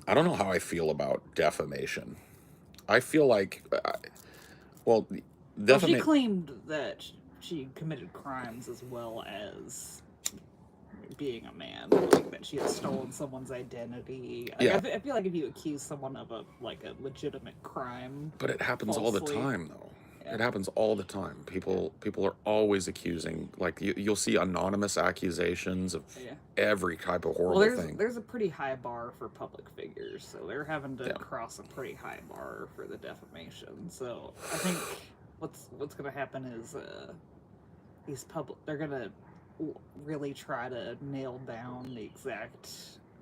I don't know how I feel about defamation. I feel like, well, Well, she defamation. claimed that she committed crimes as well as being a man, like that she had stolen someone's identity. Like Yeah, I feel like if you accuse someone of a legitimate crime but it happens all the falsely, time, though. yeah, It happens all the time. People are always accusing. Like you'll see anonymous accusations of yeah. every type of Well, horrible there's thing. there's a pretty high bar for public figures, so they're having to Yeah, cross a pretty high bar for the defamation. So I think what's gonna happen is these public they're gonna really try to nail down the exact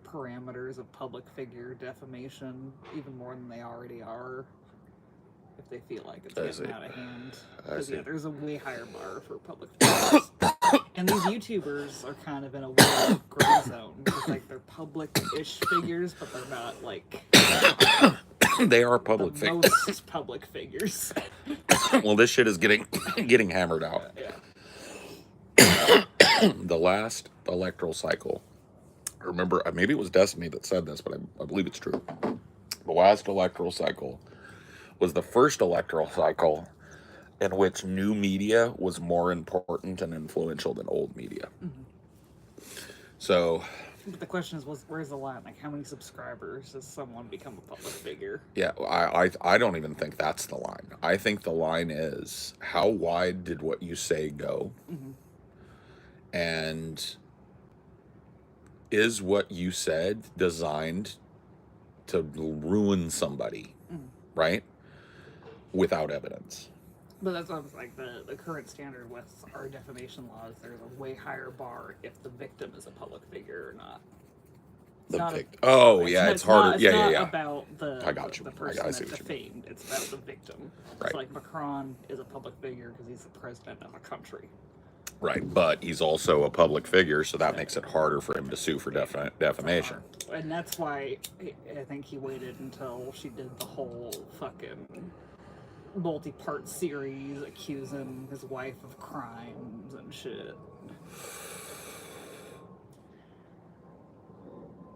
parameters of public figure defamation even more than they already are if they feel like it's I getting see. out of hand. I Because see. yeah, there's a way higher bar for public figures. And these YouTubers are kind of in a weird gray zone because like they're public-ish figures, but they're not like They are the public figures. most public figures. Well, this shit is getting hammered out. Yeah. The last electoral cycle. I remember, maybe it was Destiny that said this, but I believe it's true. The last electoral cycle was the first electoral cycle in which new media was more important and influential than old media. Mm-hmm. So, But the question is, where's the line? Like, how many subscribers does someone become a public figure? yeah, I don't even think that's the line. I think the line is how wide did what you say go? Mm-hmm. And is what you said designed to ruin somebody, Mm-hmm. right? Without evidence. But that's what I was like. The current standard with our defamation laws, there's a way higher bar if the victim is a public figure or not. It's The not a, victim. Oh, it's yeah, not, it's harder. It's Yeah, not yeah, yeah. about I got you. the person I see that's what you mean. defamed. It's about the victim. Right. So like Macron is a public figure because he's the president of a country. Right, but he's also a public figure, so that Yeah. makes it harder for him to sue for defamation. And that's why I think he waited until she did the whole fucking multi-part series accusing his wife of crimes and shit.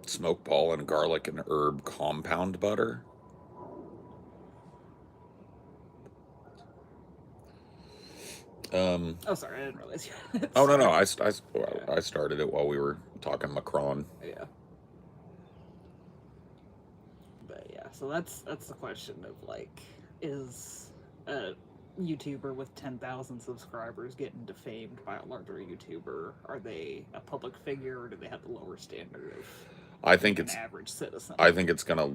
Smoked ball and garlic and herb compound butter. Oh, sorry, I didn't realize you had it. Oh no, I started it while we were talking Macron. Yeah. But yeah, so that's the question of like, is a YouTuber with 10,000 subscribers getting defamed by a larger YouTuber? Are they a public figure, or do they have the lower standard of I think an it's average citizen? I think it's gonna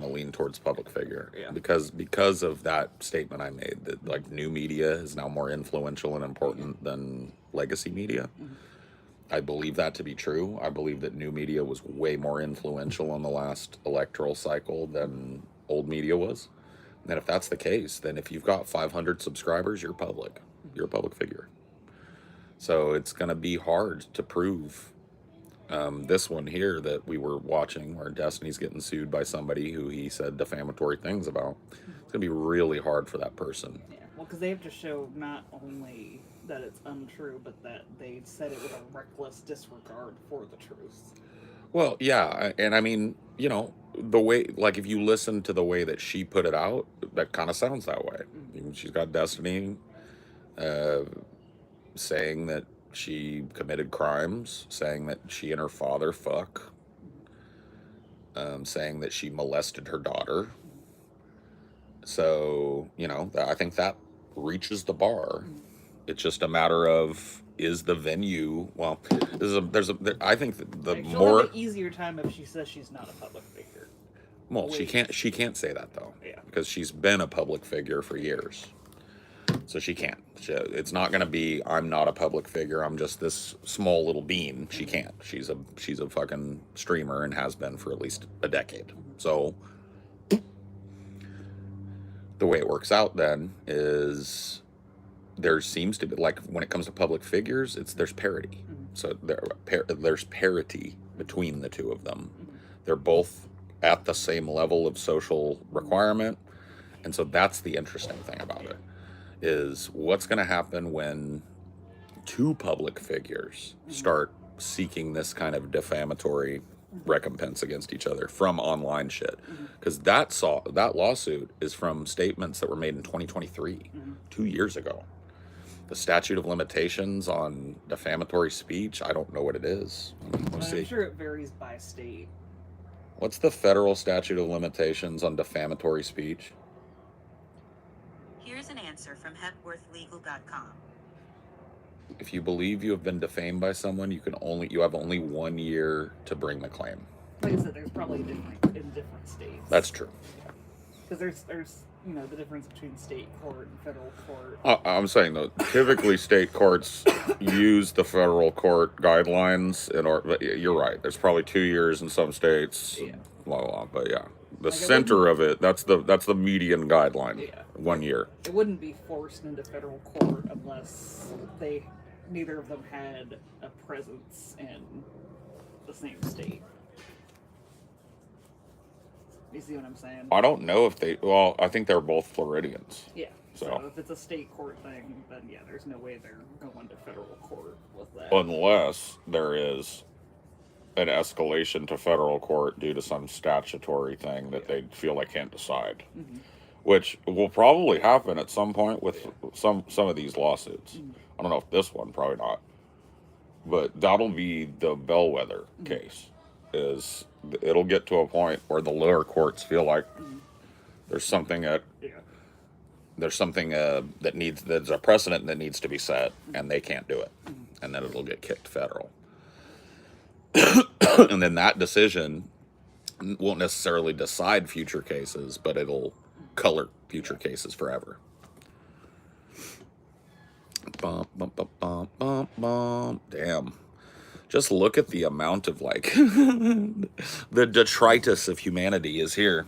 lean towards public figure. Yeah. Because of that statement I made that like new media is now more influential and important than legacy media. Mm-hmm. I believe that to be true. I believe that new media was way more influential in the last electoral cycle than old media was. And if that's the case, then if you've got 500 subscribers, you're public. You're a public figure. So it's going to be hard to prove. This one here that we were watching, where Destiny's getting sued by somebody who he said defamatory things about, it's going to be really hard for that person. Yeah, well, because they have to show not only that it's untrue, but that they said it with a reckless disregard for the truth. Well, yeah, and I mean, the way, like, if you listen to the way that she put it out, that kind of sounds that way. Mm-hmm. She's got Destiny uh, saying that she committed crimes, saying that she and her father fuck, saying that she molested her daughter. So, I think that reaches the bar. Mm-hmm. It's just a matter of, is the venue, well, I think the She'll more, have an easier time if she says she's not a public figure. well, she can't say that though, Yeah. because she's been a public figure for years. So she can't. It's not going to be, I'm not a public figure, I'm just this small little bean. She can't. She's a fucking streamer and has been for at least a decade. So the way it works out then is there seems to be, like, when it comes to public figures, there's parity. Mm-hmm. So there's parity between the two of them. Mm-hmm. They're both at the same level of social requirement, and so that's the interesting thing about it, is what's going to happen when two public figures start seeking this kind of defamatory recompense against each other from online shit. Because that lawsuit is from statements that were made in 2023, 2 years ago. The statute of limitations on defamatory speech, I don't know what it is. Let's see. I'm sure it varies by state. What's the federal statute of limitations on defamatory speech? Here's an answer from HepworthLegal.com. If you believe you have been defamed by someone, you have only 1 year to bring the claim. Like I said, there's probably different in different states. That's true. Because there's the difference between state court and federal court. I'm saying though, typically state courts use the federal court guidelines but you're right. There's probably 2 years in some states. Yeah. Blah blah. Blah, but yeah, the center of it. That's the median guideline. Yeah. 1 year. It wouldn't be forced into federal court unless neither of them had a presence in the same state. You see what I'm saying? I don't know if I think they're both Floridians. Yeah. So if it's a state court thing, then yeah, there's no way they're going to federal court with that. Unless there is an escalation to federal court due to some statutory thing that they feel they can't decide. Which will probably happen at some point with some of these lawsuits. I don't know if this one, probably not. But that'll be the bellwether case. It'll get to a point where the lower courts feel like there's something that there's a precedent that needs to be set, and they can't do it, and then it'll get kicked federal. And then that decision won't necessarily decide future cases, but it'll color future cases forever. Bum, bum, bum, bum, bum, bum. Damn. Just look at the amount of the detritus of humanity is here.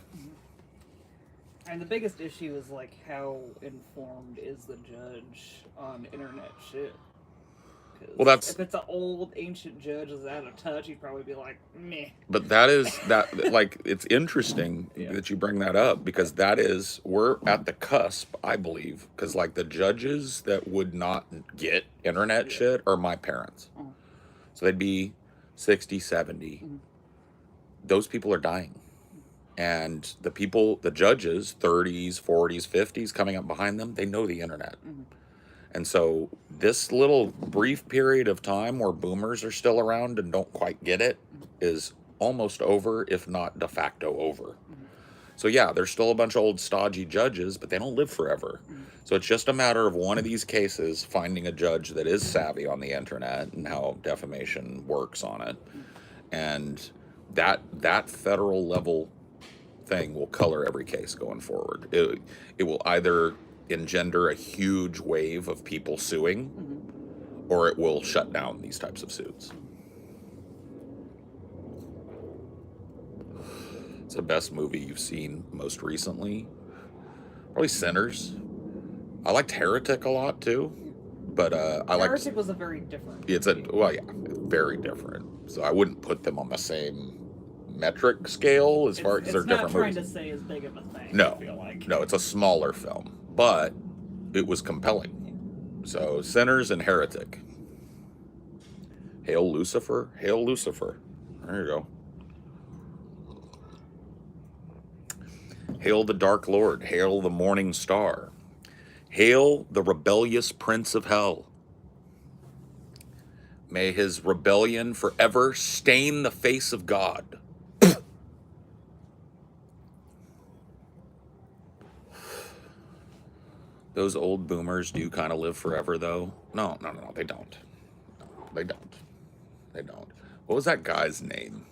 And the biggest issue is how informed is the judge on internet shit. Well, if it's an old ancient judge that's out of touch, he'd probably be like, meh. But it's interesting that you bring that up, because we're at the cusp, I believe, because the judges that would not get internet shit are my parents. So they'd be 60, 70. Those people are dying. And the judges, 30s, 40s, 50s, coming up behind them, they know the internet. And so this little brief period of time where boomers are still around and don't quite get it is almost over, if not de facto over. So yeah, there's still a bunch of old stodgy judges, but they don't live forever. So it's just a matter of one of these cases finding a judge that is savvy on the internet and how defamation works on it. And that federal level thing will color every case going forward. It will either engender a huge wave of people suing, or it will shut down these types of suits. It's the best movie you've seen most recently. Probably Sinners. I liked Heretic a lot too, but Heretic was a very different. Very different. So I wouldn't put them on the same metric scale as far as they're different movies. It's not trying to say as big of a thing. No, I feel like. No, it's a smaller film, but it was compelling. So Sinners and Heretic. Hail Lucifer, hail Lucifer. There you go. Hail the Dark Lord, hail the Morning Star. Hail the rebellious Prince of Hell. May his rebellion forever stain the face of God. Those old boomers do kind of live forever, though. No, they don't. They don't. What was that guy's name?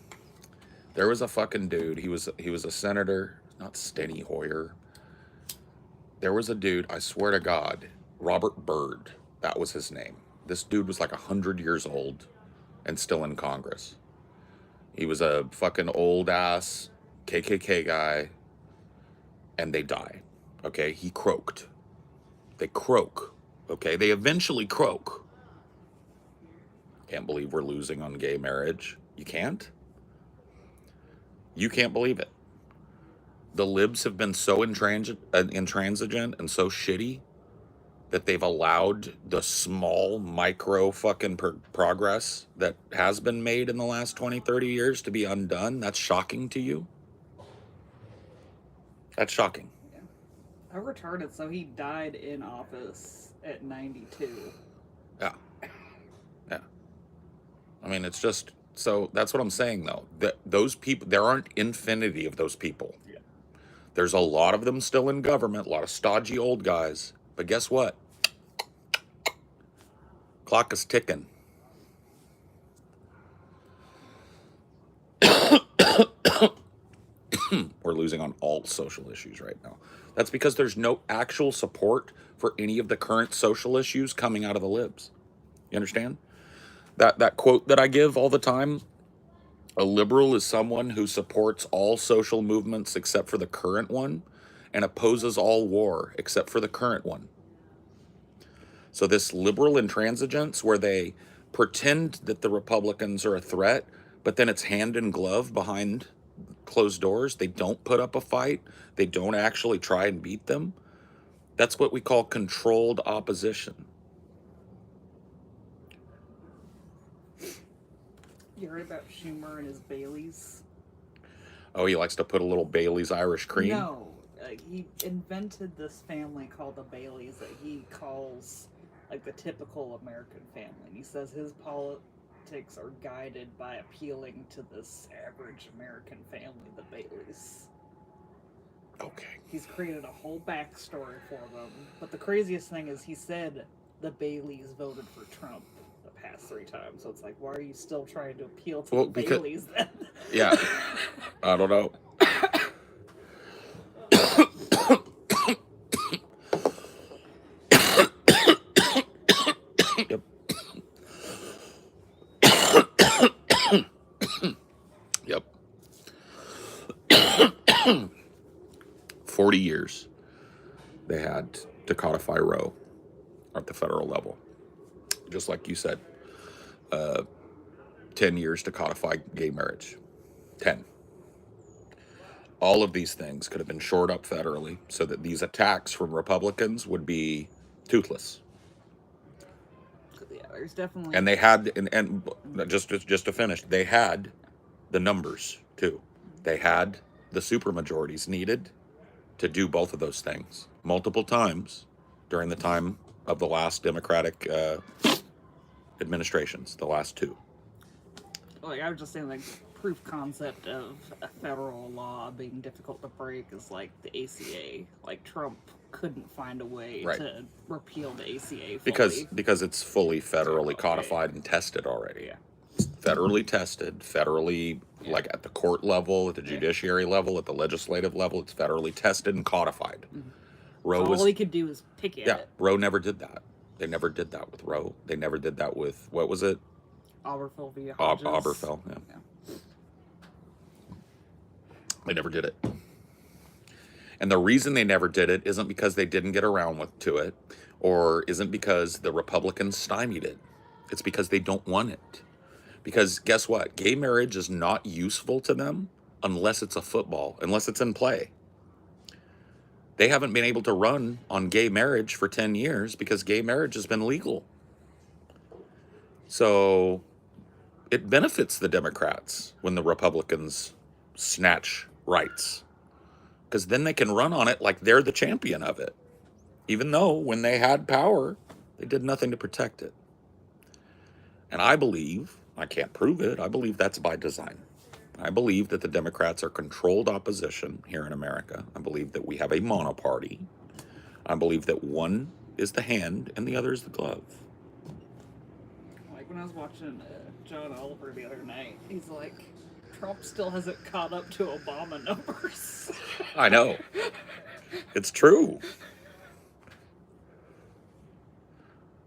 There was a fucking dude. He was a senator. Not Steny Hoyer. There was a dude, I swear to God, Robert Byrd. That was his name. This dude was 100 years old and still in Congress. He was a fucking old ass KKK guy, and they die. Okay, he croaked. They croak. Okay, they eventually croak. Can't believe we're losing on gay marriage. You can't? You can't believe it. The libs have been so intransigent and so shitty that they've allowed the small micro fucking progress that has been made in the last 20, 30 years to be undone? That's shocking to you? That's shocking. Yeah. How retarded. So he died in office at 92. Yeah. Yeah. I mean, it's just, so that's what I'm saying, though. That those people, there aren't infinity of those people. Yeah. There's a lot of them still in government, a lot of stodgy old guys. But guess what? Clock is ticking. We're losing on all social issues right now. That's because there's no actual support for any of the current social issues coming out of the libs. You understand? That quote that I give all the time, a liberal is someone who supports all social movements except for the current one and opposes all war except for the current one. So this liberal intransigence where they pretend that the Republicans are a threat, but then it's hand in glove behind closed doors. They don't put up a fight. They don't actually try and beat them. That's what we call controlled opposition. You heard about Schumer and his Baileys? Oh, he likes to put a little Bailey's Irish cream? No. He invented this family called the Baileys that he calls like the typical American family. And he says his politics are guided by appealing to this average American family, the Baileys. Okay. He's created a whole backstory for them. But the craziest thing is he said the Baileys voted for Trump the past 3 times. So it's like, why are you still trying to appeal to the Baileys then? Yeah. I don't know. Yep. 40 years they had to codify Roe at the federal level. Just like you said, 10 years to codify gay marriage. 10. All of these things could have been shored up federally so that these attacks from Republicans would be toothless. Yeah, there's definitely. And they had, and just to finish, they had the numbers too. They had the supermajorities needed to do both of those things multiple times during the time of the last Democratic administrations, the last 2. Like, I was just saying, like, proof concept of a federal law being difficult to break is like the ACA. Like, Trump couldn't find a way to repeal the ACA fully. Because it's fully federally codified and tested already. Yeah. It's federally tested, federally, like at the court level, at the judiciary level, at the legislative level, it's federally tested and codified. Mm-hmm. Roe all he could do is pick at it. Roe never did that. They never did that with Roe. They never did that with, what was it? Oberfell v. Hodges. Oberfell, yeah. They never did it. And the reason they never did it isn't because they didn't get around to it, or isn't because the Republicans stymied it. It's because they don't want it. Because guess what? Gay marriage is not useful to them unless it's a football, unless it's in play. They haven't been able to run on gay marriage for 10 years because gay marriage has been legal. So it benefits the Democrats when the Republicans snatch rights, because then they can run on it like they're the champion of it, even though when they had power, they did nothing to protect it. And I believe, I can't prove it, I believe that's by design. I believe that the Democrats are controlled opposition here in America. I believe that we have a monoparty. I believe that one is the hand and the other is the glove. Like when I was watching John Oliver the other night, he's like, Trump still hasn't caught up to Obama numbers. I know. It's true.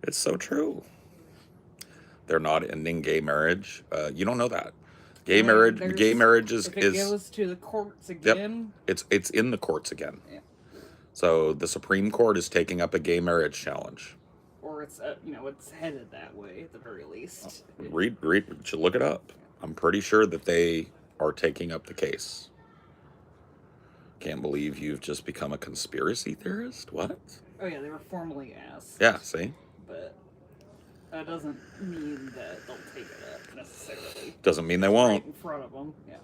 It's so true. They're not ending gay marriage. You don't know that. Gay marriage is if it goes to the courts again. Yep, it's in the courts again. Yeah. So the Supreme Court is taking up a gay marriage challenge. Or it's it's headed that way at the very least. Read, should look it up. I'm pretty sure that they are taking up the case. Can't believe you've just become a conspiracy theorist. What? Oh yeah, they were formally asked. Yeah, see? But that doesn't mean that they'll take it up necessarily. Doesn't mean they Right won't. in front of them. Yeah.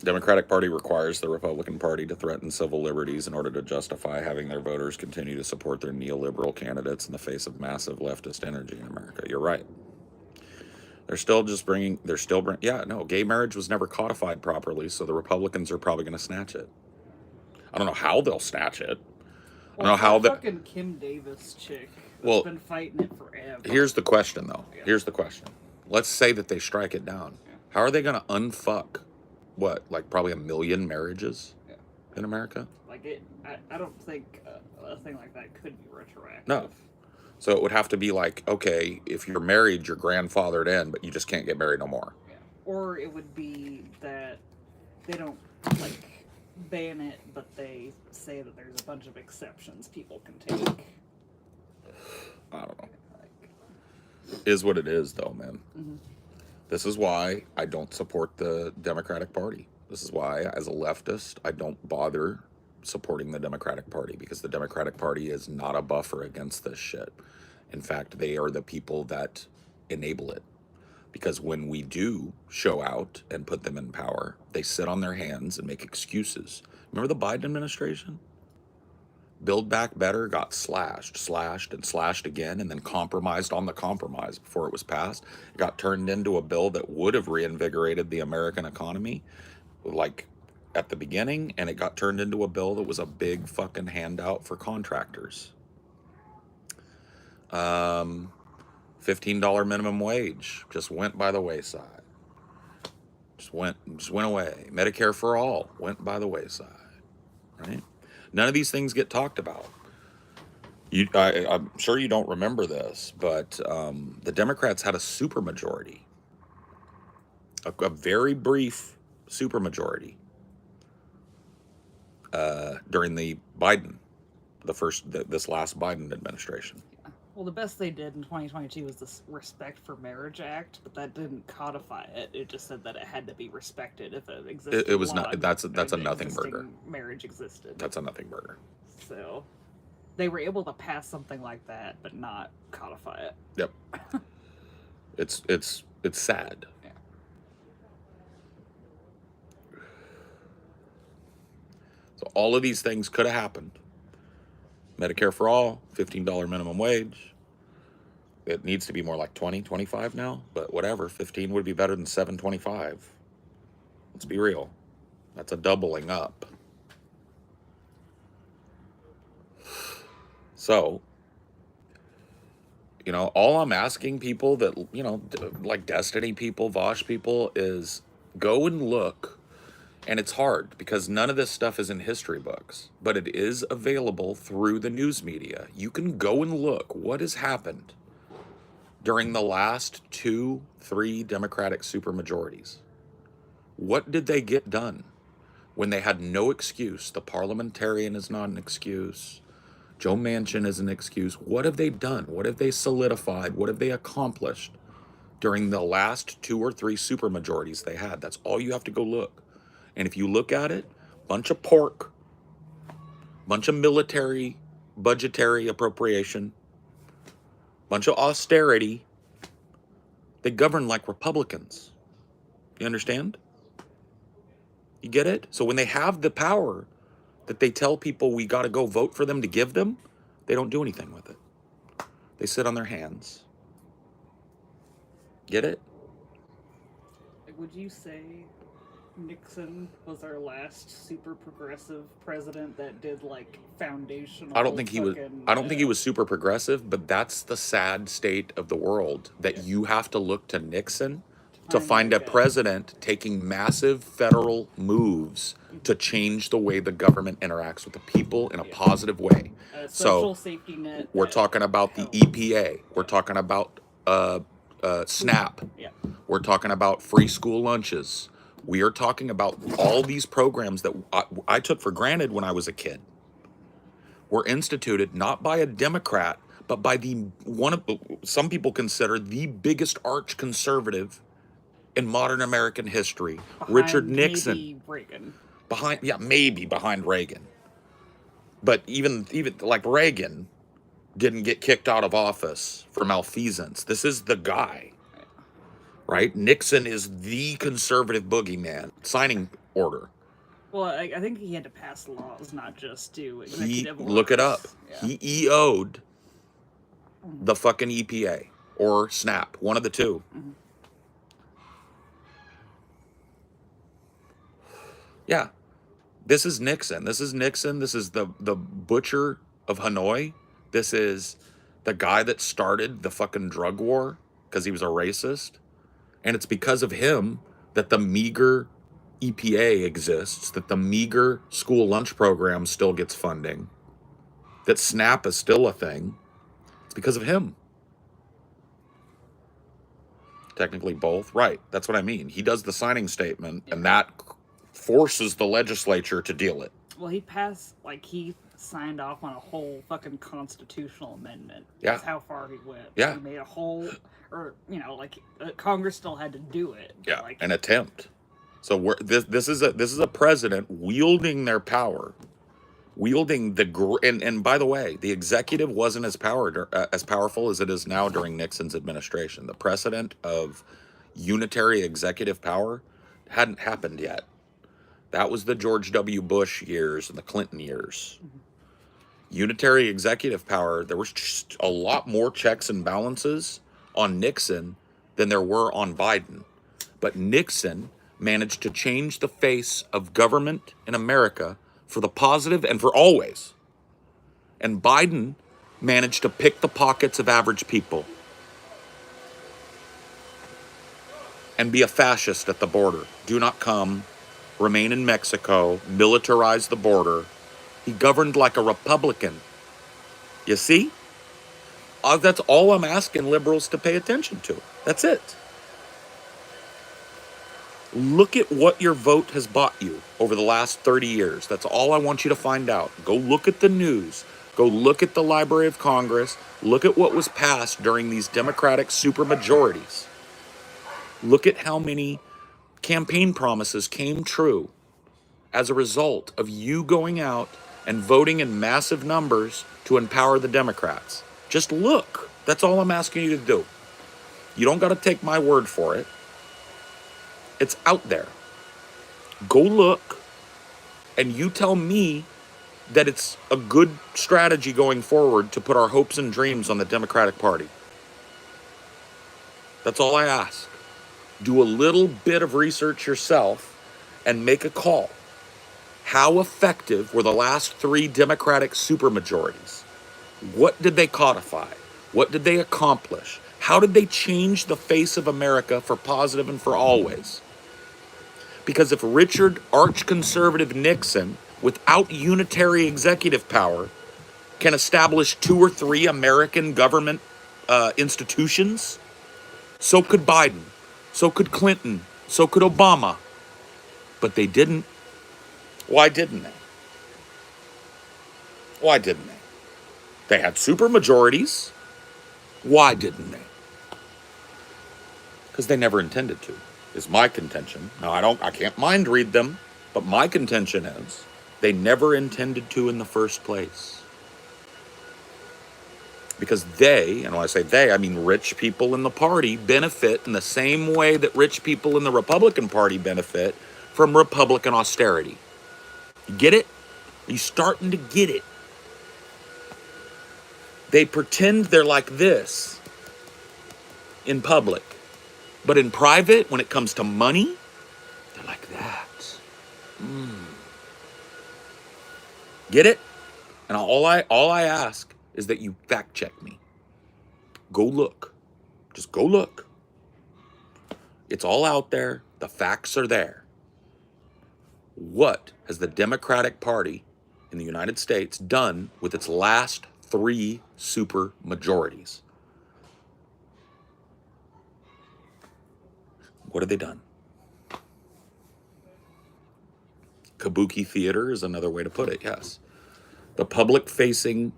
Democratic Party requires the Republican Party to threaten civil liberties in order to justify having their voters continue to support their neoliberal candidates in the face of massive leftist energy in America. You're right. Yeah, no, gay marriage was never codified properly, so the Republicans are probably going to snatch it. I don't know how they'll snatch it. I don't know how that fucking Kim Davis chick that's been fighting it forever. Here's the question, though. Yeah. Here's the question. Let's say that they strike it down. Yeah. How are they going to unfuck, what, like probably 1 million marriages in America? Like I don't think a thing like that could be retroactive. No. So it would have to be like, okay, if you're married, you're grandfathered in, but you just can't get married no more. Yeah. Or it would be that they don't like ban it, but they say that there's a bunch of exceptions people can take. I don't know. Is what it is, though, man. Mm-hmm. This is why I don't support the Democratic Party. This is why, as a leftist, I don't bother supporting the Democratic Party, because the Democratic Party is not a buffer against this shit. In fact, they are the people that enable it. Because when we do show out and put them in power, they sit on their hands and make excuses. Remember the Biden administration? Build Back Better got slashed, and slashed again, and then compromised on the compromise before it was passed. It got turned into a bill that would have reinvigorated the American economy, like at the beginning, and it got turned into a bill that was a big fucking handout for contractors. $15 minimum wage just went by the wayside. Just went away. Medicare for all went by the wayside. Right? None of these things get talked about. I'm sure you don't remember this, but the Democrats had a supermajority, a very brief supermajority during the this last Biden administration. Well, the best they did in 2022 was this Respect for Marriage Act, but that didn't codify it. It just said that it had to be respected if it existed. It was not. That's a nothing burger. Marriage existed. That's a nothing burger. So they were able to pass something like that, but not codify it. Yep. It's sad. Yeah. So all of these things could have happened. Medicare for all, $15 minimum wage. It needs to be more like 20, 25 now, but whatever. 15 would be better than 7.25. Let's be real. That's a doubling up. So, all I'm asking people that, like Destiny people, Vosh people, is go and look. And it's hard because none of this stuff is in history books, but it is available through the news media. You can go and look what has happened during the last 2-3 Democratic supermajorities. What did they get done when they had no excuse? The parliamentarian is not an excuse. Joe Manchin is an excuse. What have they done? What have they solidified? What have they accomplished during the last 2 or 3 supermajorities they had? That's all you have to go look. And if you look at it, bunch of pork, bunch of military, budgetary appropriation, bunch of austerity. They govern like Republicans. You understand? You get it? So when they have the power that they tell people we got to go vote for them to give them, they don't do anything with it. They sit on their hands. Get it? Would you say Nixon was our last super progressive president that did like foundational? I don't think he was super progressive, but that's the sad state of the world, that you have to look to Nixon to find a president taking massive federal moves to change the way the government interacts with the people in a positive way. Social safety net. We're talking about the EPA. We're talking about SNAP. Yeah. We're talking about free school lunches. We are talking about all these programs that I took for granted when I was a kid. Were instituted not by a Democrat, but by some people consider the biggest arch conservative in modern American history, Richard Nixon. Maybe Reagan. Maybe behind Reagan. But even like Reagan didn't get kicked out of office for malfeasance. This is the guy, right? Nixon is the conservative boogeyman. Signing order. Well, I think he had to pass laws, not just do He executive orders. look it up. Yeah. He EO'd the fucking EPA or SNAP, one of the two. Mhm. Yeah. This is Nixon. This is Nixon. This is the butcher of Hanoi. This is the guy that started the fucking drug war because he was a racist. And it's because of him that the meager EPA exists, that the meager school lunch program still gets funding, that SNAP is still a thing. It's because of him. Technically both. Right. That's what I mean. He does the signing statement, and that forces the legislature to deal it. Well, he signed off on a whole fucking constitutional amendment. Yeah. That's how far he went. Yeah. He made a whole, Congress still had to do it. Yeah. An attempt. So this is a president wielding their power, wielding and by the way, the executive wasn't as powerful as it is now during Nixon's administration. The precedent of unitary executive power hadn't happened yet. That was the George W. Bush years and the Clinton years. Mm-hmm. Unitary executive power, there was just a lot more checks and balances on Nixon than there were on Biden. But Nixon managed to change the face of government in America for the positive and for always. And Biden managed to pick the pockets of average people and be a fascist at the border. Do not come, remain in Mexico, militarize the border. He governed like a Republican. You see? That's all I'm asking liberals to pay attention to. That's it. Look at what your vote has bought you over the last 30 years. That's all I want you to find out. Go look at the news. Go look at the Library of Congress. Look at what was passed during these Democratic supermajorities. Look at how many campaign promises came true as a result of you going out and voting in massive numbers to empower the Democrats. Just look. That's all I'm asking you to do. You don't got to take my word for it. It's out there. Go look, and you tell me that it's a good strategy going forward to put our hopes and dreams on the Democratic Party. That's all I ask. Do a little bit of research yourself and make a call. How effective were the last 3 Democratic supermajorities? What did they codify? What did they accomplish? How did they change the face of America for positive and for always? Because if Richard arch-conservative Nixon, without unitary executive power, can establish 2 or 3 American government institutions, so could Biden, so could Clinton, so could Obama. But they didn't. Why didn't they? Why didn't they? They had supermajorities. Why didn't they? Because they never intended to, is my contention. Now, I can't mind read them, but my contention is they never intended to in the first place. Because they, and when I say they, I mean rich people in the party, benefit in the same way that rich people in the Republican Party benefit from Republican austerity. You get it? Are you starting to get it? They pretend they're like this in public. But in private, when it comes to money, they're like that. Get it? And all I ask is that you fact check me. Go look. Just go look. It's all out there. The facts are there. What has the Democratic Party in the United States done with its last 3 super majorities? What have they done? Kabuki Theater is another way to put it, yes. The public-facing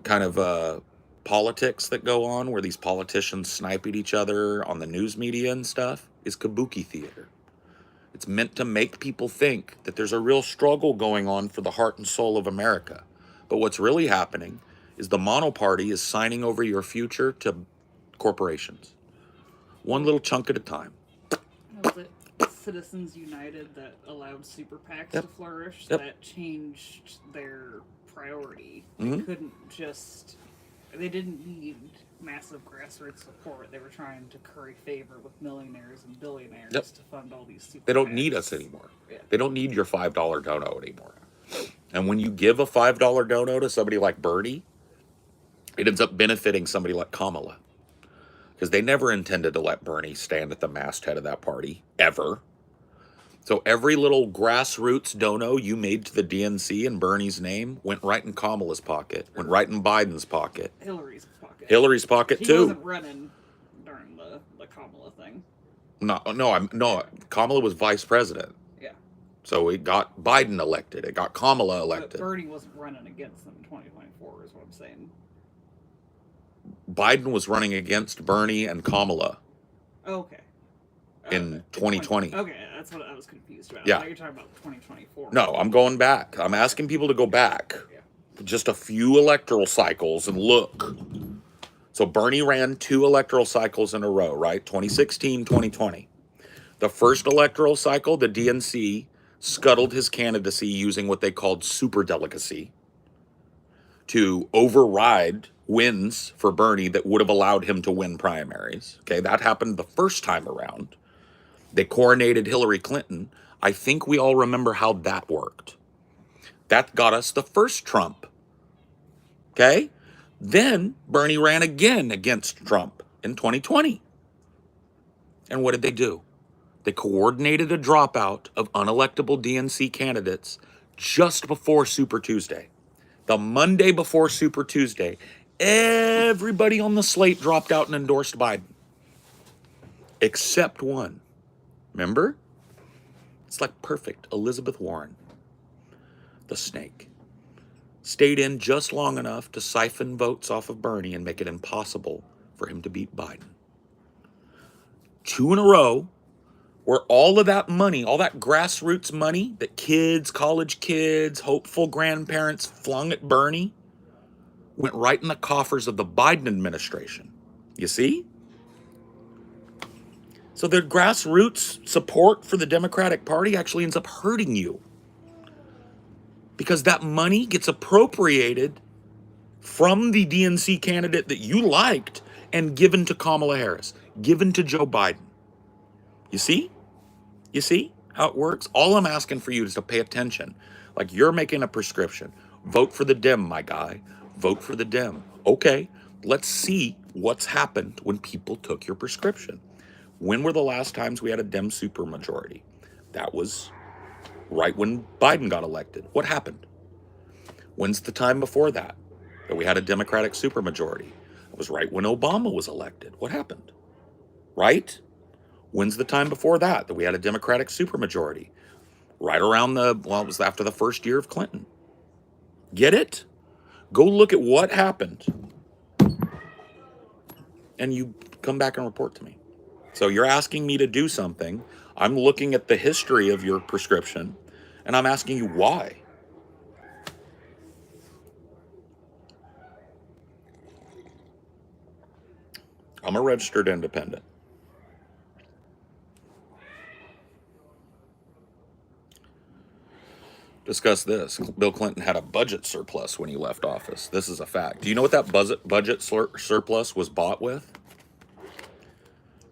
kind of politics that go on where these politicians snipe at each other on the news media and stuff is Kabuki Theater. It's meant to make people think that there's a real struggle going on for the heart and soul of America. But what's really happening is the mono party is signing over your future to corporations. One little chunk at a time. Was it Citizens United that allowed super PACs Yep. to flourish? Yep. That changed their priority. Mhm. They couldn't just. They didn't need massive grassroots support. They were trying to curry favor with millionaires and billionaires Yep. to fund all these super They don't PACs. need us anymore. Yeah. They don't need your $5 dono anymore. And when you give a $5 dono to somebody like Bernie, it ends up benefiting somebody like Kamala. Because they never intended to let Bernie stand at the masthead of that party, ever. So every little grassroots dono you made to the DNC in Bernie's name went right in Kamala's pocket, went right in Biden's pocket. Hillary's pocket. Hillary's pocket, He too. wasn't running during the Kamala thing. No, Kamala was vice president. Yeah. So it got Biden elected. It got Kamala But elected. Bernie wasn't running against them in 2024, is what I'm saying. Biden was running against Bernie and Kamala Okay. in 2020. Okay, that's what I was confused about. Yeah. Now you're talking about 2024. No, I'm going back. I'm asking people to go back Yeah. just a few electoral cycles and look. So Bernie ran 2 electoral cycles in a row, right? 2016, 2020. The first electoral cycle, the DNC scuttled his candidacy using what they called superdelegacy to override wins for Bernie that would have allowed him to win primaries. Okay, that happened the first time around. They coronated Hillary Clinton. I think we all remember how that worked. That got us the first Trump. Okay? Then Bernie ran again against Trump in 2020. And what did they do? They coordinated a dropout of unelectable DNC candidates just before Super Tuesday. The Monday before Super Tuesday, everybody on the slate dropped out and endorsed Biden. Except one. Remember? It's like perfect. Elizabeth Warren, the snake, stayed in just long enough to siphon votes off of Bernie and make it impossible for him to beat Biden. 2 in a row, where all of that money, all that grassroots money that kids, college kids, hopeful grandparents flung at Bernie, went right in the coffers of the Biden administration. You see? So the grassroots support for the Democratic Party actually ends up hurting you. Because that money gets appropriated from the DNC candidate that you liked and given to Kamala Harris, given to Joe Biden. You see? You see how it works? All I'm asking for you is to pay attention. Like you're making a prescription. Vote for the Dem, my guy. Vote for the Dem. Okay, let's see what's happened when people took your prescription. When were the last times we had a Dem supermajority? That was right when Biden got elected. What happened? When's the time before that we had a Democratic supermajority? It was right when Obama was elected. What happened? Right? When's the time before that we had a Democratic supermajority? Right around it was after the first year of Clinton. Get it? Go look at what happened. And you come back and report to me. So you're asking me to do something. I'm looking at the history of your prescription, and I'm asking you why. I'm a registered independent. Discuss this. Bill Clinton had a budget surplus when he left office. This is a fact. Do you know what that budget surplus was bought with?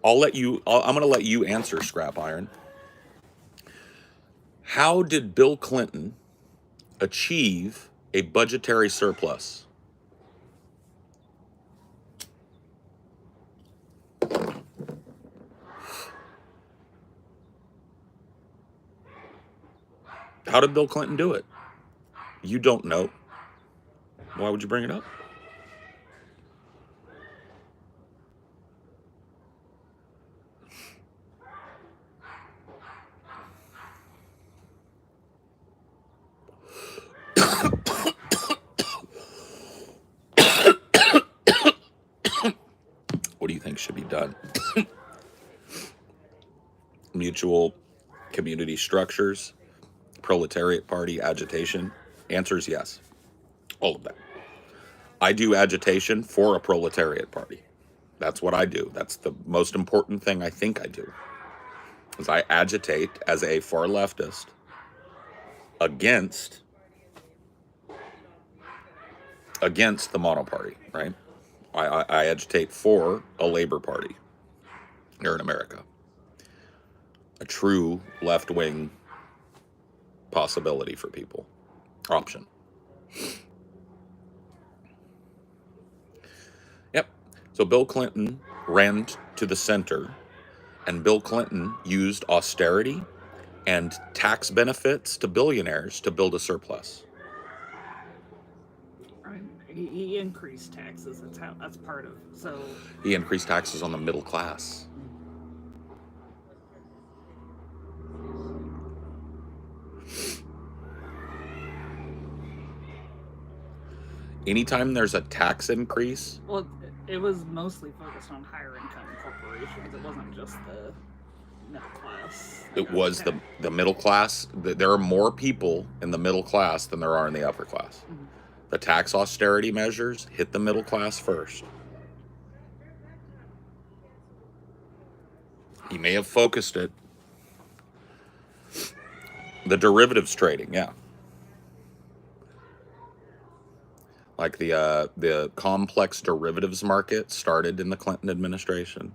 I'm going to let you answer, Scrap Iron. How did Bill Clinton achieve a budgetary surplus? How did Bill Clinton do it? You don't know. Why would you bring it up? What do you think should be done? Mutual community structures, proletariat party agitation? Answer is yes. All of that. I do agitation for a proletariat party. That's what I do. That's the most important thing I think I do. Is I agitate as a far leftist against the monoparty, right? I agitate for a labor party here in America. A true left-wing possibility for people. Option. Yep. So Bill Clinton ran to the center, and Bill Clinton used austerity and tax benefits to billionaires to build a surplus. Right. He increased taxes. That's part of. So He increased taxes on the middle class. Anytime there's a tax increase, well, it was mostly focused on higher income corporations. It wasn't just the middle class. it was the middle class. There are more people in the middle class than there are in the upper class. Mhm. The tax austerity measures hit the middle class first. He may have focused it. The derivatives trading, yeah. Like the complex derivatives market started in the Clinton administration.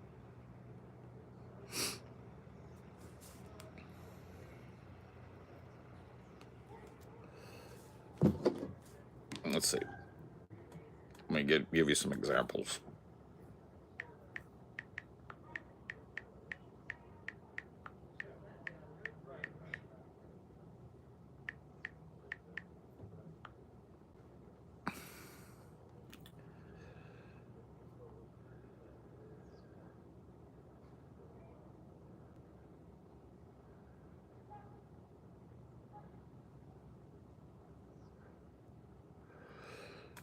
Let's see. Let me give you some examples.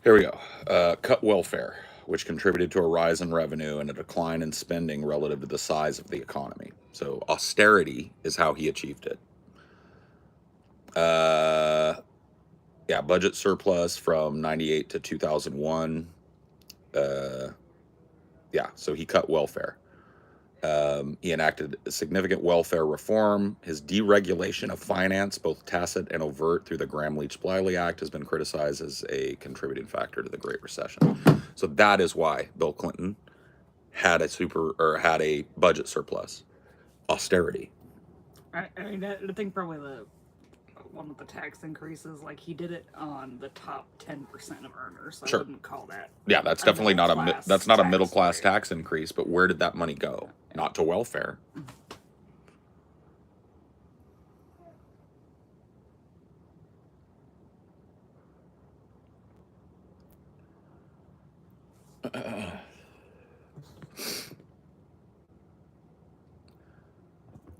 Here we go. Cut welfare, which contributed to a rise in revenue and a decline in spending relative to the size of the economy. So austerity is how he achieved it. Yeah, budget surplus from 98 to 2001. Yeah, so he cut welfare. He enacted significant welfare reform. His deregulation of finance, both tacit and overt, through the Gramm-Leach-Bliley Act, has been criticized as a contributing factor to the Great Recession. So that is why Bill Clinton had a budget surplus. Austerity. I mean, I think probably the one with the tax increases, like he did it on the top 10% of earners. So Sure. I wouldn't call that. Yeah, that's definitely not that's not a middle class rate. tax increase. But where did that money go? Not to welfare.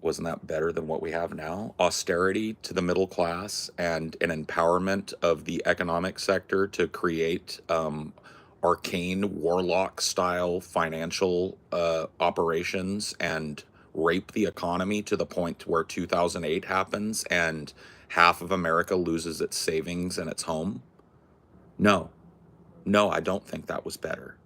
Wasn't that better than what we have now? Austerity to the middle class and an empowerment of the economic sector to create arcane warlock style financial operations and rape the economy to the point where 2008 happens and half of America loses its savings and its home. No, I don't think that was better.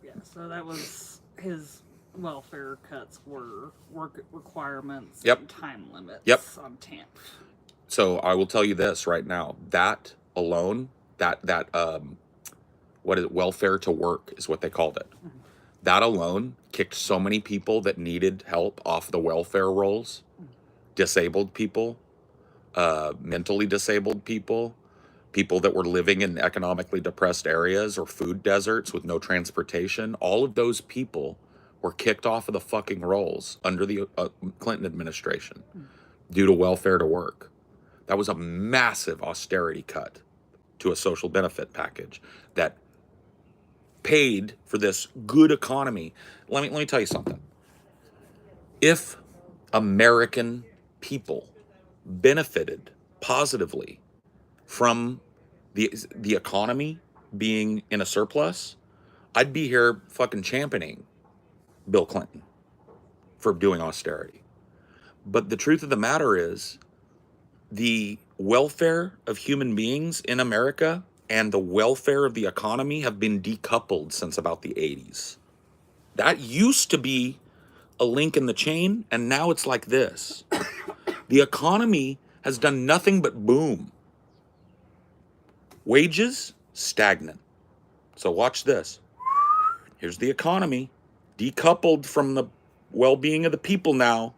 Yeah, so that was his welfare cuts were work requirements Yep. and time limits Yep. on TANF. So I will tell you this right now. That alone, that what is it? Welfare to work is what they called it. Mm-hmm. That alone kicked so many people that needed help off the welfare rolls. Disabled people, mentally disabled people, people that were living in economically depressed areas or food deserts with no transportation. All of those people were kicked off of the fucking rolls under the Clinton administration due to welfare to work. That was a massive austerity cut to a social benefit package that paid for this good economy. Let me tell you something. If American people benefited positively from the economy being in a surplus, I'd be here fucking championing Bill Clinton for doing austerity. But the truth of the matter is, the welfare of human beings in America and the welfare of the economy have been decoupled since about the 80s. That used to be a link in the chain, and now it's like this. The economy has done nothing but boom. Wages, stagnant. So watch this. Here's the economy, decoupled from the well-being of the people now.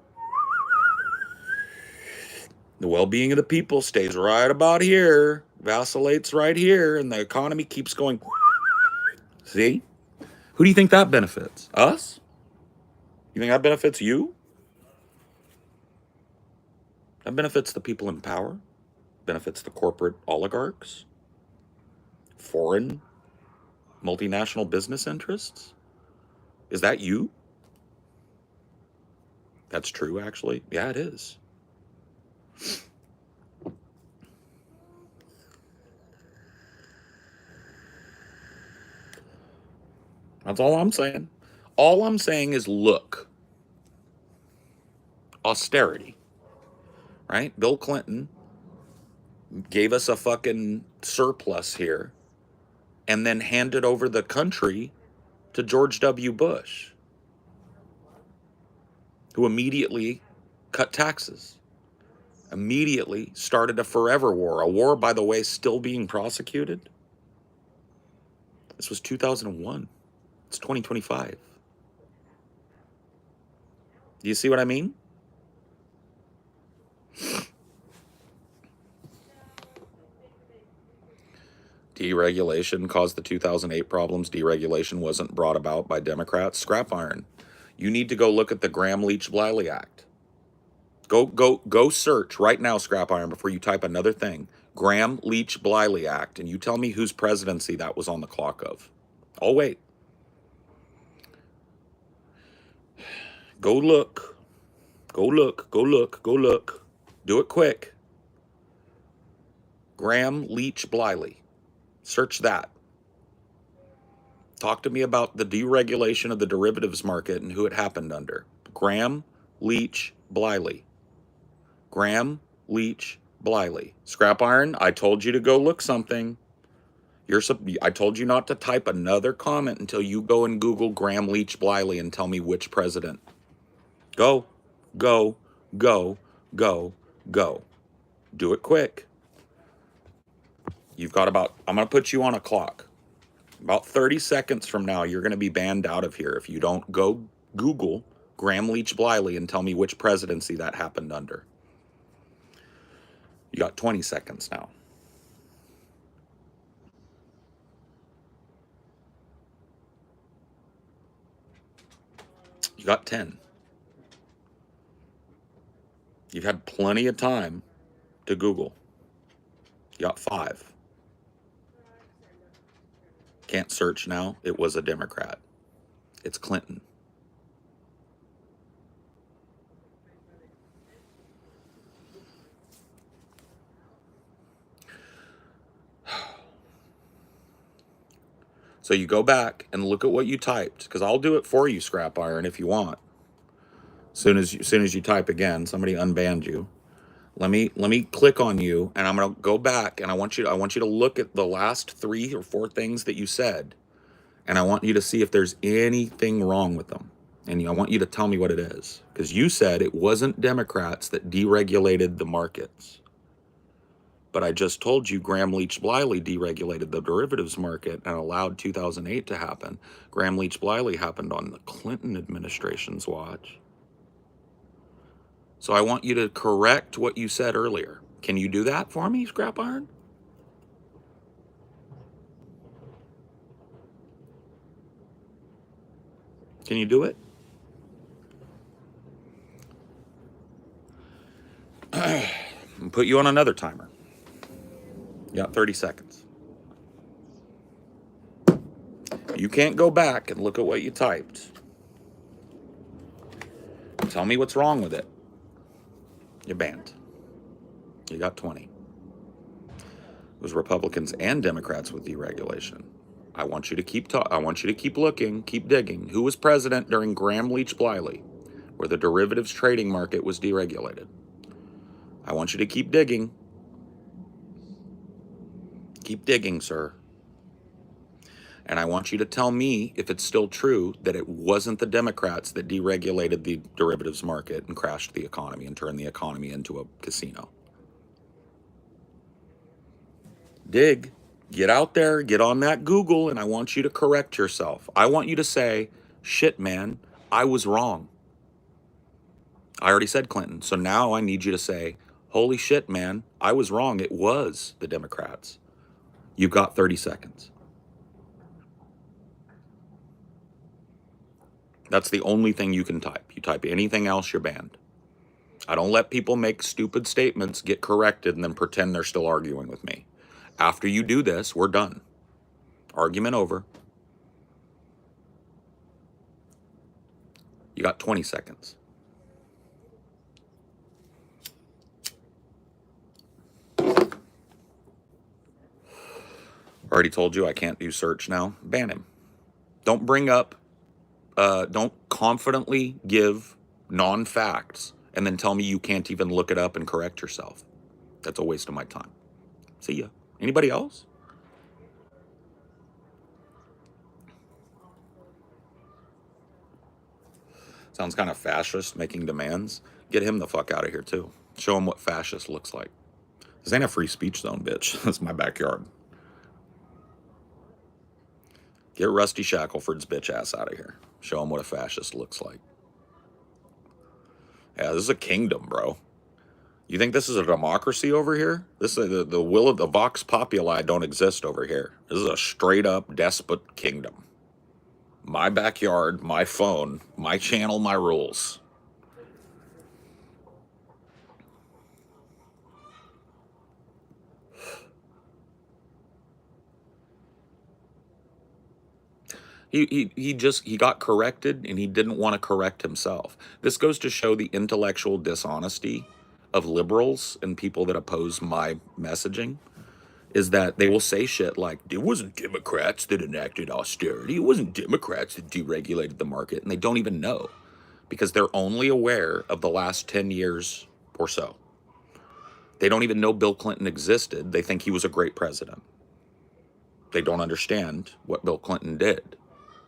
The well-being of the people stays right about here, vacillates right here, and the economy keeps going. See? Who do you think that benefits? Us? You think that benefits you? That benefits the people in power, benefits the corporate oligarchs, foreign multinational business interests. Is that you? That's true, actually. Yeah, it is. That's all I'm saying. All I'm saying is look. Austerity. Right? Bill Clinton gave us a fucking surplus here and then handed over the country to George W. Bush, who immediately cut taxes, immediately started a forever war, a war, by the way, still being prosecuted. This was 2001. It's 2025. Do you see what I mean? Deregulation caused the 2008 problems. Deregulation wasn't brought about by Democrats. Scrap iron. You need to go look at the Graham-Leach-Bliley Act. Go search right now, scrap iron, before you type another thing. Graham-Leach-Bliley Act, and you tell me whose presidency that was on the clock of. I'll wait. Go look. Go look. Go look. Go look. Do it quick. Graham-Leach-Bliley. Search that. Talk to me about the deregulation of the derivatives market and who it happened under. Graham-Leach-Bliley. Graham-Leach-Bliley. Scrap iron, I told you to go look something. I told you not to type another comment until you go and Google Graham-Leach-Bliley and tell me which president. Go, go, go, go, go. Do it quick. You've got I'm going to put you on a clock. About 30 seconds from now, you're going to be banned out of here if you don't go Google Graham-Leach-Bliley and tell me which presidency that happened under. You got 20 seconds now. You got 10. You've had plenty of time to Google. You got 5. Can't search now. It was a Democrat. It's Clinton. So you go back and look at what you typed, because I'll do it for you, scrap iron, if you want. Soon as you type again, somebody unbanned you. Let me click on you, and I'm gonna go back, and I want you to look at the last 3 or 4 things that you said, and I want you to see if there's anything wrong with them, and I want you to tell me what it is, because you said it wasn't Democrats that deregulated the markets, but I just told you Graham-Leach-Bliley deregulated the derivatives market and allowed 2008 to happen. Graham-Leach-Bliley happened on the Clinton administration's watch. So I want you to correct what you said earlier. Can you do that for me, scrap iron? Can you do it? I'll put you on another timer. You got 30 seconds. You can't go back and look at what you typed. Tell me what's wrong with it. You're banned. You got 20. It was Republicans and Democrats with deregulation. I want you to keep I want you to keep looking, keep digging. Who was president during Graham-Leach-Bliley, where the derivatives trading market was deregulated? I want you to keep digging. Keep digging, sir. And I want you to tell me if it's still true that it wasn't the Democrats that deregulated the derivatives market and crashed the economy and turned the economy into a casino. Dig. Get out there, get on that Google, and I want you to correct yourself. I want you to say, shit, man, I was wrong. I already said Clinton. So now I need you to say, holy shit, man, I was wrong. It was the Democrats. You've got 30 seconds. That's the only thing you can type. You type anything else, you're banned. I don't let people make stupid statements, get corrected, and then pretend they're still arguing with me. After you do this, we're done. Argument over. You got 20 seconds. Already told you I can't do search now. Ban him. Don't bring up, don't confidently give non-facts and then tell me you can't even look it up and correct yourself. That's a waste of my time. See ya. Anybody else? Sounds kind of fascist, making demands. Get him the fuck out of here, too. Show him what fascist looks like. This ain't a free speech zone, bitch. That's my backyard. Get Rusty Shackelford's bitch ass out of here. Show him what a fascist looks like. Yeah, this is a kingdom, bro. You think this is a democracy over here? This is the will of the Vox Populi don't exist over here. This is a straight up despot kingdom. My backyard, my phone, my channel, my rules. He got corrected and he didn't want to correct himself. This goes to show the intellectual dishonesty of liberals and people that oppose my messaging, is that they will say shit like, it wasn't Democrats that enacted austerity, it wasn't Democrats that deregulated the market, and they don't even know because they're only aware of the last 10 years or so. They don't even know Bill Clinton existed. They think he was a great president. They don't understand what Bill Clinton did,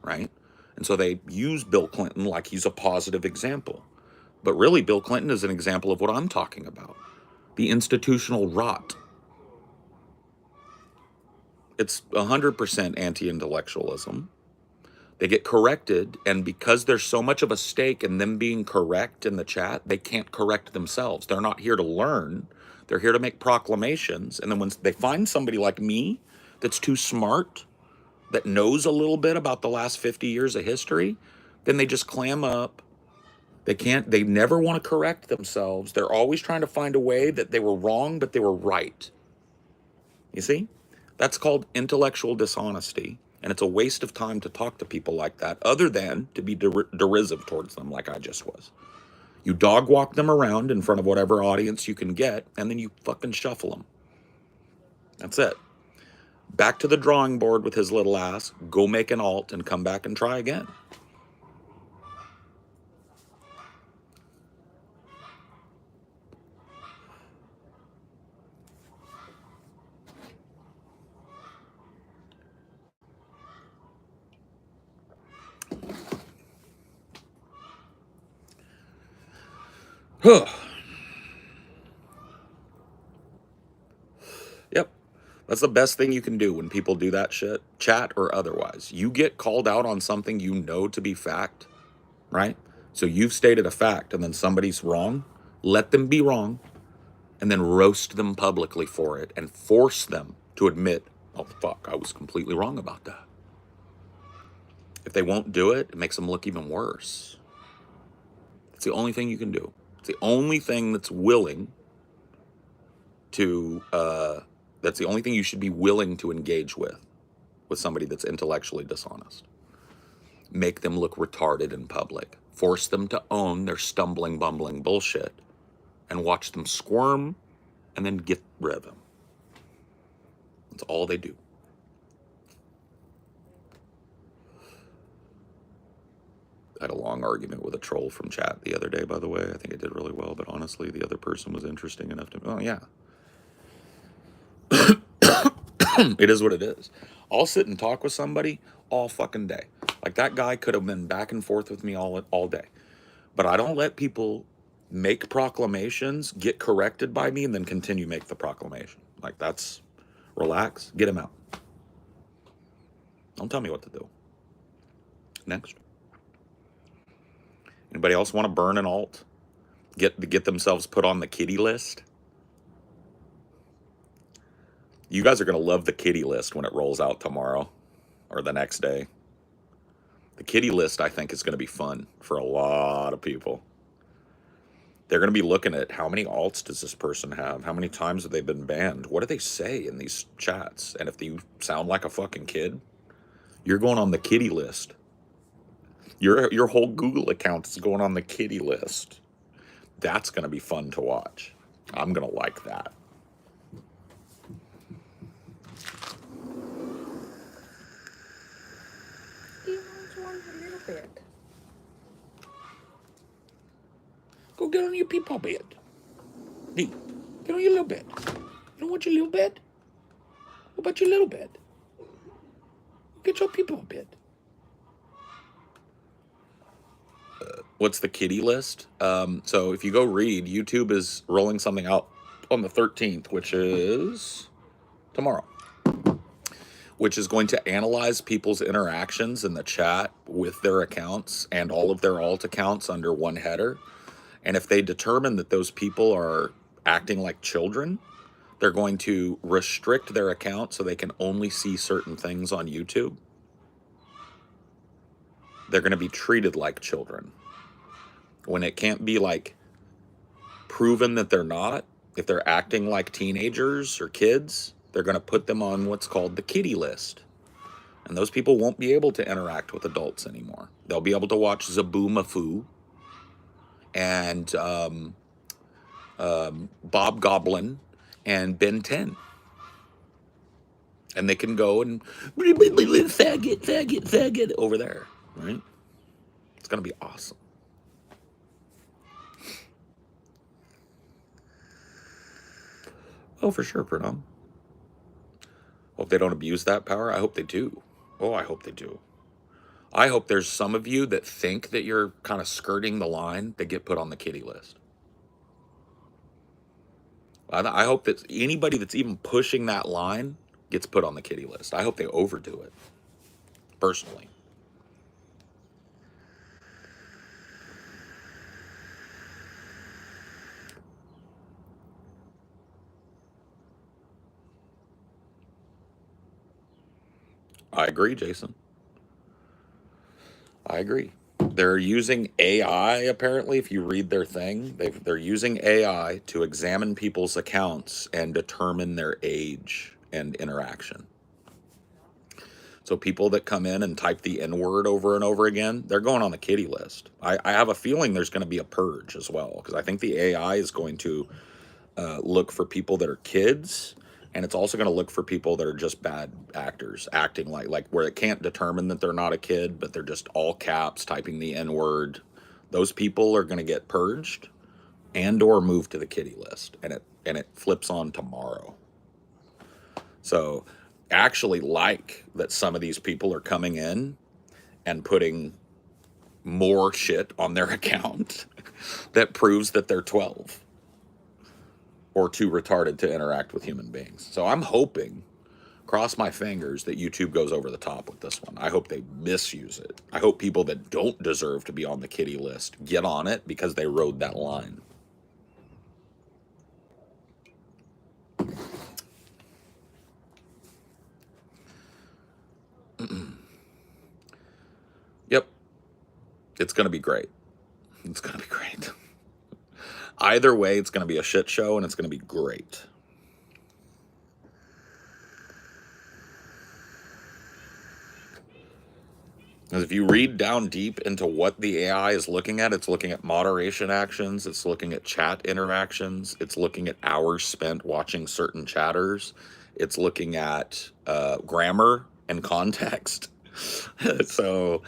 right? And so they use Bill Clinton like he's a positive example. But really, Bill Clinton is an example of what I'm talking about. The institutional rot. It's 100% anti-intellectualism. They get corrected, and because there's so much of a stake in them being correct in the chat, they can't correct themselves. They're not here to learn. They're here to make proclamations. And then when they find somebody like me that's too smart, that knows a little bit about the last 50 years of history, then they just clam up. They never want to correct themselves. They're always trying to find a way that they were wrong, but they were right. You see? That's called intellectual dishonesty, and it's a waste of time to talk to people like that, other than to be derisive towards them like I just was. You dog walk them around in front of whatever audience you can get, and then you fucking shuffle them. That's it. Back to the drawing board with his little ass, go make an alt and come back and try again. Yep. That's the best thing you can do when people do that shit, chat or otherwise. You get called out on something you know to be fact, right? So you've stated a fact and then somebody's wrong. Let them be wrong and then roast them publicly for it and force them to admit, oh, fuck, I was completely wrong about that. If they won't do it, it makes them look even worse. It's the only thing you can do. It's the only thing that's willing to, that's the only thing you should be willing to engage with somebody that's intellectually dishonest. Make them look retarded in public. Force them to own their stumbling, bumbling bullshit and watch them squirm and then get rid of them. That's all they do. I had a long argument with a troll from chat the other day, by the way. I think I did really well, but honestly, the other person was interesting enough to... Oh, yeah. It is what it is. I'll sit and talk with somebody all fucking day. Like that guy could have been back and forth with me all day. But I don't let people make proclamations, get corrected by me, and then continue make the proclamation. Like that's relax, get him out. Don't tell me what to do. Next. Anybody else want to burn an alt? Get themselves put on the kitty list? You guys are going to love the kitty list when it rolls out tomorrow or the next day. The kitty list, I think, is going to be fun for a lot of people. They're going to be looking at how many alts does this person have? How many times have they been banned? What do they say in these chats? And if you sound like a fucking kid, you're going on the kitty list. Your whole Google account is going on the kitty list. That's going to be fun to watch. I'm going to like that. Go get on your peepal bed. Hey, get on your little bed. You don't want your little bed? What about your little bed? Get your peepal bed. What's the kitty list? So if you go read, YouTube is rolling something out on the 13th, which is tomorrow, which is going to analyze people's interactions in the chat with their accounts and all of their alt accounts under one header. And if they determine that those people are acting like children, they're going to restrict their account so they can only see certain things on YouTube. They're going to be treated like children. When it can't be like proven that they're not, if they're acting like teenagers or kids, they're going to put them on what's called the kitty list. And those people won't be able to interact with adults anymore. They'll be able to watch Zaboomafoo and Bob Goblin and Ben 10. And they can go and faggot over there, right? It's going to be awesome. Oh, for sure, Pranam. Hope they don't abuse that power. I hope they do. Oh, I hope they do. I hope there's some of you that think that you're kind of skirting the line that get put on the kitty list. I hope that anybody that's even pushing that line gets put on the kitty list. I hope they overdo it, personally. I agree, Jason. I agree. They're using AI, apparently, if you read their thing. They're using AI to examine people's accounts and determine their age and interaction. So people that come in and type the N-word over and over again, they're going on the kitty list. I have a feeling there's going to be a purge as well, because I think the AI is going to look for people that are kids, and it's also going to look for people that are just bad actors, acting like where it can't determine that they're not a kid, but they're just all caps typing the N-word. Those people are going to get purged and or moved to the kitty list, and it flips on tomorrow. So actually like that some of these people are coming in and putting more shit on their account that proves that they're 12 or too retarded to interact with human beings. So I'm hoping, cross my fingers, that YouTube goes over the top with this one. I hope they misuse it. I hope people that don't deserve to be on the kitty list get on it because they rode that line. Yep. It's going to be great. It's going to be great. Either way, it's going to be a shit show, and it's going to be great. Because if you read down deep into what the AI is looking at, it's looking at moderation actions, it's looking at chat interactions, it's looking at hours spent watching certain chatters, it's looking at grammar and context. So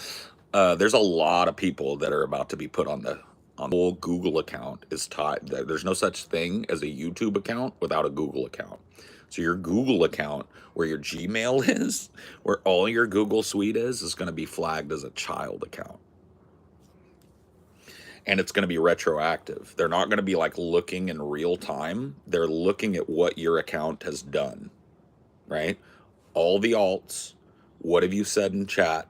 there's a lot of people that are about to be put on the whole Google account is tied. There's no such thing as a YouTube account without a Google account. So your Google account, where your Gmail is, where all your Google Suite is going to be flagged as a child account. And it's going to be retroactive. They're not going to be like looking in real time. They're looking at what your account has done, right? All the alts, what have you said in chat,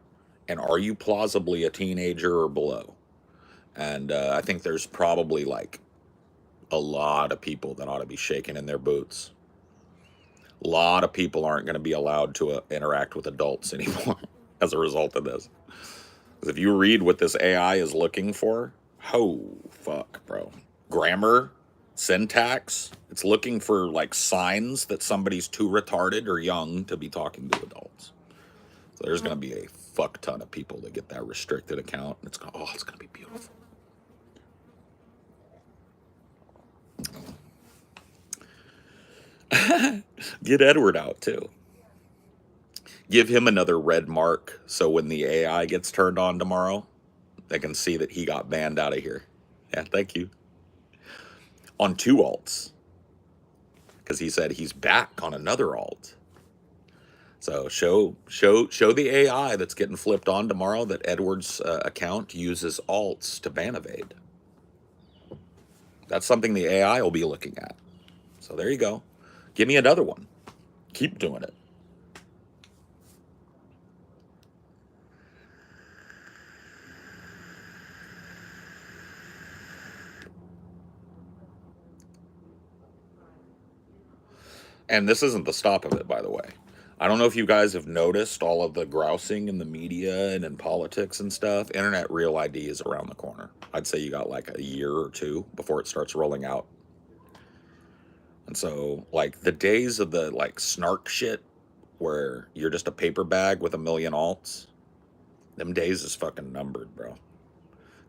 and are you plausibly a teenager or below? And I think there's probably like a lot of people that ought to be shaking in their boots. A lot of people aren't going to be allowed to interact with adults anymore as a result of this. Because if you read what this AI is looking for, oh, fuck, bro. Grammar, syntax, it's looking for like signs that somebody's too retarded or young to be talking to adults. So there's going to be a fuck ton of people that get that restricted account. And it's going to be beautiful. Get Edward out too. Give him another red mark so when the AI gets turned on tomorrow, they can see that he got banned out of here. Yeah, thank you. On 2 alts. Because he said he's back on another alt. So show the AI that's getting flipped on tomorrow that Edward's account uses alts to ban evade. That's something the AI will be looking at. So there you go. Give me another one. Keep doing it. And this isn't the stop of it, by the way. I don't know if you guys have noticed all of the grousing in the media and in politics and stuff. Internet Real ID is around the corner. I'd say you got like a year or 2 before it starts rolling out. And so, like, the days of the, like, snark shit where you're just a paper bag with a million alts, them days is fucking numbered, bro.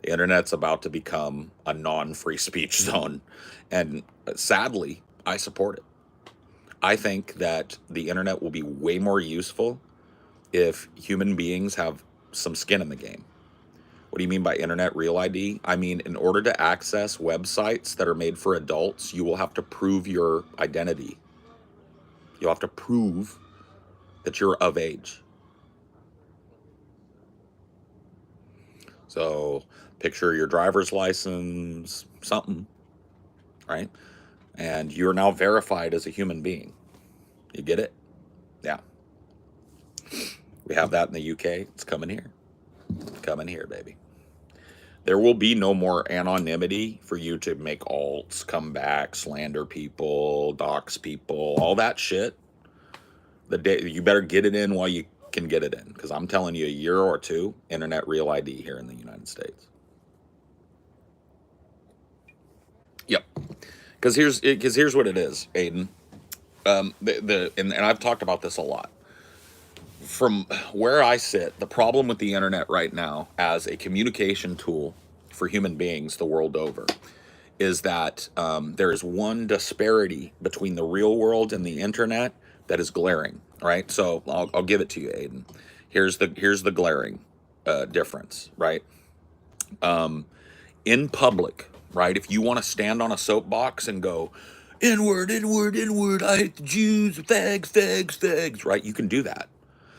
The internet's about to become a non-free speech zone. And sadly, I support it. I think that the internet will be way more useful if human beings have some skin in the game. What do you mean by Internet Real ID? I mean, in order to access websites that are made for adults, you will have to prove your identity. You'll have to prove that you're of age. So picture your driver's license, something, right? And you're now verified as a human being. You get it? Yeah. We have that in the UK. It's coming here. Coming here, baby. There will be no more anonymity for you to make alts, come back, slander people, dox people, all that shit. The day you better get it in while you can get it in, because I'm telling you, a year or 2, Internet Real ID here in the United States. Yep. Because here's what it is, Aiden. And I've talked about this a lot. From where I sit, the problem with the internet right now as a communication tool for human beings the world over is that there is one disparity between the real world and the internet that is glaring, right? So I'll give it to you, Aiden. Here's the glaring difference, right? In public, right? If you want to stand on a soapbox and go, N-word, N-word, N-word, I hate the Jews, fags, fags, fags, right? You can do that.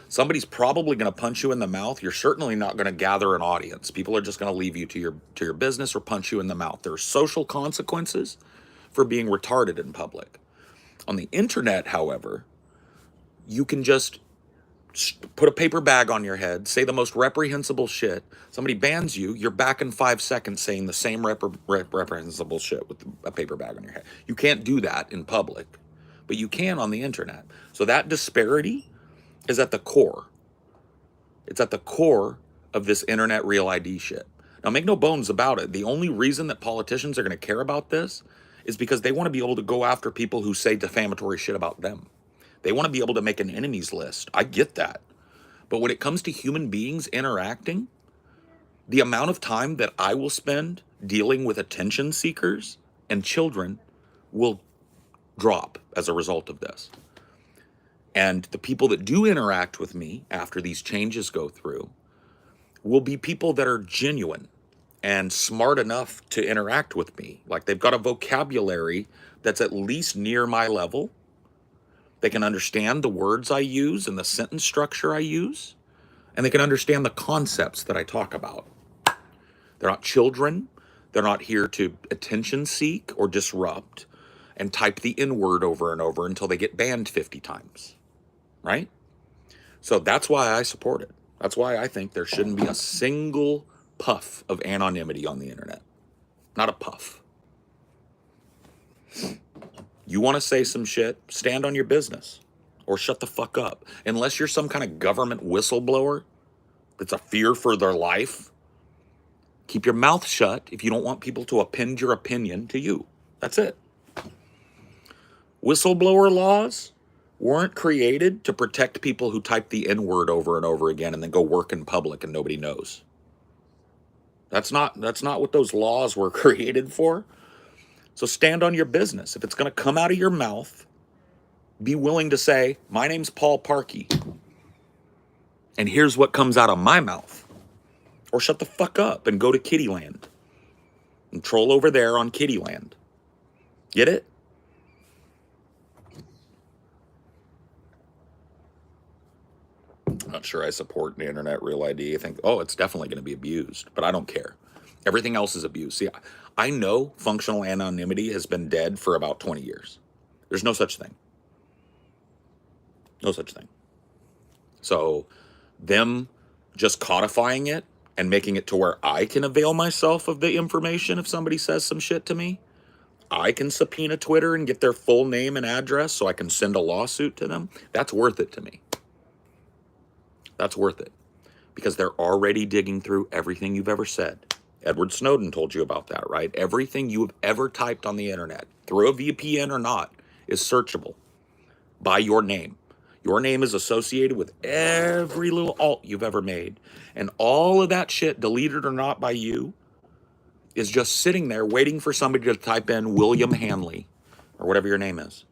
Somebody's probably going to punch you in the mouth. You're certainly not going to gather an audience. People are just going to leave you to your business or punch you in the mouth. There are social consequences for being retarded in public. On the internet, however, you can just put a paper bag on your head, say the most reprehensible shit. Somebody bans you, you're back in 5 seconds saying the same reprehensible shit with a paper bag on your head. You can't do that in public, but you can on the internet. So that disparity is at the core. It's at the core of this Internet Real ID shit. Now, make no bones about it. The only reason that politicians are going to care about this is because they want to be able to go after people who say defamatory shit about them. They want to be able to make an enemies list. I get that. But when it comes to human beings interacting, the amount of time that I will spend dealing with attention seekers and children will drop as a result of this. And the people that do interact with me after these changes go through will be people that are genuine and smart enough to interact with me. Like they've got a vocabulary that's at least near my level, They can understand the words I use and the sentence structure I use, and they can understand the concepts that I talk about. They're not children. They're not here to attention seek or disrupt and type the N word over and over until they get banned 50 times, right? So that's why I support it. That's why I think there shouldn't be a single puff of anonymity on the internet. Not a puff. You want to say some shit, stand on your business or shut the fuck up. Unless you're some kind of government whistleblower that's a fear for their life, keep your mouth shut if you don't want people to append your opinion to you. That's it. Whistleblower laws weren't created to protect people who type the N word over and over again and then go work in public and nobody knows. That's not what those laws were created for. So stand on your business. If it's going to come out of your mouth, be willing to say, my name's Paul Parkey, and here's what comes out of my mouth. Or shut the fuck up and go to Kittyland and troll over there on Kittyland. Get it? I'm not sure I support the internet real ID. I think, it's definitely going to be abused, but I don't care. Everything else is abused. See, I know functional anonymity has been dead for about 20 years. There's no such thing. No such thing. So them just codifying it and making it to where I can avail myself of the information if somebody says some shit to me. I can subpoena Twitter and get their full name and address so I can send a lawsuit to them. That's worth it to me. That's worth it. Because they're already digging through everything you've ever said. Edward Snowden told you about that, right? Everything you have ever typed on the internet, through a VPN or not, is searchable by your name. Your name is associated with every little alt you've ever made. And all of that shit, deleted or not by you, is just sitting there waiting for somebody to type in William Hanley or whatever your name is.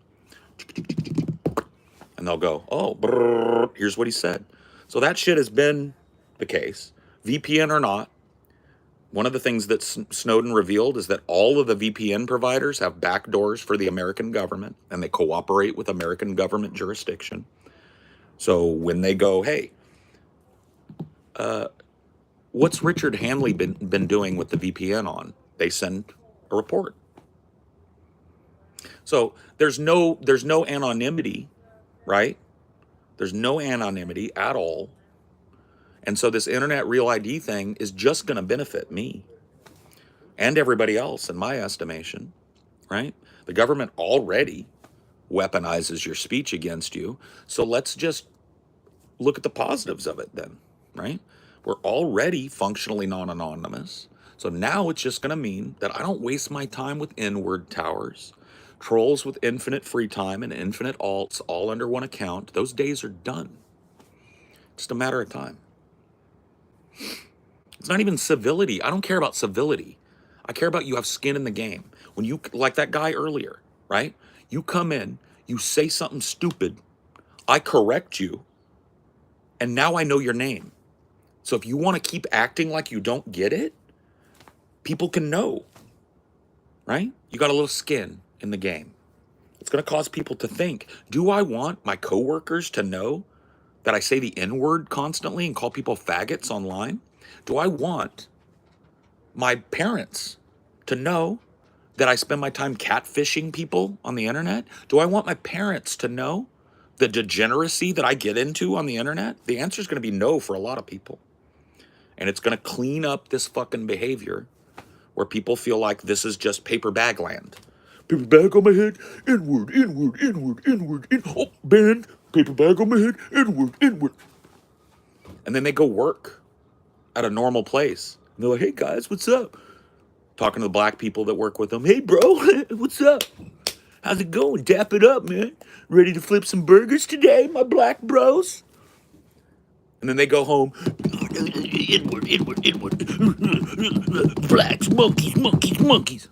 And they'll go, here's what he said. So that shit has been the case. VPN or not, one of the things that Snowden revealed is that all of the VPN providers have backdoors for the American government, and they cooperate with American government jurisdiction. So when they go, hey, what's Richard Hanley been doing with the VPN on? They send a report. So there's no anonymity, right? There's no anonymity at all. And so this internet real ID thing is just going to benefit me and everybody else, in my estimation, right? The government already weaponizes your speech against you. So let's just look at the positives of it then, right? We're already functionally non-anonymous. So now it's just going to mean that I don't waste my time with N-word towers, trolls with infinite free time and infinite alts all under one account. Those days are done. Just a matter of time. It's not even civility. I don't care about civility. I care about you have skin in the game. When you, like that guy earlier, right? You come in, you say something stupid, I correct you, and now I know your name. So if you want to keep acting like you don't get it, people can know, right? You got a little skin in the game. It's going to cause people to think, do I want my coworkers to know that I say the N-word constantly and call people faggots online? Do I want my parents to know that I spend my time catfishing people on the internet? Do I want my parents to know the degeneracy that I get into on the internet? The answer is going to be no for a lot of people. And it's going to clean up this fucking behavior where people feel like this is just paper bag land. Paper bag on my head, N-word, N-word, N-word, N-word, oh, banned, paper bag on my head, N-word, N-word. And then they go work at a normal place. And they're like, hey guys, what's up? Talking to the black people that work with them. Hey bro, what's up? How's it going? Dap it up, man. Ready to flip some burgers today, my black bros? And then they go home. Inward. Blacks, monkeys.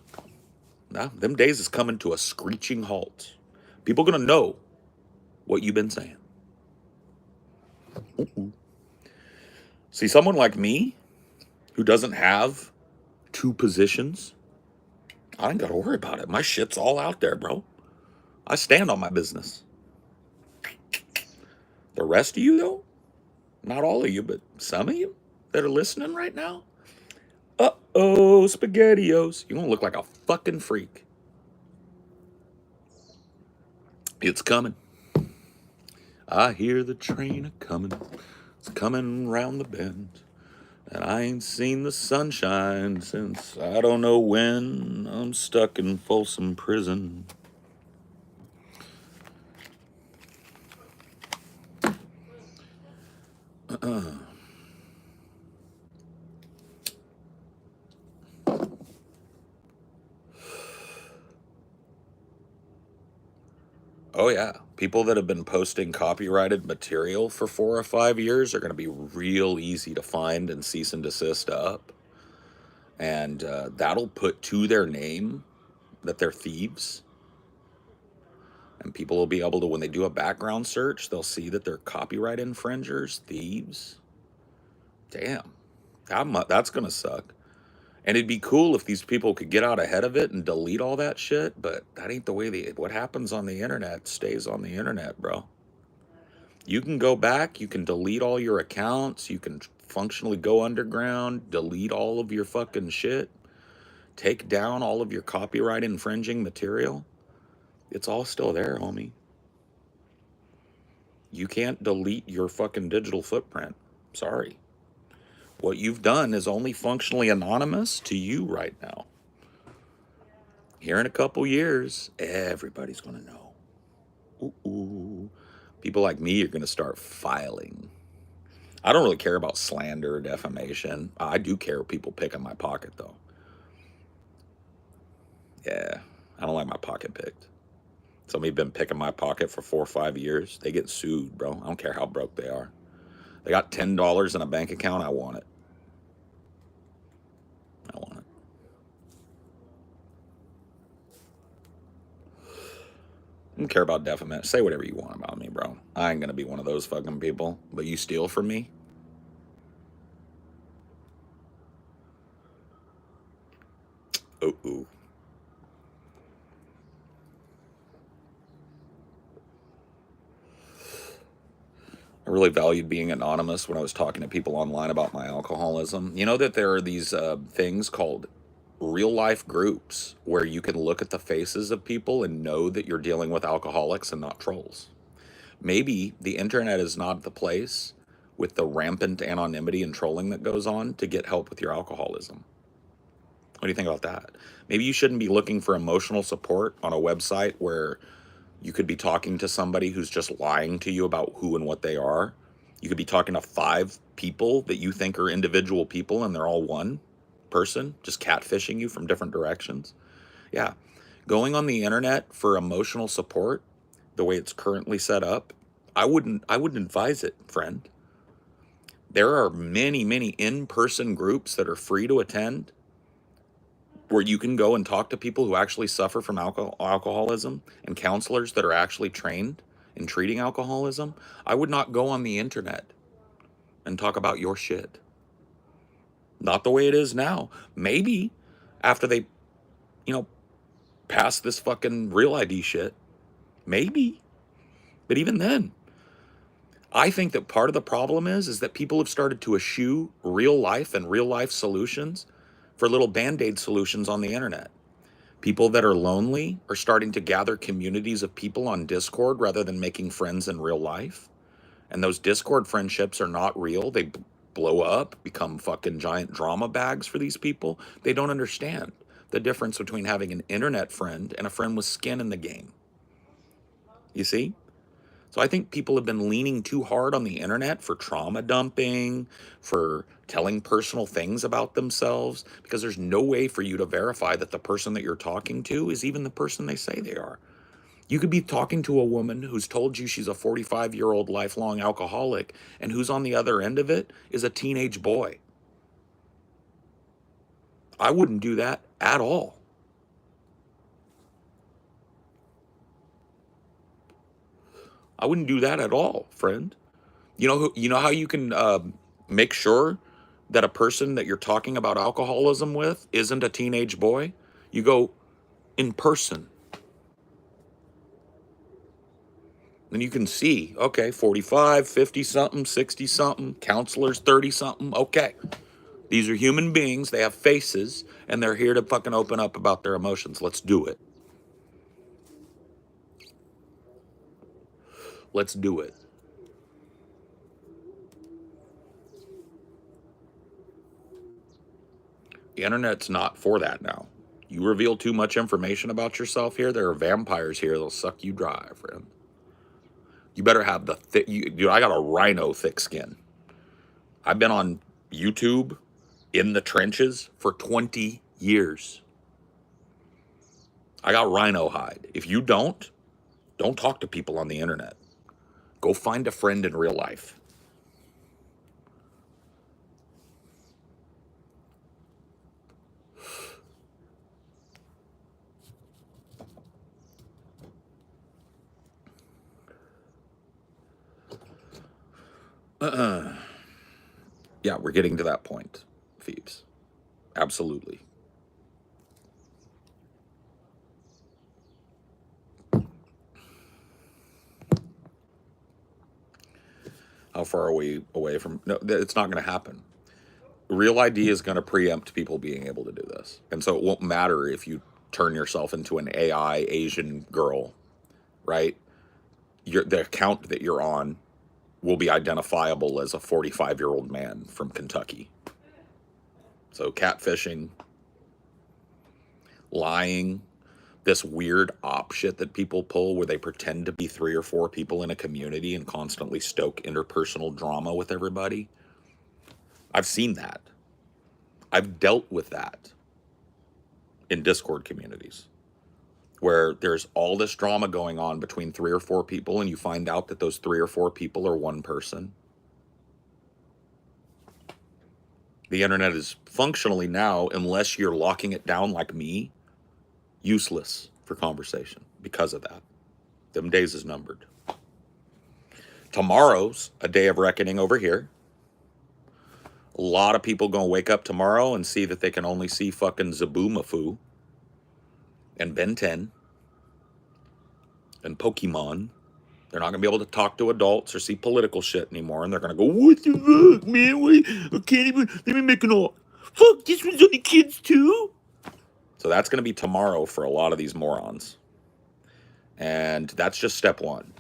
Now, them days is coming to a screeching halt. People gonna know what you've been saying. See, someone like me, who doesn't have two positions, I ain't gotta worry about it. My shit's all out there, bro. I stand on my business. The rest of you, though, not all of you, but some of you that are listening right now, uh-oh, SpaghettiOs. You're going to look like a fucking freak. It's coming. I hear the train a-coming. It's coming round the bend. And I ain't seen the sunshine since I don't know when. I'm stuck in Folsom Prison. Oh, yeah. People that have been posting copyrighted material for 4 or 5 years are going to be real easy to find and cease and desist up. And that'll put to their name that they're thieves. And people will be able to, when they do a background search, they'll see that they're copyright infringers, thieves. Damn, that's going to suck. And it'd be cool if these people could get out ahead of it and delete all that shit, but that ain't the way what happens on the internet stays on the internet, bro. You can go back, you can delete all your accounts, you can functionally go underground, delete all of your fucking shit, take down all of your copyright infringing material. It's all still there, homie. You can't delete your fucking digital footprint. Sorry. What you've done is only functionally anonymous to you right now. Here in a couple years, everybody's going to know. Ooh. People like me are going to start filing. I don't really care about slander or defamation. I do care people picking my pocket, though. Yeah, I don't like my pocket picked. Somebody been picking my pocket for 4 or 5 years. They get sued, bro. I don't care how broke they are. They got $10 in a bank account. I want it. I want it. I don't care about defamation. Say whatever you want about me, bro. I ain't gonna be one of those fucking people. But you steal from me? Ooh. I really valued being anonymous when I was talking to people online about my alcoholism. You know that there are these things called real life groups where you can look at the faces of people and know that you're dealing with alcoholics and not trolls. Maybe the internet is not the place with the rampant anonymity and trolling that goes on to get help with your alcoholism. What do you think about that? Maybe you shouldn't be looking for emotional support on a website where you could be talking to somebody who's just lying to you about who and what they are. You could be talking to 5 people that you think are individual people and they're all one person, just catfishing you from different directions. Yeah. Going on the internet for emotional support, the way it's currently set up, I wouldn't advise it, friend. There are many, many in-person groups that are free to attend where you can go and talk to people who actually suffer from alcoholism and counselors that are actually trained in treating alcoholism. I would not go on the internet and talk about your shit. Not the way it is now. Maybe after they, pass this fucking real ID shit. Maybe. But even then, I think that part of the problem is that people have started to eschew real life and real life solutions for little Band-Aid solutions on the internet. People that are lonely are starting to gather communities of people on Discord rather than making friends in real life. And those Discord friendships are not real. They blow up, become fucking giant drama bags for these people. They don't understand the difference between having an internet friend and a friend with skin in the game. You see? So I think people have been leaning too hard on the internet for trauma dumping, for telling personal things about themselves, because there's no way for you to verify that the person that you're talking to is even the person they say they are. You could be talking to a woman who's told you she's a 45-year-old lifelong alcoholic, and who's on the other end of it is a teenage boy. I wouldn't do that at all. I wouldn't do that at all, friend. You know how you can make sure that a person that you're talking about alcoholism with isn't a teenage boy? You go in person. Then you can see, okay, 45, 50 something, 60 something, counselors 30 something. Okay. These are human beings. They have faces and they're here to fucking open up about their emotions. Let's do it. Let's do it. The internet's not for that now. You reveal too much information about yourself here, there are vampires here that'll suck you dry, friend. You better have the thick, dude, I got a rhino thick skin. I've been on YouTube in the trenches for 20 years. I got rhino hide. If you don't talk to people on the internet. Go find a friend in real life. Yeah, we're getting to that point, Phoebes. Absolutely. How far are we away from? No, it's not going to happen. Real ID is going to preempt people being able to do this. And so it won't matter if you turn yourself into an AI Asian girl, right? The account that you're on will be identifiable as a 45-year-old man from Kentucky. So catfishing, lying, this weird op shit that people pull where they pretend to be 3 or 4 people in a community and constantly stoke interpersonal drama with everybody. I've seen that. I've dealt with that in Discord communities where there's all this drama going on between 3 or 4 people and you find out that those 3 or 4 people are one person. The internet is functionally now, unless you're locking it down like me, useless for conversation because of that. Them days is numbered. Tomorrow's a day of reckoning over here. A lot of people gonna wake up tomorrow and see that they can only see fucking Zaboomafoo and Ben 10 and Pokemon. They're not gonna be able to talk to adults or see political shit anymore, and they're gonna go, "What the fuck, man? I can't even. Let me make an all. Fuck, this one's on the kids too." So that's gonna be tomorrow for a lot of these morons, and that's just step 1.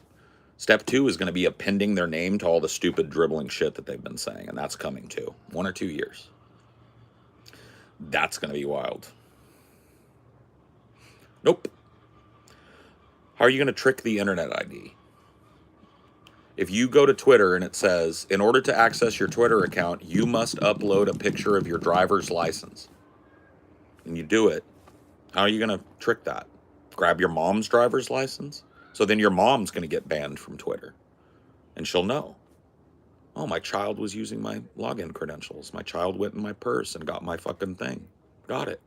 Step 2 is gonna be appending their name to all the stupid dribbling shit that they've been saying, and that's coming too. 1 or 2 years. That's gonna be wild. Nope. How are you gonna trick the internet ID? If you go to Twitter and it says, in order to access your Twitter account, you must upload a picture of your driver's license. And you do it, how are you going to trick that? Grab your mom's driver's license? So then your mom's going to get banned from Twitter. And she'll know. Oh, my child was using my login credentials. My child went in my purse and got my fucking thing. Got it.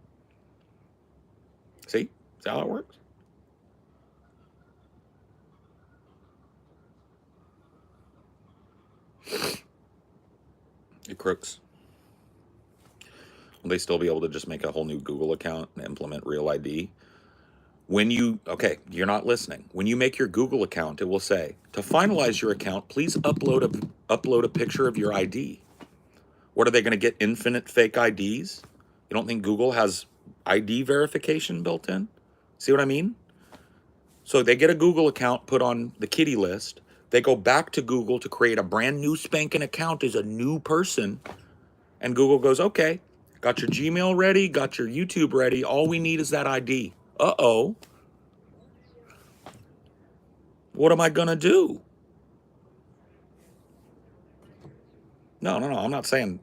See? See how it works? You crooks. Will they still be able to just make a whole new Google account and implement Real ID? Okay, you're not listening. When you make your Google account, it will say, to finalize your account, please upload a picture of your ID. What are they going to get? Infinite fake IDs? You don't think Google has ID verification built in? See what I mean? So they get a Google account put on the kitty list. They go back to Google to create a brand new spanking account as a new person. And Google goes, okay, got your Gmail ready, got your YouTube ready. All we need is that ID. Uh-oh. What am I going to do? No, I'm not saying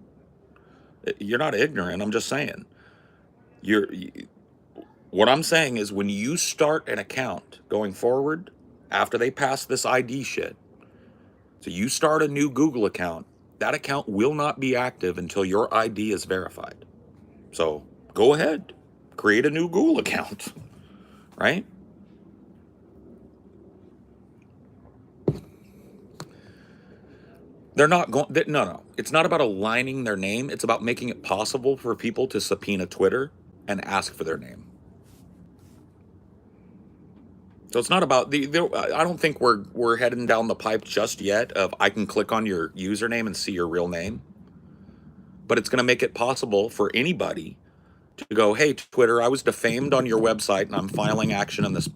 you're not ignorant. I'm just saying what I'm saying is when you start an account going forward, after they pass this ID shit, so you start a new Google account, that account will not be active until your ID is verified. So go ahead, create a new Google account, right? They're not going, no. It's not about aligning their name. It's about making it possible for people to subpoena Twitter and ask for their name. So it's not about I don't think we're heading down the pipe just yet of I can click on your username and see your real name, but it's going to make it possible for anybody to go, hey, Twitter, I was defamed on your website and I'm filing action in this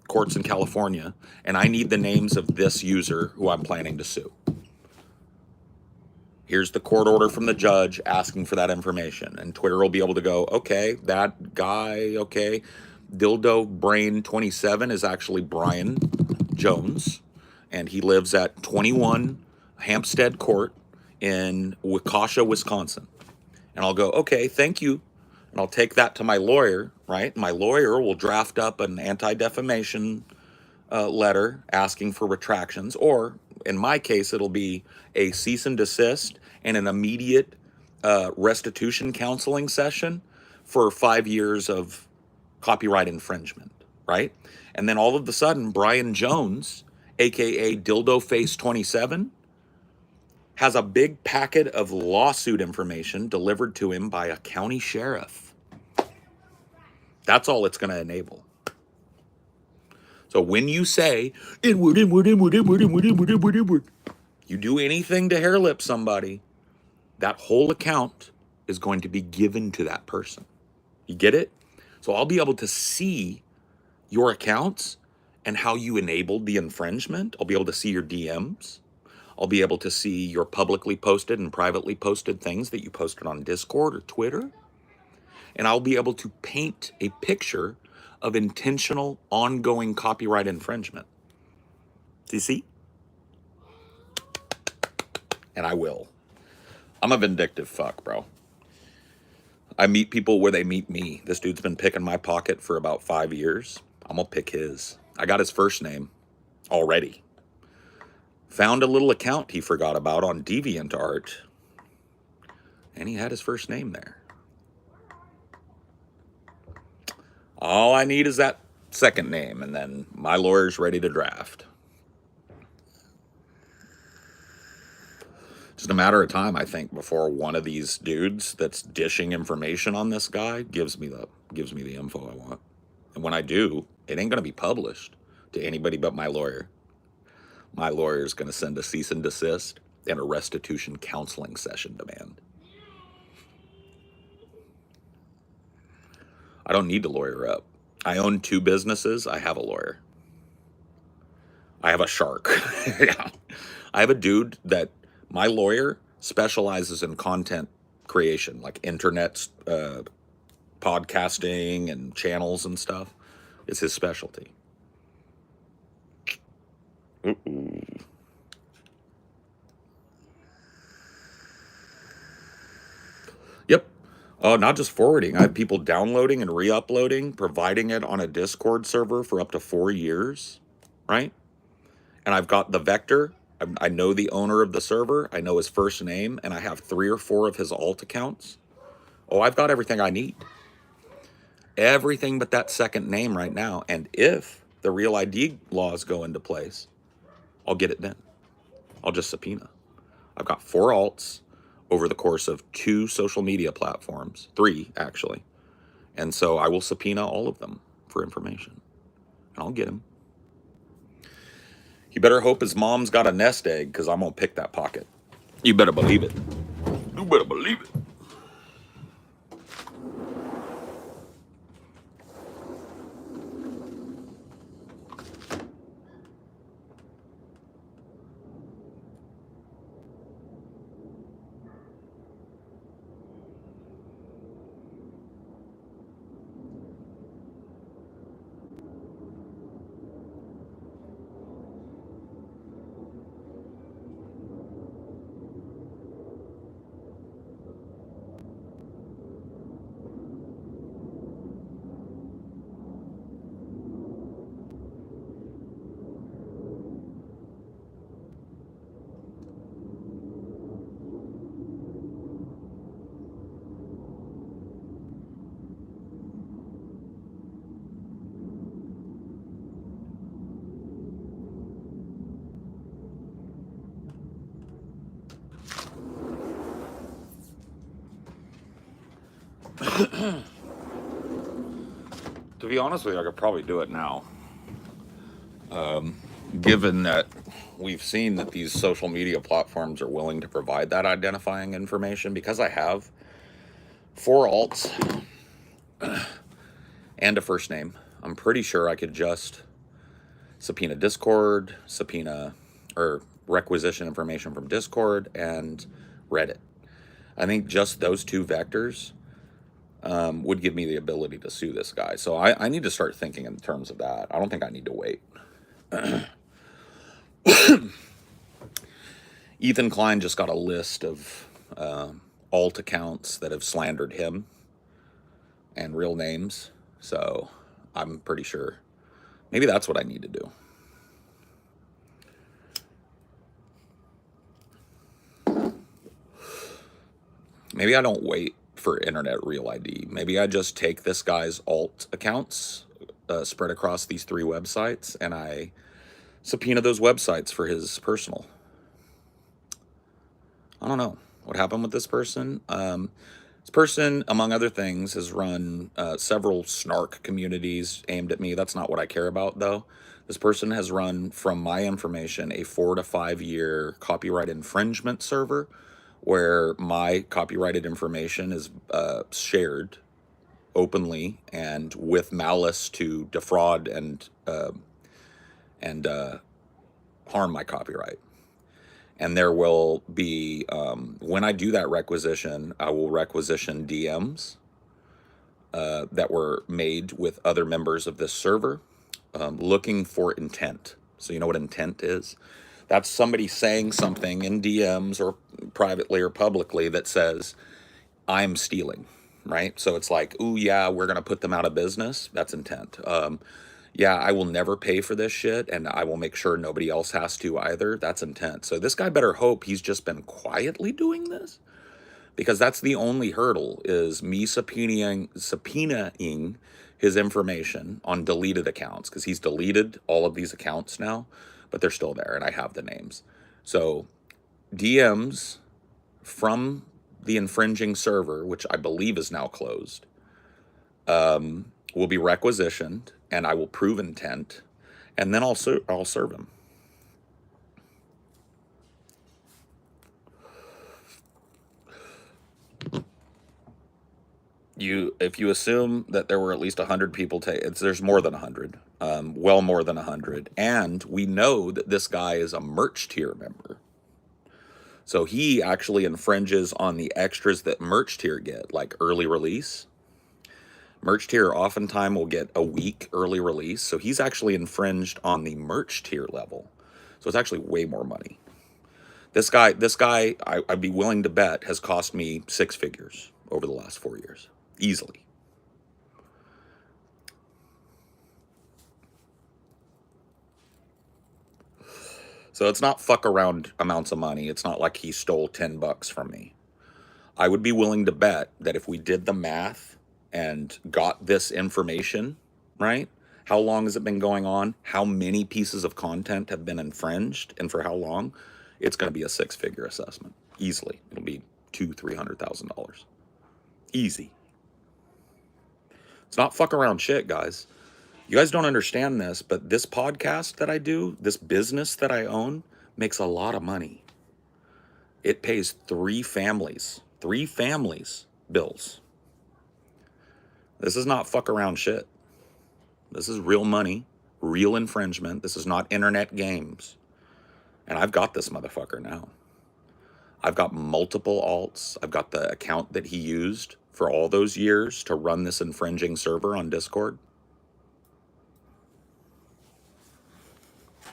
courts in California, and I need the names of this user who I'm planning to sue. Here's the court order from the judge asking for that information. And Twitter will be able to go, okay, that guy, okay, Dildo Brain 27 is actually Brian Jones, and he lives at 21 Hampstead Court in Waukesha, Wisconsin. And I'll go, okay, thank you. And I'll take that to my lawyer, right? My lawyer will draft up an anti-defamation letter asking for retractions, or in my case, it'll be a cease and desist and an immediate restitution counseling session for 5 years of copyright infringement, right? And then all of a sudden, Brian Jones, aka Dildo Face 27, has a big packet of lawsuit information delivered to him by a county sheriff. That's all it's going to enable. So when you say, inward, inward, inward, inward, inward, inward, inward, inward, you do anything to hair lip somebody, that whole account is going to be given to that person. You get it? So I'll be able to see your accounts and how you enabled the infringement. I'll be able to see your DMs. I'll be able to see your publicly posted and privately posted things that you posted on Discord or Twitter. And I'll be able to paint a picture of intentional, ongoing copyright infringement. Do you see? And I will. I'm a vindictive fuck, bro. I meet people where they meet me. This dude's been picking my pocket for about 5 years. I'm gonna pick his. I got his first name already. Found a little account he forgot about on DeviantArt, and he had his first name there. All I need is that second name, and then my lawyer's ready to draft. Just a matter of time, I think, before one of these dudes that's dishing information on this guy gives me the info I want. And when I do, it ain't gonna be published to anybody but my lawyer. My lawyer's gonna send a cease and desist and a restitution counseling session demand. I don't need to lawyer up. I own 2 businesses. I have a lawyer. I have a shark. Yeah. I have a dude that my lawyer specializes in content creation, like internet podcasting and channels and stuff. It's his specialty. Ooh. Yep. Not just forwarding. I have people downloading and re-uploading, providing it on a Discord server for up to 4 years, right? And I've got the vector. I know the owner of the server. I know his first name, and I have 3 or 4 of his alt accounts. Oh, I've got everything I need. Everything but that second name right now. And if the Real ID laws go into place, I'll get it then. I'll just subpoena. I've got 4 alts over the course of 2 social media platforms, 3 actually. And so I will subpoena all of them for information. And I'll get him. You better hope his mom's got a nest egg, because I'm going to pick that pocket. You better believe it. You better believe it. To be honest with you, I could probably do it now. Given that we've seen that these social media platforms are willing to provide that identifying information, because I have 4 alts and a first name, I'm pretty sure I could just subpoena Discord, subpoena or requisition information from Discord and Reddit. I think just those 2 vectors would give me the ability to sue this guy. So I need to start thinking in terms of that. I don't think I need to wait. Ethan Klein just got a list of alt accounts that have slandered him and real names. So I'm pretty sure maybe that's what I need to do. Maybe I don't wait for internet real ID. Maybe I just take this guy's alt accounts spread across these 3 websites and I subpoena those websites for his personal. I don't know what happened with this person. This person, among other things, has run several snark communities aimed at me. That's not what I care about, though. This person has run, from my information, a 4 to 5 year copyright infringement server where my copyrighted information is shared openly and with malice to defraud and harm my copyright. And there will be, when I do that requisition, I will requisition DMs that were made with other members of this server looking for intent. So you know what intent is? That's somebody saying something in DMs or privately or publicly that says, I'm stealing, right? So it's like, ooh, yeah, we're going to put them out of business. That's intent. Yeah, I will never pay for this shit, and I will make sure nobody else has to either. That's intent. So this guy better hope he's just been quietly doing this, because that's the only hurdle, is me subpoenaing his information on deleted accounts, because he's deleted all of these accounts now, but they're still there, and I have the names. So DMs from the infringing server, which I believe is now closed, will be requisitioned, and I will prove intent, and then I'll serve him. If you assume that there were at least 100 people there's more than 100, well more than 100, and we know that this guy is a merch tier member. So he actually infringes on the extras that merch tier get, like early release. Merch tier oftentimes will get a week early release, so he's actually infringed on the merch tier level. So it's actually way more money. This guy, I'd be willing to bet, has cost me 6 figures over the last 4 years, easily. So it's not fuck around amounts of money. It's not like he stole $10 from me. I would be willing to bet that if we did the math and got this information, right? How long has it been going on? How many pieces of content have been infringed, and for how long? It's going to be a 6-figure assessment, easily. It'll be $200,000-$300,000, easy. It's not fuck around shit, guys. You guys don't understand this, but this podcast that I do, this business that I own, makes a lot of money. It pays 3 families bills. This is not fuck around shit. This is real money, real infringement. This is not internet games. And I've got this motherfucker now. I've got multiple alts. I've got the account that he used for all those years to run this infringing server on Discord.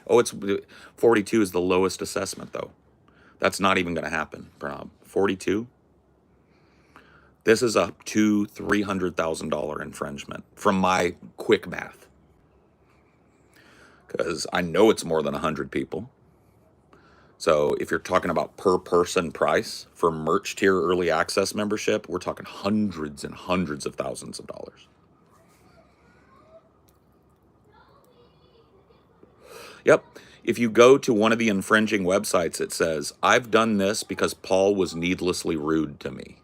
Oh, it's 42 is the lowest assessment, though. That's not even going to happen, Pranav. 42? This is a $200,000-$300,000 infringement from my quick math. Because I know it's more than 100 people. So if you're talking about per person price for merch tier early access membership, we're talking hundreds and hundreds of thousands of dollars. Yep. If you go to one of the infringing websites, it says, I've done this because Paul was needlessly rude to me.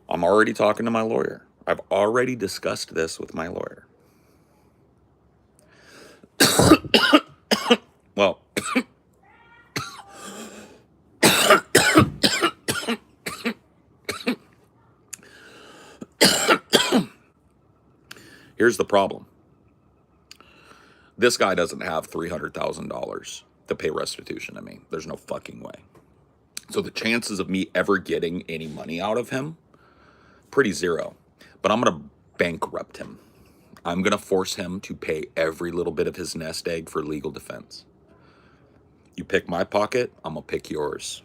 I'm already talking to my lawyer. I've already discussed this with my lawyer. Well, here's the problem. This guy doesn't have $300,000 to pay restitution to me. There's no fucking way. So the chances of me ever getting any money out of him, pretty zero. But I'm going to bankrupt him. I'm going to force him to pay every little bit of his nest egg for legal defense. You pick my pocket, I'm going to pick yours.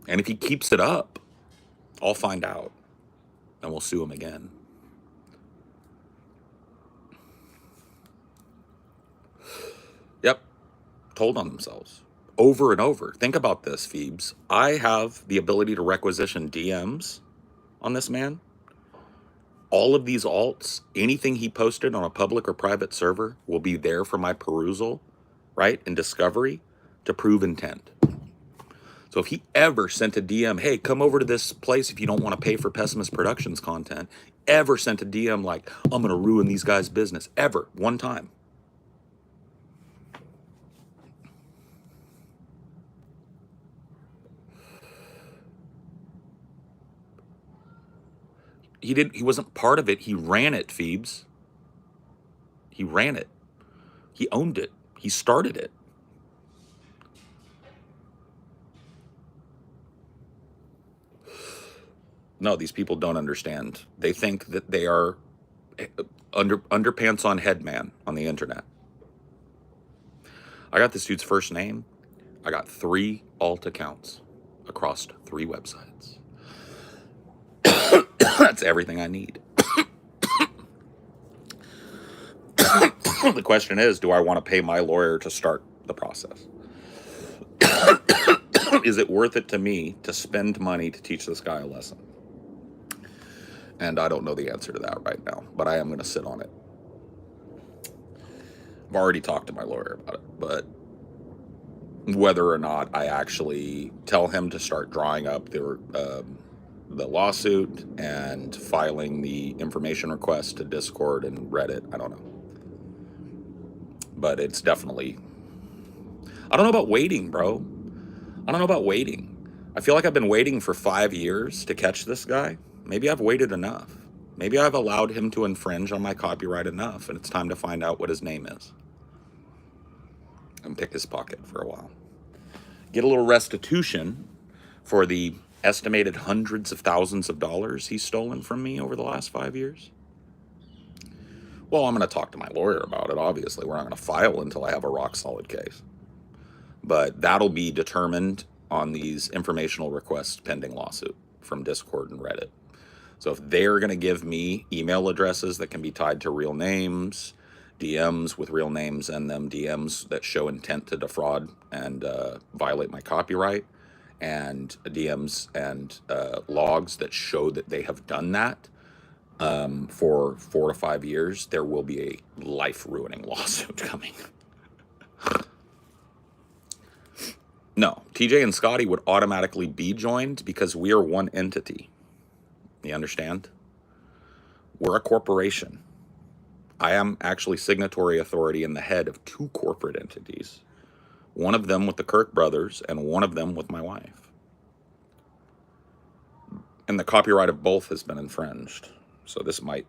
And if he keeps it up, I'll find out. And we'll sue him again. Yep. Told on themselves. Over and over. Think about this, Phoebes. I have the ability to requisition DMs on this man. All of these alts, anything he posted on a public or private server will be there for my perusal, right, and discovery to prove intent. So if he ever sent a DM, hey, come over to this place if you don't want to pay for Pessimist Productions content, ever sent a DM like, I'm going to ruin these guys' business, ever, one time. He wasn't part of it. He ran it, Phoebes. He ran it. He owned it. He started it. No, these people don't understand. They think that they are underpants on head man on the internet. I got this dude's first name. I got 3 alt accounts across 3 websites. That's everything I need. The question is, do I want to pay my lawyer to start the process? Is it worth it to me to spend money to teach this guy a lesson? And I don't know the answer to that right now, but I am going to sit on it. I've already talked to my lawyer about it, but whether or not I actually tell him to start drawing up the lawsuit and filing the information request to Discord and Reddit, I don't know. But it's definitely, I don't know about waiting, bro. I don't know about waiting. I feel like I've been waiting for 5 years to catch this guy. Maybe I've waited enough. Maybe I've allowed him to infringe on my copyright enough, and it's time to find out what his name is. And pick his pocket for a while. Get a little restitution for the estimated hundreds of thousands of dollars he's stolen from me over the last 5 years. Well, I'm going to talk to my lawyer about it, obviously. We're not going to file until I have a rock-solid case. But that'll be determined on these informational requests pending lawsuit from Discord and Reddit. So if they're going to give me email addresses that can be tied to real names, DMs with real names in them, DMs that show intent to defraud and violate my copyright, and DMs and logs that show that they have done that for 4 to 5 years, there will be a life-ruining lawsuit coming. No, TJ and Scotty would automatically be joined because we are one entity. You understand? We're a corporation. I am actually signatory authority and the head of 2 corporate entities. One of them with the Kirk brothers and one of them with my wife. And the copyright of both has been infringed. So this might...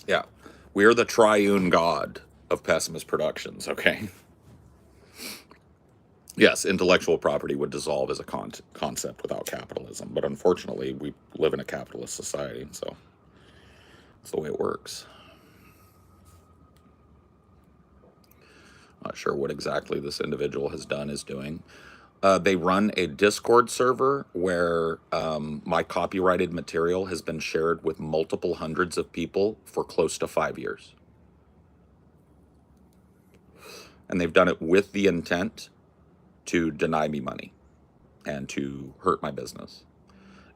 Yeah, we're the triune god of Pessimist Productions, okay? Yes, intellectual property would dissolve as a concept without capitalism, but unfortunately, we live in a capitalist society, so that's the way it works. Not sure what exactly this individual has done, is doing. They run a Discord server where my copyrighted material has been shared with multiple hundreds of people for close to 5 years. And they've done it with the intent to deny me money and to hurt my business.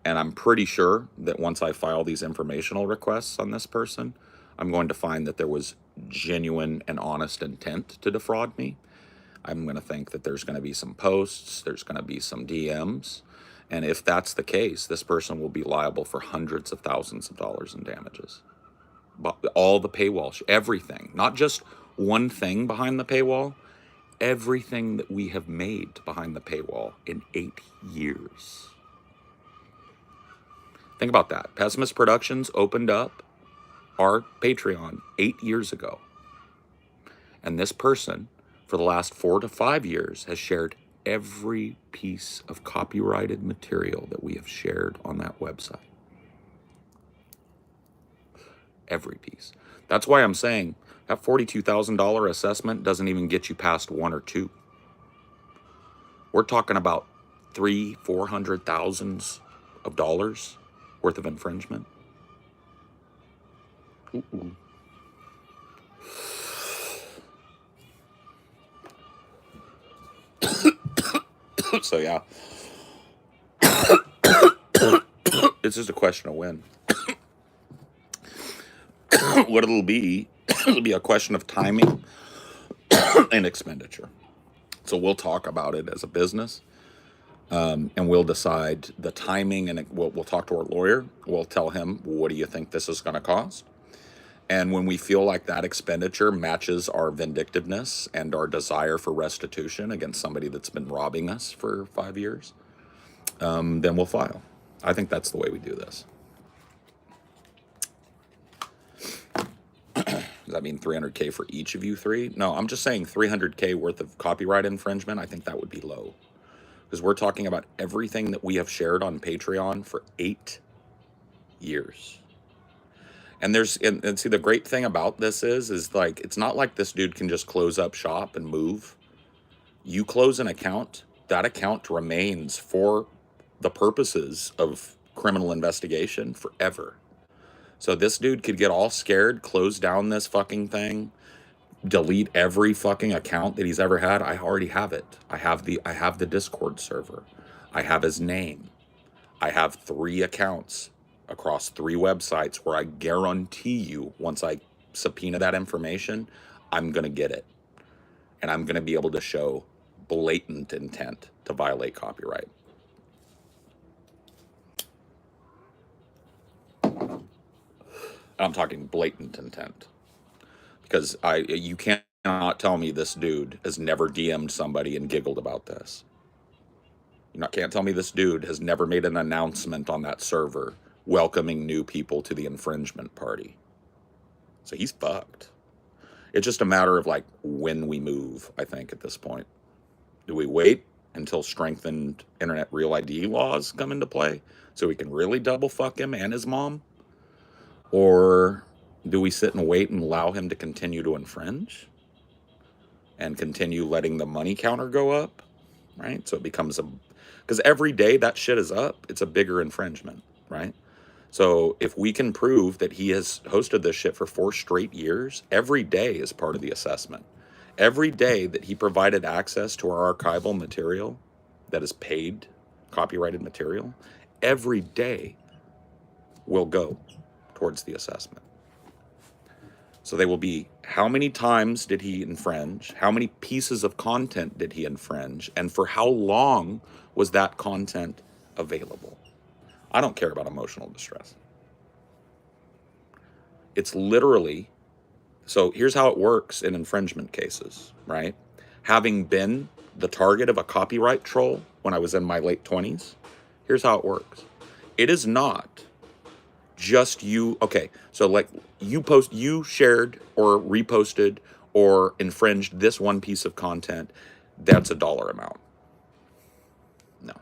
And I'm pretty sure that once I file these informational requests on this person, I'm going to find that there was genuine and honest intent to defraud me. I'm going to think that there's going to be some posts, there's going to be some DMs. And if that's the case, this person will be liable for hundreds of thousands of dollars in damages. But all the paywall, everything, not just one thing behind the paywall, everything that we have made behind the paywall in 8 years. Think about that. Pessimist Productions opened up our Patreon 8 years ago. And this person, for the last 4 to 5 years, has shared every piece of copyrighted material that we have shared on that website. Every piece. That's why I'm saying that $42,000 assessment doesn't even get you past 1 or 2. We're talking about $300,000-$400,000 of dollars worth of infringement. Ooh. So yeah, it's just a question of when. What it'll be a question of timing and expenditure. So we'll talk about it as a business, and we'll decide the timing, and we'll talk to our lawyer. We'll tell him, what do you think this is going to cost? And when we feel like that expenditure matches our vindictiveness and our desire for restitution against somebody that's been robbing us for 5 years, then we'll file. I think that's the way we do this. Does that mean $300K for each of you three? No, I'm just saying $300K worth of copyright infringement. I think that would be low, because we're talking about everything that we have shared on Patreon for 8 years. And and see, the great thing about this is like, it's not like this dude can just close up shop and move. You close an account, that account remains for the purposes of criminal investigation forever. So this dude could get all scared, close down this fucking thing, delete every fucking account that he's ever had. I already have it. I have the Discord server. I have his name. I have 3 accounts across 3 websites where I guarantee you, once I subpoena that information, I'm going to get it. And I'm going to be able to show blatant intent to violate copyright. I'm talking blatant intent. Because you cannot tell me this dude has never DM'd somebody and giggled about this. You can't tell me this dude has never made an announcement on that server welcoming new people to the infringement party. So he's fucked. It's just a matter of like when we move, I think, at this point. Do we wait until strengthened internet real ID laws come into play so we can really double fuck him and his mom? Or do we sit and wait and allow him to continue to infringe and continue letting the money counter go up, right? So it becomes because every day that shit is up, it's a bigger infringement, right? So if we can prove that he has hosted this shit for 4 straight years, every day is part of the assessment. Every day that he provided access to our archival material that is paid copyrighted material, every day will go towards the assessment. So they will be, how many times did he infringe? How many pieces of content did he infringe? And for how long was that content available? I don't care about emotional distress. It's literally, so here's how it works in infringement cases, right? Having been the target of a copyright troll when I was in my late 20s, here's how it works. It is not just you. Okay, so like you shared or reposted or infringed this one piece of content, that's a dollar amount. No.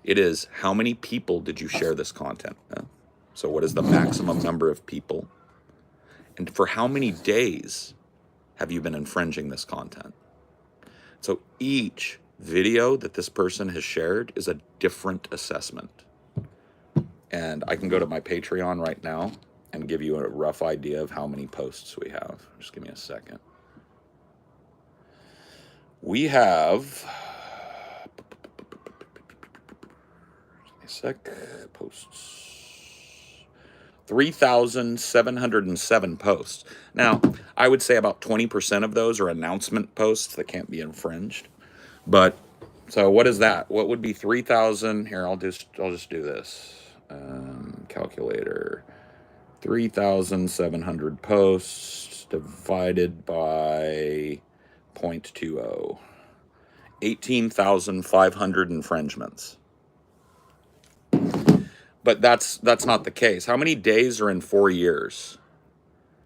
It is, how many people did you share this content with? So what is the maximum number of people? And for how many days have you been infringing this content? So each video that this person has shared is a different assessment. And I can go to my Patreon right now and give you a rough idea of how many posts we have. Just give me a second. We have, let me Posts. 3,707 posts. Now, I would say about 20% of those are announcement posts that can't be infringed. But so what is that? What would be 3,000? Here, I'll just do this. Calculator. 3,700 posts divided by 0.20. 18,500 infringements. But that's not the case. How many days are in 4 years?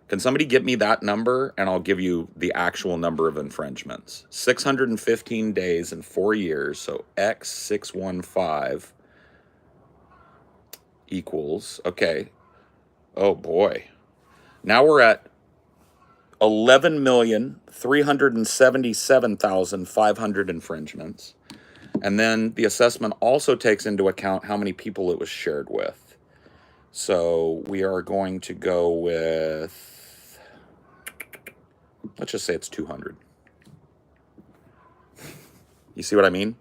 Can somebody get me that number and I'll give you the actual number of infringements? 615 days in 4 years, so x 615 equals, okay. Oh boy. Now we're at 11,377,500 infringements. And then the assessment also takes into account how many people it was shared with. So we are going to go with, let's just say it's 200. You see what I mean?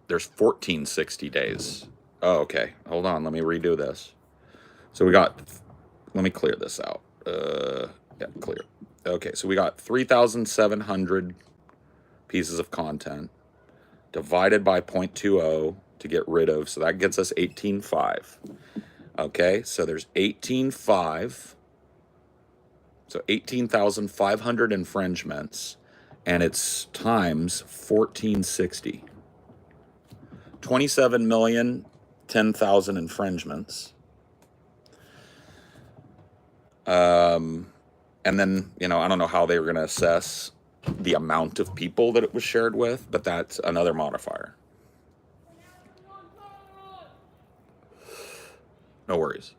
There's 1460 days. Oh, okay. Hold on. Let me redo this. So we got, let me clear this out. Yeah, clear. Okay, so we got 3,700 pieces of content divided by 0.20 to get rid of. So that gets us 18.5. Okay, so there's 18.5. So 18,500 infringements, and it's times 1460. 27,010,000 infringements. And then, you know, I don't know how they were going to assess the amount of people that it was shared with, but that's another modifier. No worries.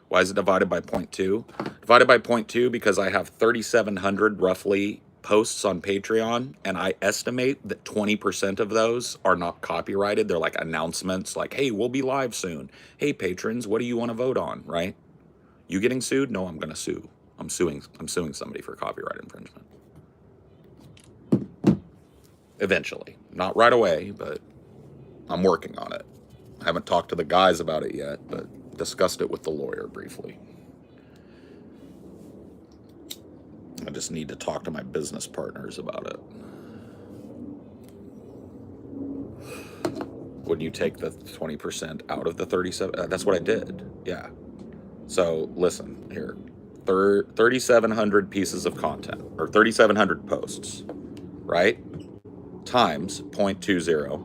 Why is it divided by 0.2? Divided by 0.2 because I have 3,700 roughly posts on Patreon, and I estimate that 20% of those are not copyrighted. They're like announcements like, hey, we'll be live soon. Hey, patrons, what do you want to vote on, right? You getting sued? No, I'm going to sue. I'm suing somebody for copyright infringement. Eventually. Not right away, but I'm working on it. I haven't talked to the guys about it yet, but discussed it with the lawyer briefly. I just need to talk to my business partners about it. Would you take the 20% out of the 37? That's what I did. Yeah. So listen here. 3,700 pieces of content, or 3,700 posts, right? Times 0.20.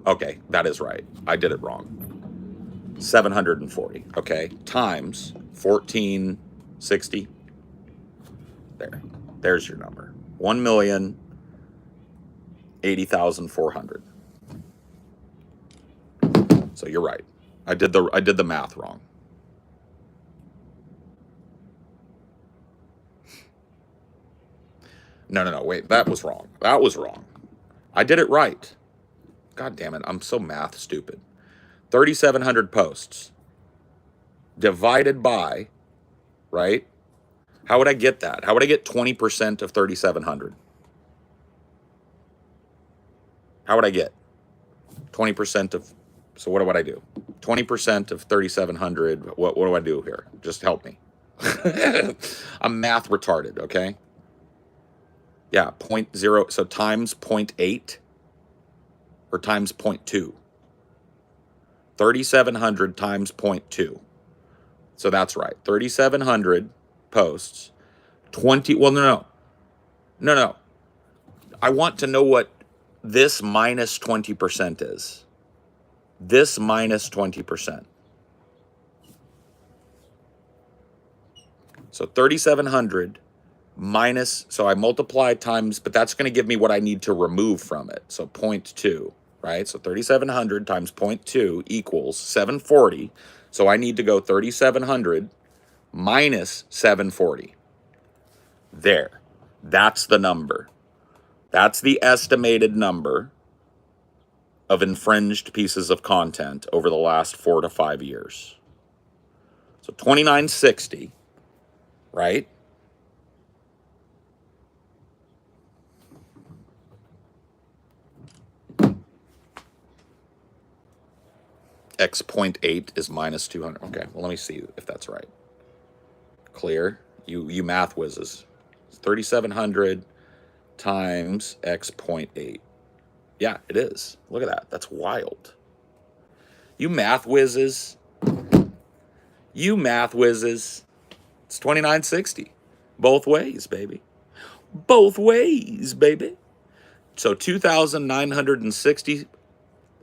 Okay, that is right. I did it wrong. 740. Okay, times 1460. There's your number. 1,080,400. So you're right. I did the math wrong. No, wait, that was wrong. That was wrong. I did it right. God damn it, I'm so math stupid. 3,700 posts divided by, right? How would I get that? How would I get 20% of 3,700? How would I get 20% of, so what would I do? 20% of 3,700, what do I do here? Just help me. I'm math retarded, okay? Yeah, 0.0, so times 0.8 or times 0.2. 3,700 times 0.2. So that's right. 3,700 posts. 20, well, no. I want to know what this minus 20% is. This minus 20%. So 3,700 minus, so I multiply times, but that's going to give me what I need to remove from it. So 0.2, right? So 3,700 times 0.2 equals 740. So I need to go 3,700 minus 740. There. That's the number. That's the estimated number of infringed pieces of content over the last 4 to 5 years. So 2960 right? X 0.8 is minus 200. Okay, well, let me see if that's right. Clear. You math whizzes. 3,700 times X 0.8. Yeah, it is. Look at that. That's wild. You math whizzes. You math whizzes. It's 2960. Both ways, baby. Both ways, baby. So 2,960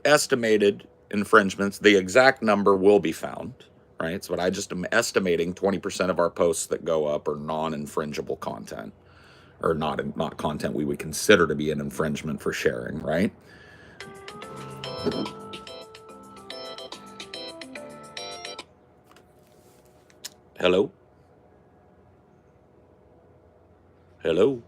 estimated infringements. The exact number will be found, right? So, but I just am estimating 20% of our posts that go up are non-infringible content, or not content we would consider to be an infringement for sharing, right? Hello? Hello?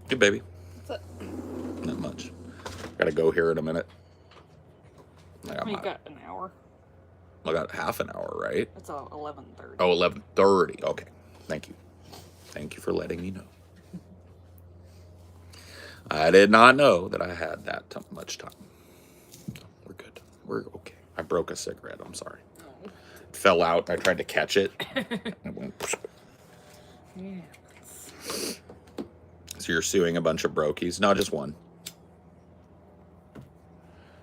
Hey, baby. What's up? Not much. Gotta go here in a minute. You got an hour. I got half an hour, right? It's 11:30. Oh, 11:30. Okay. Thank you. Thank you for letting me know. I did not know that I had that much time. We're good. We're okay. I broke a cigarette. I'm sorry. Oh. It fell out. I tried to catch it. It went. Yeah. So you're suing a bunch of brokies? No, just one.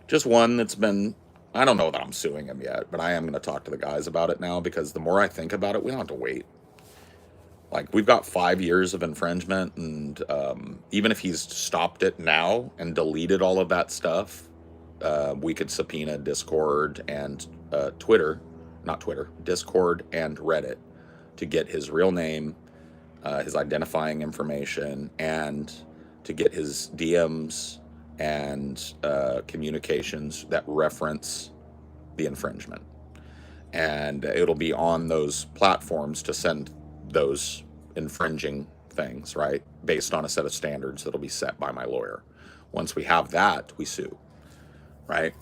Just one that's been. I don't know that I'm suing him yet, but I am going to talk to the guys about it now, because the more I think about it, we don't have to wait. Like, we've got 5 years of infringement, and even if he's stopped it now and deleted all of that stuff, we could subpoena Discord and Discord and Reddit to get his real name, his identifying information, and to get his DMs and communications that reference the infringement. And it'll be on those platforms to send those infringing things, right? Based on a set of standards that'll be set by my lawyer. Once we have that, we sue, right?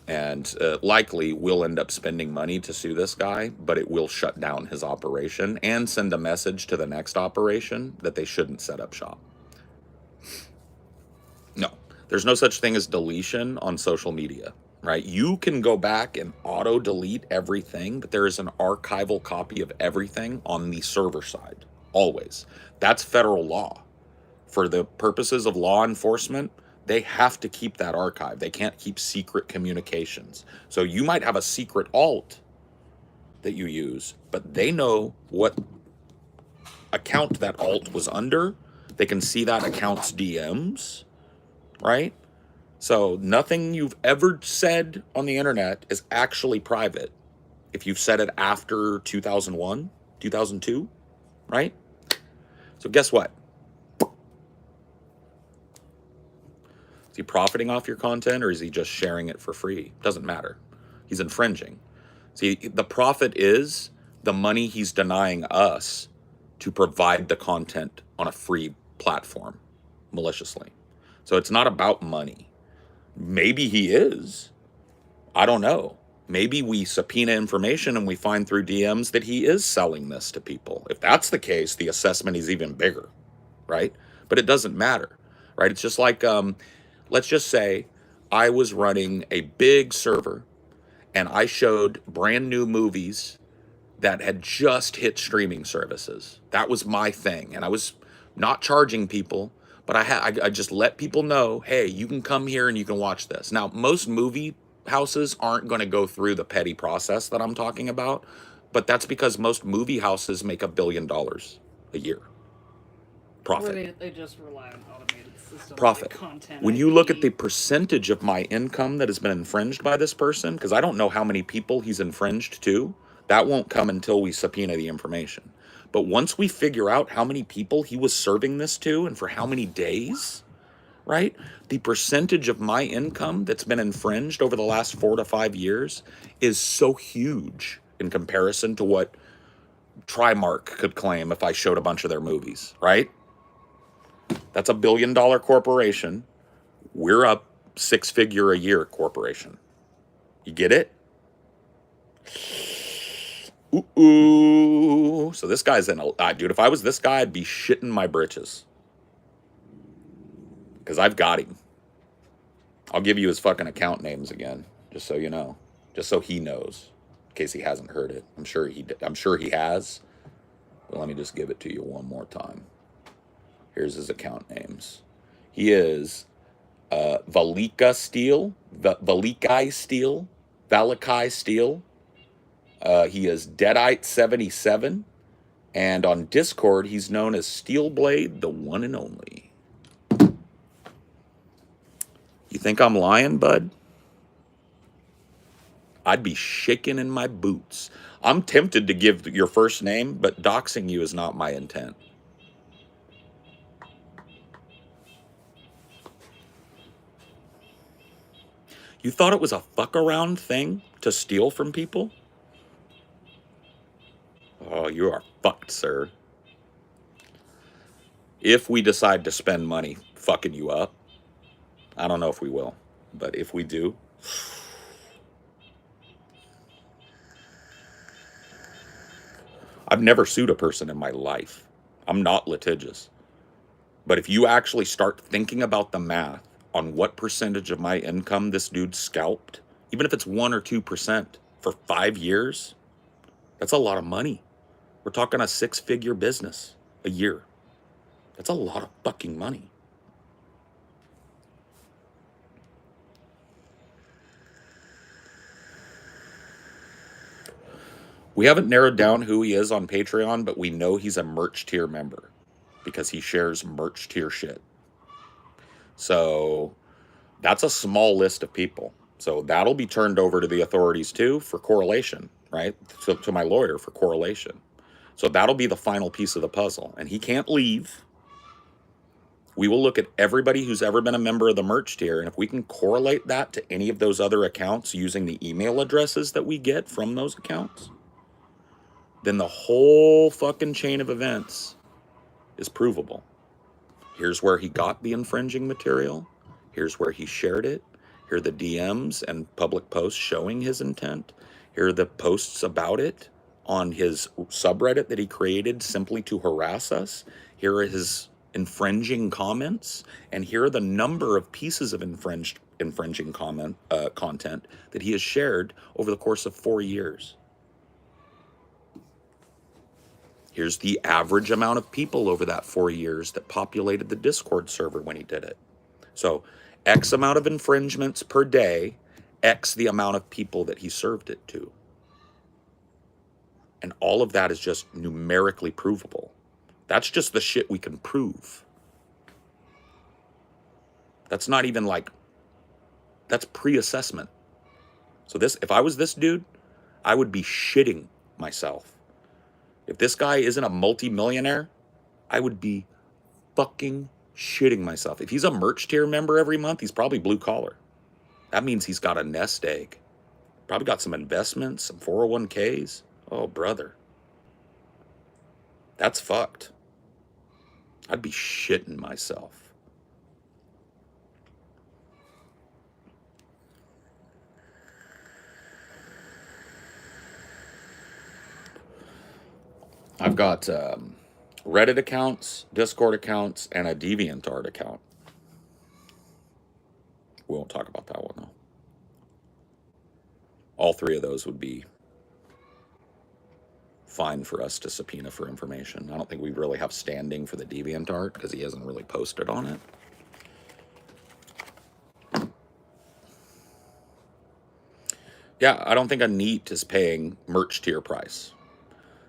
And likely we'll end up spending money to sue this guy, but it will shut down his operation and send a message to the next operation that they shouldn't set up shop. No, there's no such thing as deletion on social media, right? You can go back and auto delete everything, but there is an archival copy of everything on the server side, always. That's federal law. For the purposes of law enforcement, they have to keep that archive. They can't keep secret communications. So you might have a secret alt that you use, but they know what account that alt was under. They can see that account's DMs, right? So nothing you've ever said on the internet is actually private if you've said it after 2001, 2002, right? So guess what? Is he profiting off your content, or is he just sharing it for free? Doesn't matter. He's infringing. See, the profit is the money he's denying us to provide the content on a free platform maliciously. So it's not about money. Maybe he is. I don't know. Maybe we subpoena information and we find through DMs that he is selling this to people. If that's the case, the assessment is even bigger, right? But it doesn't matter, right? It's just like, let's just say I was running a big server and I showed brand new movies that had just hit streaming services. That was my thing. And I was not charging people, but I just let people know, hey, you can come here and you can watch this. Now, most movie houses aren't going to go through the petty process that I'm talking about, but that's because most movie houses make $1 billion a year. Profit. Or they just rely on automated systems. Profit. Like content When you look at the percentage of my income that has been infringed by this person, because I don't know how many people he's infringed to, that won't come until we subpoena the information. But once we figure out how many people he was serving this to and for how many days, right? The percentage of my income that's been infringed over the last 4 to 5 years is so huge in comparison to what Trimark could claim if I showed a bunch of their movies, right? That's $1 billion corporation. We're a 6-figure a year corporation. You get it? Ooh. So this guy's dude, if I was this guy, I'd be shitting my britches. Because I've got him. I'll give you his fucking account names again, just so you know. Just so he knows, in case he hasn't heard it. I'm sure he has. But let me just give it to you one more time. Here's his account names. He is Valika Steel, Valikai Steel, Valakai Steel. He is Deadite77. And on Discord, he's known as Steelblade, the one and only. You think I'm lying, bud? I'd be shaking in my boots. I'm tempted to give your first name, but doxing you is not my intent. You thought it was a fuck around thing to steal from people? Oh, you are fucked, sir. If we decide to spend money fucking you up, I don't know if we will, but if we do, I've never sued a person in my life. I'm not litigious. But if you actually start thinking about the math on what percentage of my income this dude scalped, even if it's 1 or 2% for 5 years, that's a lot of money. We're talking a 6-figure business a year. That's a lot of fucking money. We haven't narrowed down who he is on Patreon, but we know he's a merch tier member because he shares merch tier shit. So that's a small list of people. So that'll be turned over to the authorities too for correlation, right? To my lawyer for correlation. So that'll be the final piece of the puzzle. And he can't leave. We will look at everybody who's ever been a member of the merch tier. And if we can correlate that to any of those other accounts using the email addresses that we get from those accounts, then the whole fucking chain of events is provable. Here's where he got the infringing material. Here's where he shared it. Here are the DMs and public posts showing his intent. Here are the posts about it on his subreddit that he created simply to harass us. Here are his infringing comments. And here are the number of pieces of infringing content that he has shared over the course of 4 years. Here's the average amount of people over that 4 years that populated the Discord server when he did it. So X amount of infringements per day, X the amount of people that he served it to. And all of that is just numerically provable. That's just the shit we can prove. That's not even like, that's pre-assessment. So if I was this dude, I would be shitting myself. If this guy isn't a multi-millionaire, I would be fucking shitting myself. If he's a merch tier member every month, he's probably blue collar. That means he's got a nest egg. Probably got some investments, some 401ks. Oh, brother. That's fucked. I'd be shitting myself. I've got Reddit accounts, Discord accounts, and a DeviantArt account. We won't talk about that one, though. All 3 of those would be fine for us to subpoena for information. I don't think we really have standing for the DeviantArt because he hasn't really posted on it. Yeah, I don't think a NEET is paying merch tier price.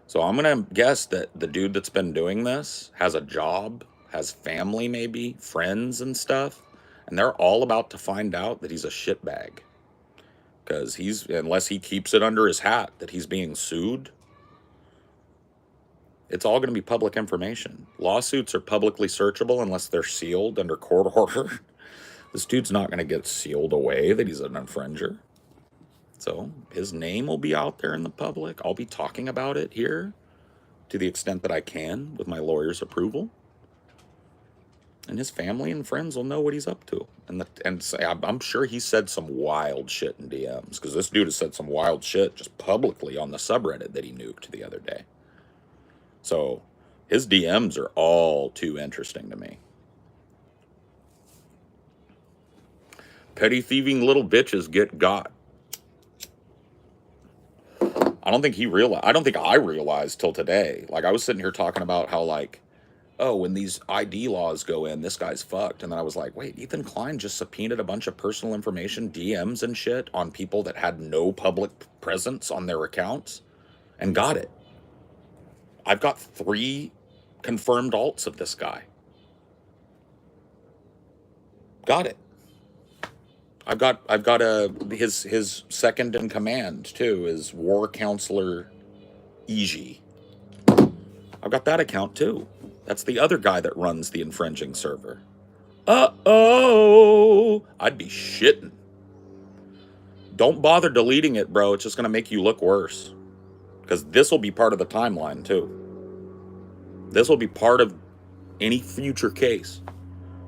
So I'm going to guess that the dude that's been doing this has a job, has family maybe, friends and stuff, and they're all about to find out that he's a shitbag. Because unless he keeps it under his hat that he's being sued, it's all going to be public information. Lawsuits are publicly searchable unless they're sealed under court order. This dude's not going to get sealed away that he's an infringer. So his name will be out there in the public. I'll be talking about it here to the extent that I can with my lawyer's approval. And his family and friends will know what he's up to. And say, I'm sure he said some wild shit in DMs, because this dude has said some wild shit just publicly on the subreddit that he nuked the other day. So his DMs are all too interesting to me. Petty thieving little bitches get got. I don't think I realized till today. Like, I was sitting here talking about how, like, oh, when these ID laws go in, this guy's fucked. And then I was like, wait, Ethan Klein just subpoenaed a bunch of personal information, DMs and shit, on people that had no public presence on their accounts and got it. I've got 3 confirmed alts of this guy. Got it. I've got his second in command too is War Counselor Iji. I've got that account too. That's the other guy that runs the infringing server. Uh-oh! I'd be shitting. Don't bother deleting it, bro. It's just gonna make you look worse. Because this will be part of the timeline too. This will be part of any future case.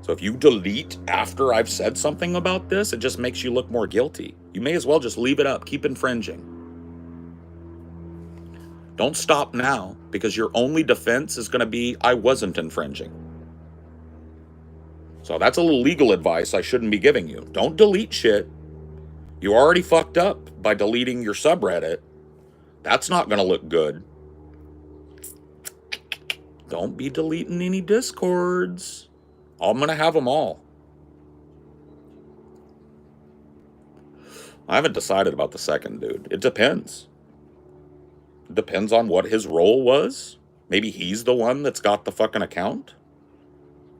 So if you delete after I've said something about this, it just makes you look more guilty. You may as well just leave it up. Keep infringing. Don't stop now, because your only defense is going to be, I wasn't infringing. So that's a little legal advice I shouldn't be giving you. Don't delete shit. You already fucked up by deleting your subreddit. That's not going to look good. Don't be deleting any discords. I'm going to have them all. I haven't decided about the second dude. It depends. It depends on what his role was. Maybe he's the one that's got the fucking account.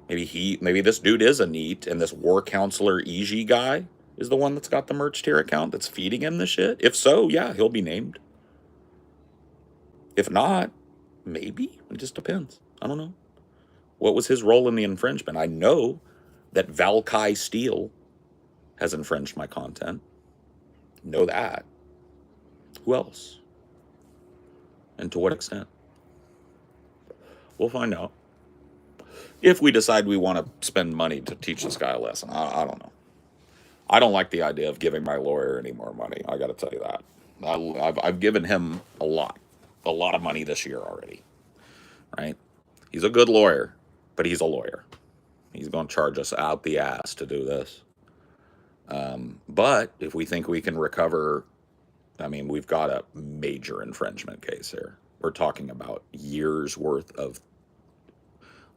Maybe this dude is a NEET, and this War Counselor Iji guy is the one that's got the merch tier account that's feeding him the shit. If so, yeah, he'll be named. If not, maybe. It just depends. I don't know. What was his role in the infringement? I know that Valkai Steel has infringed my content. Know that. Who else? And to what extent? We'll find out. If we decide we want to spend money to teach this guy a lesson, I don't know. I don't like the idea of giving my lawyer any more money. I got to tell you that. I've given him a lot of money this year already. Right? He's a good lawyer. But he's a lawyer. He's going to charge us out the ass to do this. But if we think we can recover, I mean, we've got a major infringement case here. We're talking about years worth of,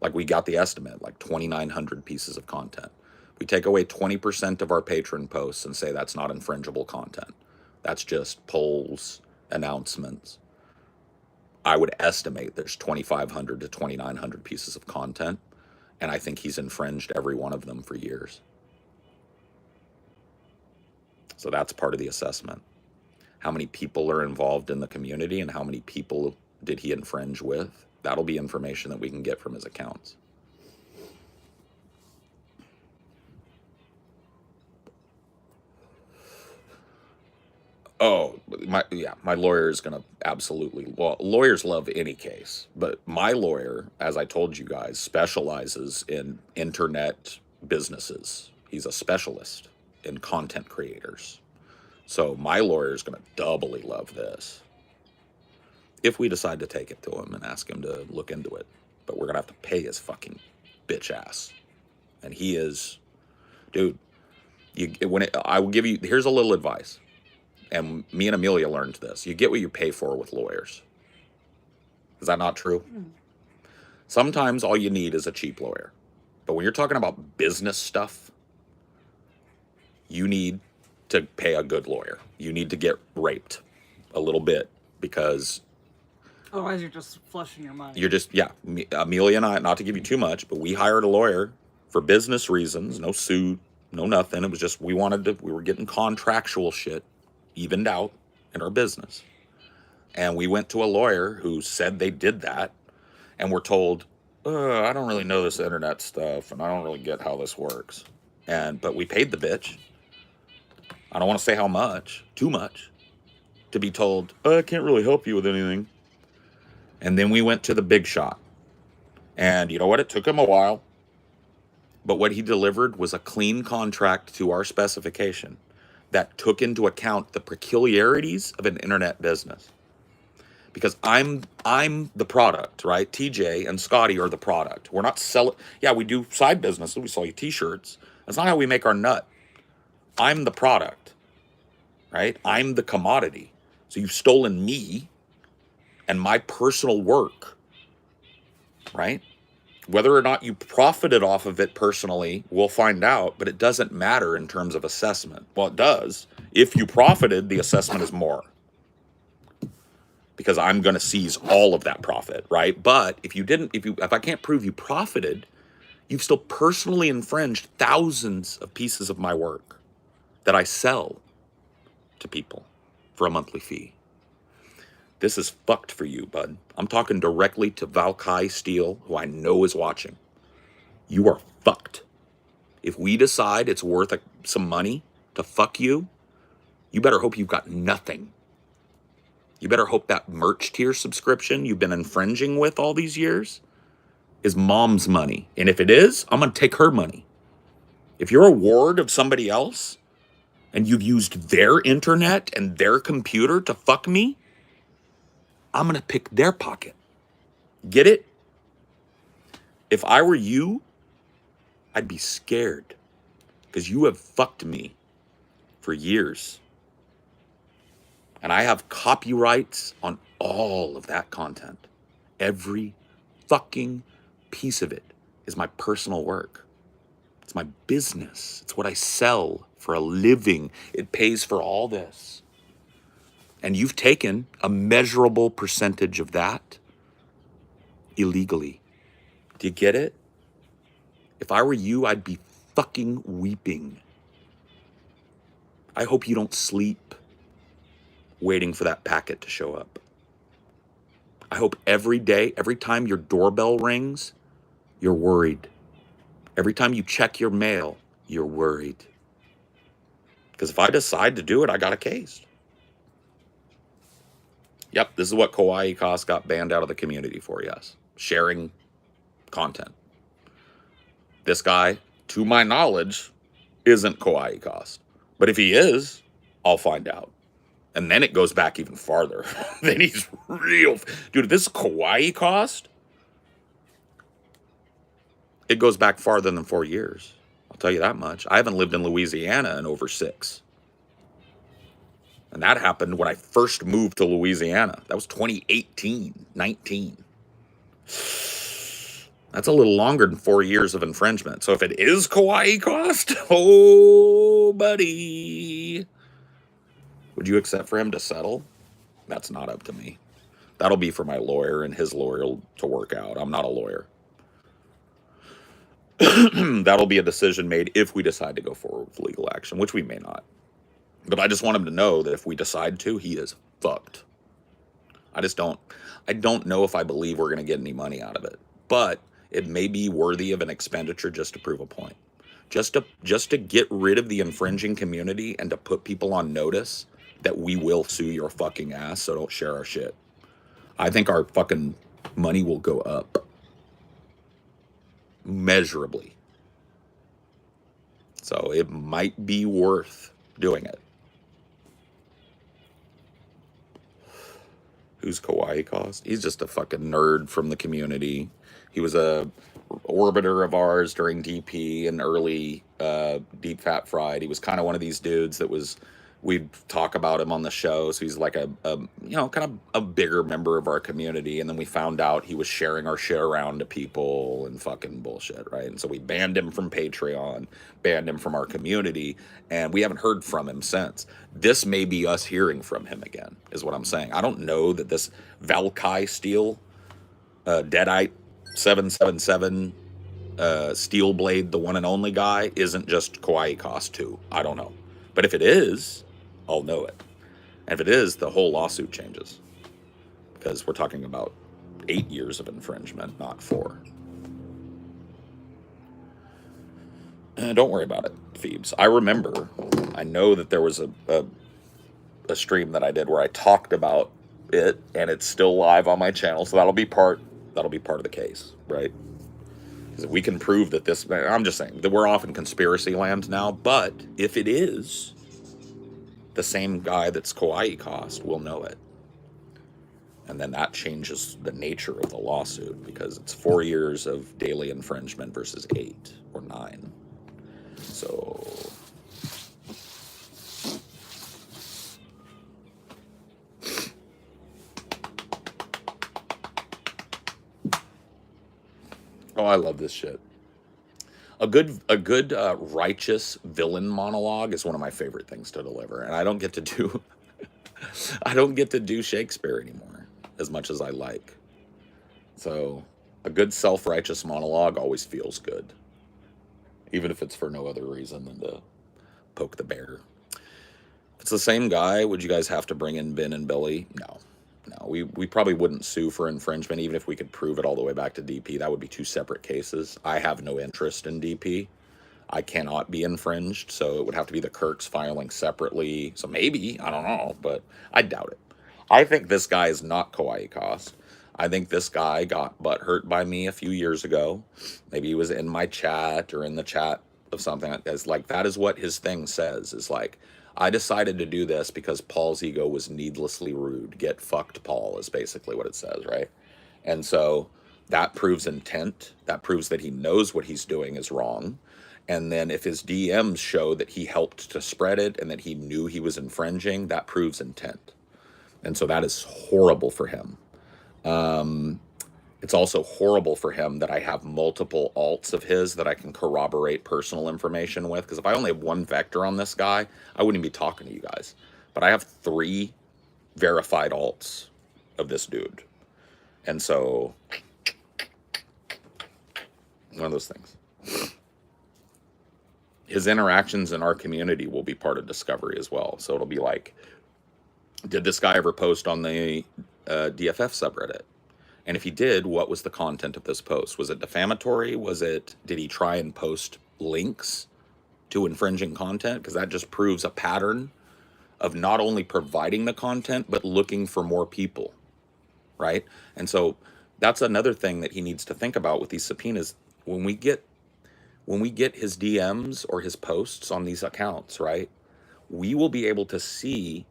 like, we got the estimate, like 2,900 pieces of content. We take away 20% of our patron posts and say that's not infringible content. That's just polls, announcements. I would estimate there's 2,500 to 2,900 pieces of content, and I think he's infringed every one of them for years. So that's part of the assessment. How many people are involved in the community and how many people did he infringe with? That'll be information that we can get from his accounts. Oh, my lawyer is going to absolutely, well, lawyers love any case, but my lawyer, as I told you guys, specializes in internet businesses. He's a specialist in content creators. So my lawyer is going to doubly love this if we decide to take it to him and ask him to look into it. But we're going to have to pay his fucking bitch ass. And he is, dude, I will give you, here's a little advice. And me and Amelia learned this. You get what you pay for with lawyers. Is that not true? Sometimes all you need is a cheap lawyer. But when you're talking about business stuff, you need to pay a good lawyer. You need to get raped a little bit, because Otherwise, you're just flushing your money. you're just, yeah. Amelia and I, not to give you too much, but we hired a lawyer for business reasons. No suit, no nothing. It was just, we were getting contractual shit evened out in our business. And we went to a lawyer who said they did that, and we're told, I don't really know this internet stuff, and I don't really get how this works. But we paid the bitch. I don't want to say how much, too much, to be told, I can't really help you with anything. And then we went to the big shot. And you know what? It took him a while. But what he delivered was a clean contract to our specification that took into account the peculiarities of an internet business. Because I'm the product, right? TJ and Scotty are the product. We're not selling. Yeah, we do side businesses. We sell you t-shirts. That's not how we make our nut. I'm the product, right? I'm the commodity. So you've stolen me and my personal work, right? Whether or not you profited off of it personally, we'll find out, but it doesn't matter in terms of assessment. Well, it does. If you profited, the assessment is more, because I'm going to seize all of that profit, right? But if you didn't, if I can't prove you profited, you've still personally infringed thousands of pieces of my work that I sell to people for a monthly fee. This is fucked for you, bud. I'm talking directly to Valkai Steele, who I know is watching. You are fucked. If we decide it's worth some money to fuck you, you better hope you've got nothing. You better hope that merch tier subscription you've been infringing with all these years is mom's money. And if it is, I'm going to take her money. If you're a ward of somebody else and you've used their internet and their computer to fuck me, I'm going to pick their pocket. Get it? If I were you, I'd be scared, because you have fucked me for years. And I have copyrights on all of that content. Every fucking piece of it is my personal work. It's my business. It's what I sell for a living. It pays for all this. And you've taken a measurable percentage of that illegally. Do you get it? If I were you, I'd be fucking weeping. I hope you don't sleep waiting for that packet to show up. I hope every day, every time your doorbell rings, you're worried. Every time you check your mail, you're worried. Because if I decide to do it, I got a case. Yep, this is what Kawaii Cost got banned out of the community for, yes. Sharing content. This guy, to my knowledge, isn't Kawaii Cost. But if he is, I'll find out. And then it goes back even farther. Then he's real. Dude, if this is Kawaii Cost, it goes back farther than 4 years. I'll tell you that much. I haven't lived in Louisiana in over 6. And that happened when I first moved to Louisiana. That was 2018, 19. That's a little longer than 4 years of infringement. So if it is Kawaii Cost, oh, buddy, would you accept for him to settle? That's not up to me. That'll be for my lawyer and his lawyer to work out. I'm not a lawyer. That'll be a decision made if we decide to go forward with legal action, which we may not. But I just want him to know that if we decide to, he is fucked. I don't know if I believe we're going to get any money out of it. But it may be worthy of an expenditure just to prove a point. Just to get rid of the infringing community and to put people on notice that we will sue your fucking ass, so don't share our shit. I think our fucking money will go up measurably. So it might be worth doing it. Who's Kawaii Cost? He's just a fucking nerd from the community. He was a orbiter of ours during DP and early Deep Fat Fried. He was kind of one of these dudes that was, we'd talk about him on the show. So he's like a kind of a bigger member of our community. And then we found out he was sharing our shit around to people and fucking bullshit, right? And so we banned him from Patreon, banned him from our community, and we haven't heard from him since. This may be us hearing from him again, is what I'm saying. I don't know that this Valkai Steel, Deadite 777, Steel Blade, the one and only guy, isn't just Kawaii Cost 2. I don't know. But if it is, I'll know it. And if it is, the whole lawsuit changes. Because we're talking about 8 years of infringement, not 4. Don't worry about it, Phoebes. I know that there was a stream that I did where I talked about it, and it's still live on my channel, so that'll be part of the case, right? Because if we can prove that this, I'm just saying that we're off in conspiracy land now, but if it is the same guy that's Kauai cost, we'll know it. And then that changes the nature of the lawsuit, because it's 4 years of daily infringement versus 8 or 9. So oh, I love this shit. A good righteous villain monologue is one of my favorite things to deliver, and I don't get to do I don't get to do Shakespeare anymore as much as I like. So a good self-righteous monologue always feels good, even if it's for no other reason than to poke the bear. If it's the same guy, would you guys have to bring in Ben and Billy? No. No, we probably wouldn't sue for infringement, even if we could prove it all the way back to DP. That would be 2 separate cases. I have no interest in DP. I cannot be infringed, so it would have to be the Kirks filing separately. So maybe, I don't know, but I doubt it. I think this guy is not Kauai cost. I think this guy got butthurt by me a few years ago. Maybe he was in my chat or in the chat of something. As like, that is what his thing says, is like, I decided to do this because Paul's ego was needlessly rude. Get fucked, Paul, is basically what it says, right? And so that proves intent. That proves that he knows what he's doing is wrong. And then if his DMs show that he helped to spread it and that he knew he was infringing, that proves intent. And so that is horrible for him. It's also horrible for him that I have multiple alts of his that I can corroborate personal information with. Because if I only have one vector on this guy, I wouldn't be talking to you guys. But I have 3 verified alts of this dude. And so, one of those things. His interactions in our community will be part of discovery as well. So it'll be like, did this guy ever post on the DFF subreddit? And if he did, what was the content of this post? Was it defamatory? Did he try and post links to infringing content? Because that just proves a pattern of not only providing the content, but looking for more people, right? And so that's another thing that he needs to think about with these subpoenas. When we get his DMs or his posts on these accounts, right, we will be able to see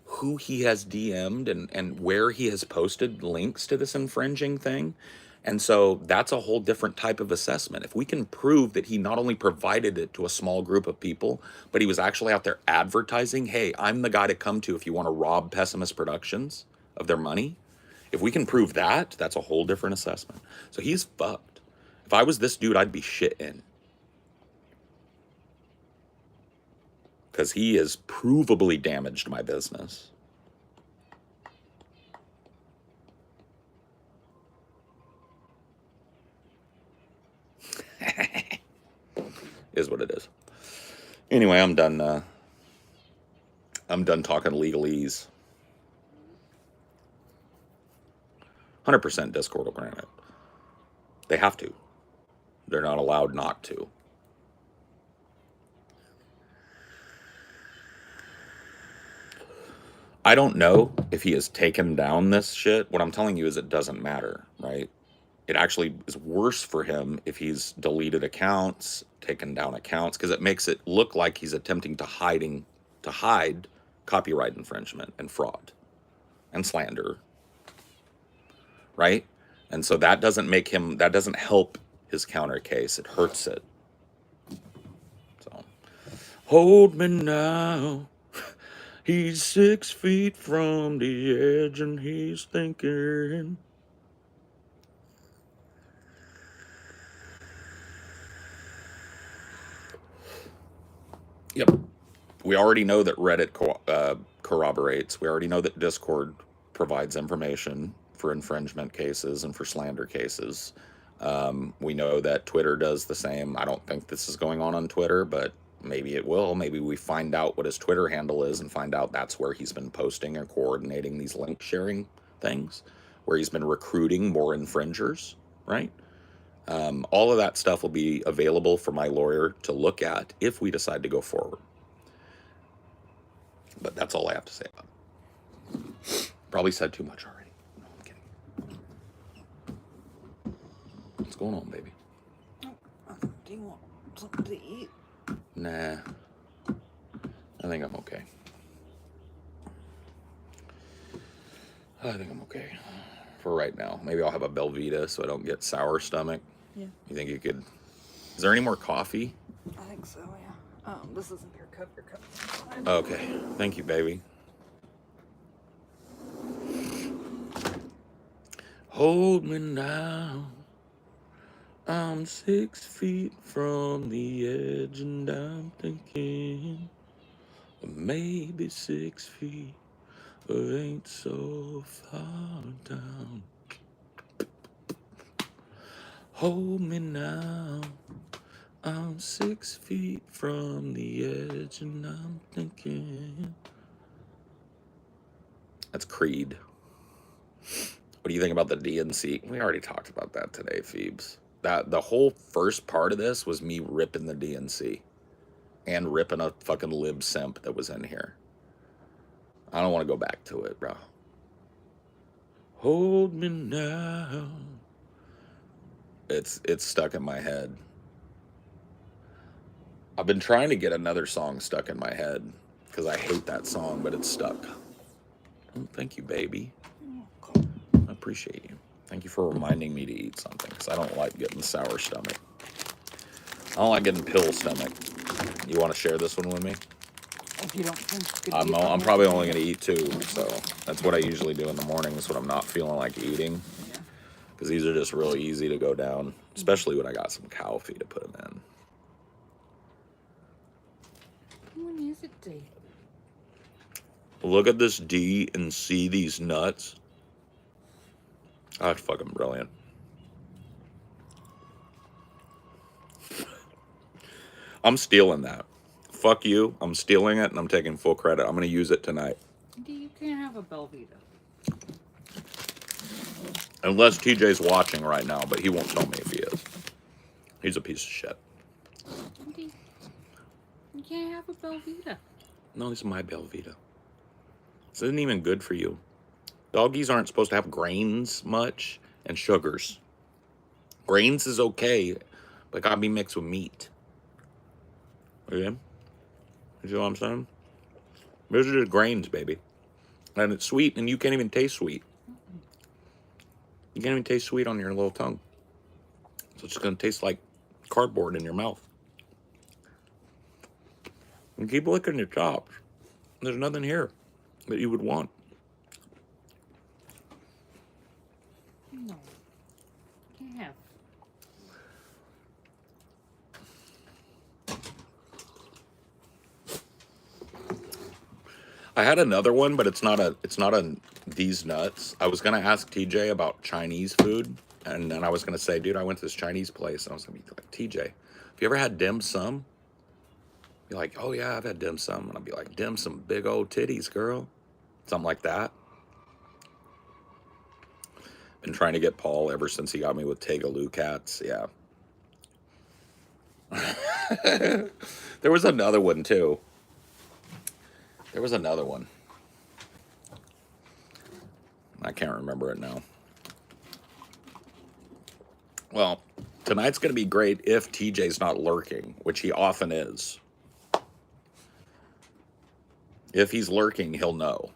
who he has DM'd and where he has posted links to this infringing thing. And so that's a whole different type of assessment. If we can prove that he not only provided it to a small group of people, but he was actually out there advertising, hey, I'm the guy to come to if you want to rob Pessimist Productions of their money. If we can prove that, that's a whole different assessment. So he's fucked. If I was this dude, I'd be shit in. Because he has provably damaged my business. Is what it is. Anyway, I'm done talking legalese. 100% Discord will grant it. They have to. They're not allowed not to. I don't know if he has taken down this shit. What I'm telling you is it doesn't matter, right? It actually is worse for him if he's deleted accounts, taken down accounts, because it makes it look like he's attempting to hide copyright infringement and fraud and slander, right? And so that doesn't help his counter case. It hurts it. So, hold me now. He's 6 feet from the edge and he's thinking. Yep. We already know that Reddit corroborates. We already know that Discord provides information for infringement cases and for slander cases. We know that Twitter does the same. I don't think this is going on Twitter, but maybe it will. Maybe we find out what his Twitter handle is and find out that's where he's been posting and coordinating these link sharing things, where he's been recruiting more infringers, right? All of that stuff will be available for my lawyer to look at if we decide to go forward. But that's all I have to say about it. Probably said too much already. No, I'm kidding. What's going on, baby? Do you want something to eat? Nah. I think I'm okay. I think I'm okay. For right now. Maybe I'll have a Belvita so I don't get sour stomach. Yeah. You think you could... Is there any more coffee? I think so, yeah. This isn't your cup, your cup's fine. Okay. Thank you, baby. Hold me now. I'm 6 feet from the edge and I'm thinking maybe 6 feet ain't so far down. Hold me now. I'm 6 feet from the edge and I'm thinking. That's Creed. What do you think about the DNC? We already talked about that today, Phoebes. That the whole first part of this was me ripping the DNC and ripping a fucking lib simp that was in here. I don't want to go back to it, bro. Hold me now. It's stuck in my head. I've been trying to get another song stuck in my head because I hate that song, but it's stuck. Oh, thank you, baby. I appreciate you. Thank you for reminding me to eat something because I don't like getting sour stomach. I don't like getting pill stomach. You want to share this one with me? If you don't think you could I'm eat them, probably only going to eat 2, so that's what I usually do in the mornings when I'm not feeling like eating. Yeah. Because these are just real easy to go down, especially when I got some cow feed to put them in. When is it day? Look at this D and see these nuts. That's fucking brilliant. I'm stealing that. Fuck you. I'm stealing it and I'm taking full credit. I'm going to use it tonight. You can't have a Belvita. Unless TJ's watching right now, but he won't tell me if he is. He's a piece of shit. You can't have a Belvita. No, this is my Belvita. This isn't even good for you. Doggies aren't supposed to have grains much and sugars. Grains is okay, but gotta be mixed with meat. Okay? You know what I'm saying? Those are just grains, baby. And it's sweet, and you can't even taste sweet. You can't even taste sweet on your little tongue. So it's gonna taste like cardboard in your mouth. And keep licking your chops. There's nothing here that you would want. No. Can't have. I had another one, but it's not a these nuts. I was gonna ask TJ about Chinese food, and then I was gonna say, dude, I went to this Chinese place, and I was gonna be like, TJ, have you ever had dim sum? Be like, oh yeah, I've had dim sum, and I'd be like, dim sum, big old titties, girl, something like that. Been trying to get Paul ever since he got me with Tegaloo cats. Yeah. There was another one too. There was another one. I can't remember it now. Well, tonight's going to be great if TJ's not lurking, which he often is. If he's lurking, he'll know.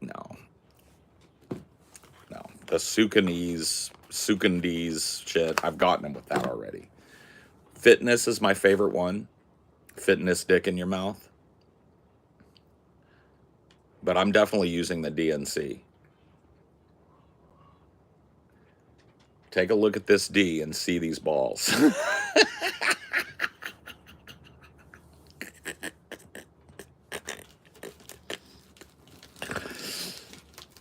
No. The Sukandese shit, I've gotten him with that already. Fitness is my favorite one. Fitness dick in your mouth. But I'm definitely using the DNC. Take a look at this D and see these balls.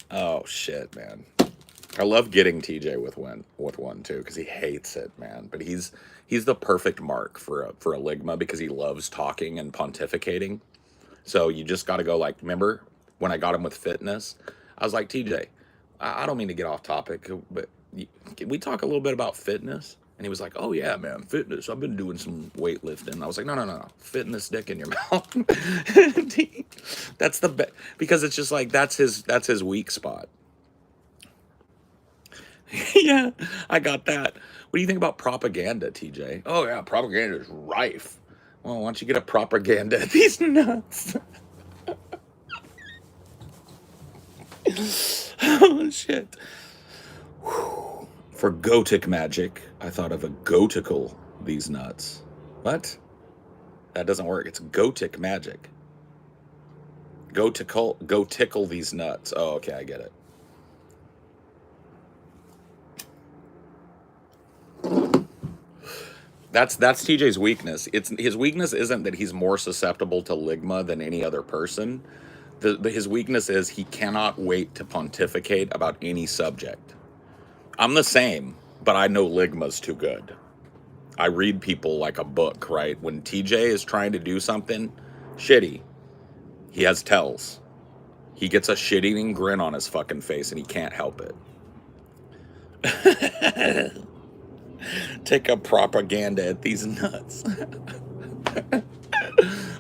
Oh shit, man. I love getting TJ with one too, because he hates it, man. But he's the perfect mark for a Ligma because he loves talking and pontificating. So you just got to go like, remember when I got him with fitness? I was like, TJ, I don't mean to get off topic, but can we talk a little bit about fitness? And he was like, oh yeah, man, fitness. I've been doing some weightlifting. I was like, no. Fitness dick in your mouth. That's the best, because it's just like, that's his weak spot. Yeah, I got that. What do you think about propaganda, TJ? Oh yeah, propaganda is rife. Well, why don't you get a propaganda at these nuts? Oh shit. For gotic magic, I thought of a gotical these nuts. What? That doesn't work. It's gotic magic. Go tickle these nuts. Oh, okay, I get it. That's TJ's weakness. It's his weakness isn't that he's more susceptible to ligma than any other person. His weakness is he cannot wait to pontificate about any subject. I'm the same, but I know ligma's too good. I read people like a book, right? When TJ is trying to do something shitty, he has tells. He gets a shit-eating grin on his fucking face and he can't help it. Take a propaganda at these nuts.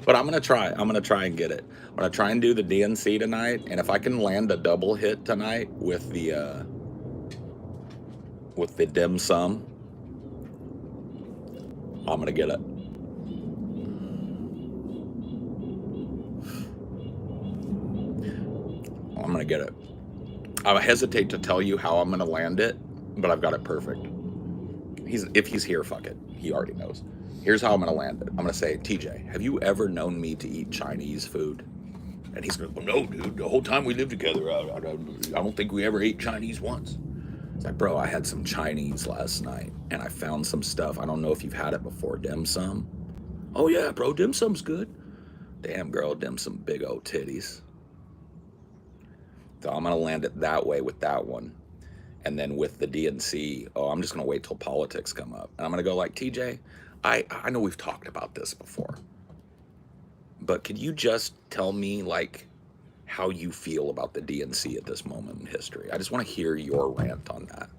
But I'm gonna try. I'm gonna try and get it. I'm gonna try and do the DNC tonight, and if I can land a double hit tonight with the dim sum, I'm gonna get it. I'm gonna get it. I hesitate to tell you how I'm gonna land it, but I've got it perfect. If he's here, fuck it. He already knows. Here's how I'm gonna land it. I'm gonna say, TJ, have you ever known me to eat Chinese food? And he's going, well, no, dude. The whole time we lived together, I don't think we ever ate Chinese once. It's like, bro, I had some Chinese last night, and I found some stuff. I don't know if you've had it before. Dim sum. Oh yeah, bro. Dim sum's good. Damn, girl, dim sum big old titties. So I'm gonna land it that way with that one. And then with the DNC, I'm just going to wait till politics come up. And I'm going to go like, TJ, I know we've talked about this before, but could you just tell me, like, how you feel about the DNC at this moment in history? I just want to hear your rant on that.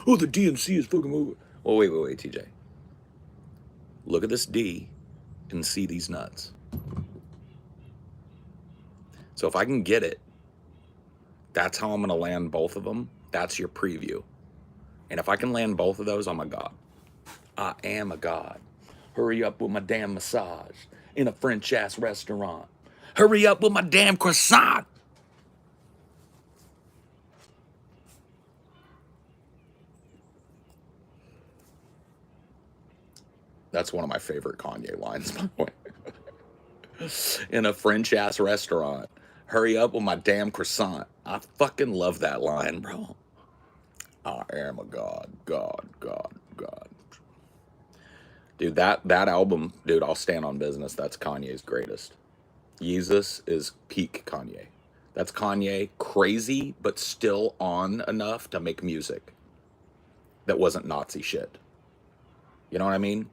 Oh, the DNC is fucking moving. Well, wait, TJ. Look at this D and see these nuts. So if I can get it, that's how I'm going to land both of them. That's your preview. And if I can land both of those, I'm a god. I am a god. Hurry up with my damn massage in a French-ass restaurant. Hurry up with my damn croissant. That's one of my favorite Kanye lines, by the way. In a French-ass restaurant. Hurry up with my damn croissant. I fucking love that line, bro. I am a god, god, god, god. Dude, that album, dude, I'll stand on business. That's Kanye's greatest. Yeezus is peak Kanye. That's Kanye crazy, but still on enough to make music that wasn't Nazi shit. You know what I mean?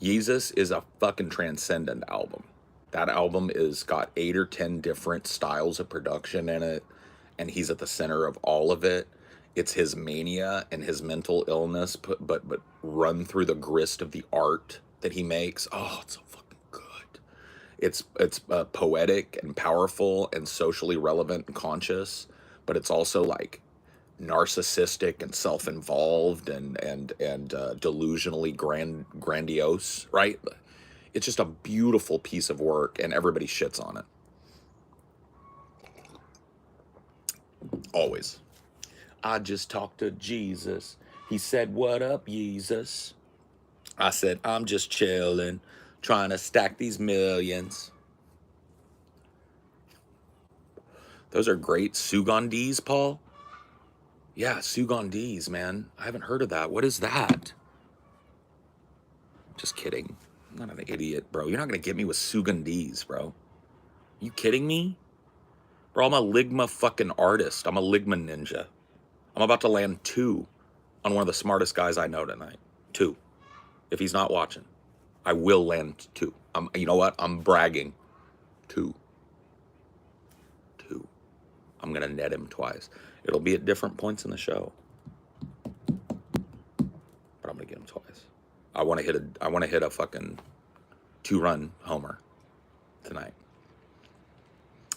Yeezus is a fucking transcendent album. That album is got 8 or 10 different styles of production in it, and he's at the center of all of it. It's his mania and his mental illness, but run through the grist of the art that he makes. Oh, it's so fucking good. It's poetic and powerful and socially relevant and conscious, but it's also like narcissistic and self-involved and delusionally grandiose, right? It's just a beautiful piece of work, and everybody shits on it. Always. I just talked to Jesus. He said, what up, Jesus? I said, I'm just chilling, trying to stack these millions. Those are great Sugandis, Paul. Yeah, Sugandis, man. I haven't heard of that. What is that? Just kidding. I'm not an idiot, bro. You're not going to get me with Sugandis, bro. You kidding me? Bro, I'm a Ligma fucking artist. I'm a Ligma ninja. I'm about to land 2 on one of the smartest guys I know tonight. 2. If he's not watching, I will land 2. You know what? I'm bragging. 2. I'm going to net him twice. It'll be at different points in the show, but I'm going to get him twice. I want to hit a fucking 2-run homer tonight.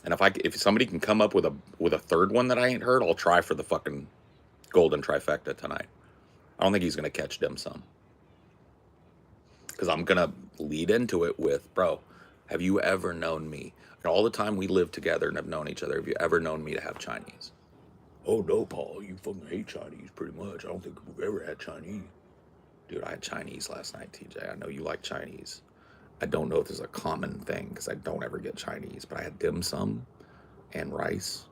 And if somebody can come up with a third one that I ain't heard, I'll try for the fucking golden trifecta tonight. I don't think he's going to catch dim sum. Because I'm going to lead into it with, bro, have you ever known me? And all the time we lived together and have known each other, have you ever known me to have Chinese? Oh, no, Paul, you fucking hate Chinese pretty much. I don't think we've ever had Chinese. Dude, I had Chinese last night, TJ. I know you like Chinese. I don't know if there's a common thing because I don't ever get Chinese, but I had dim sum and rice.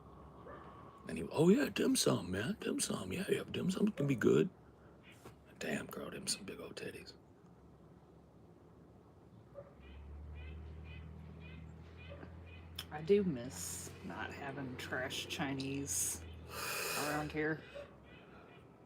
And he, oh yeah, dim sum, man, dim sum. Yeah, dim sum can be good. Damn, girl, them some big old titties. I do miss not having trash Chinese around here.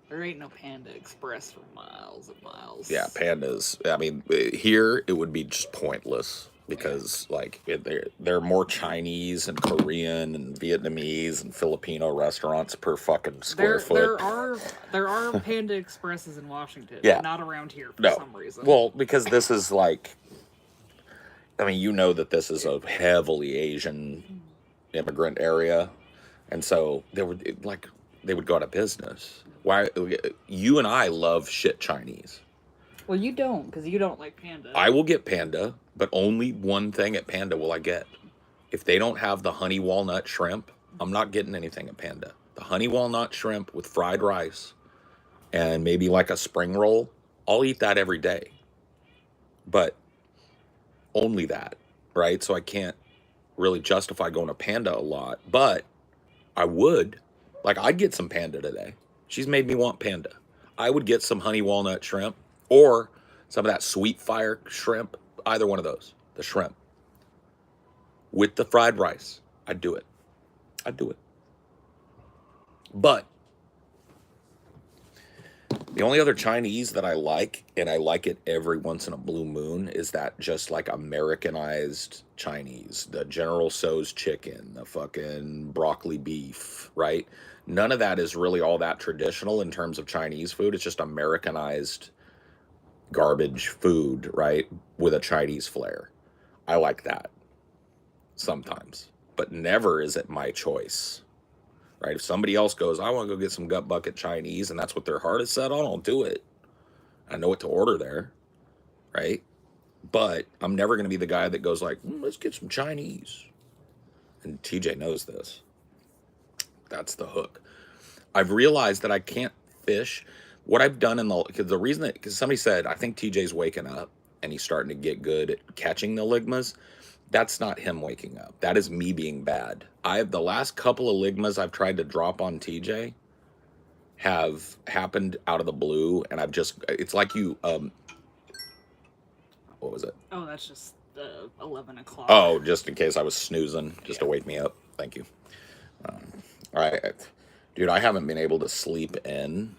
There ain't no Panda Express for miles and miles. Yeah, pandas. I mean, here it would be just pointless because, like, there are more Chinese and Korean and Vietnamese and Filipino restaurants per fucking square foot. There are Panda Expresses in Washington. Yeah. But not around here for No. some reason. Well, because this is like, I mean, you know that this is a heavily Asian immigrant area, and so they would go out of business. Why? You and I love shit Chinese. Well, you don't, because you don't like Panda. I will get Panda, but only one thing at Panda will I get. If they don't have the honey walnut shrimp, I'm not getting anything at Panda. The honey walnut shrimp with fried rice and maybe like a spring roll, I'll eat that every day. But only that, right? So I can't really justify going to Panda a lot, but I would. Like, I'd get some Panda today. She's made me want Panda. I would get some honey walnut shrimp or some of that sweet fire shrimp, either one of those, the shrimp, with the fried rice. I'd do it. I'd do it. But the only other Chinese that I like, and I like it every once in a blue moon, is that just like Americanized Chinese. The General Tso's chicken, the fucking broccoli beef, right? None of that is really all that traditional in terms of Chinese food. It's just Americanized garbage food, right? With a Chinese flair. I like that sometimes, but never is it my choice. Right? If somebody else goes, I want to go get some gut bucket Chinese, and that's what their heart is set on, I'll do it. I know what to order there, right? But I'm never going to be the guy that goes like, let's get some Chinese. And TJ knows this. That's the hook. I've realized that I can't fish. What I've done the reason that, because somebody said, I think TJ's waking up and he's starting to get good at catching the ligmas. That's not him waking up. That is me being bad. The last couple of ligmas I've tried to drop on TJ have happened out of the blue, and it's like what was it? Oh, that's just 11 o'clock. Oh, just in case I was snoozing, just to wake me up. Thank you. All right. Dude, I haven't been able to sleep in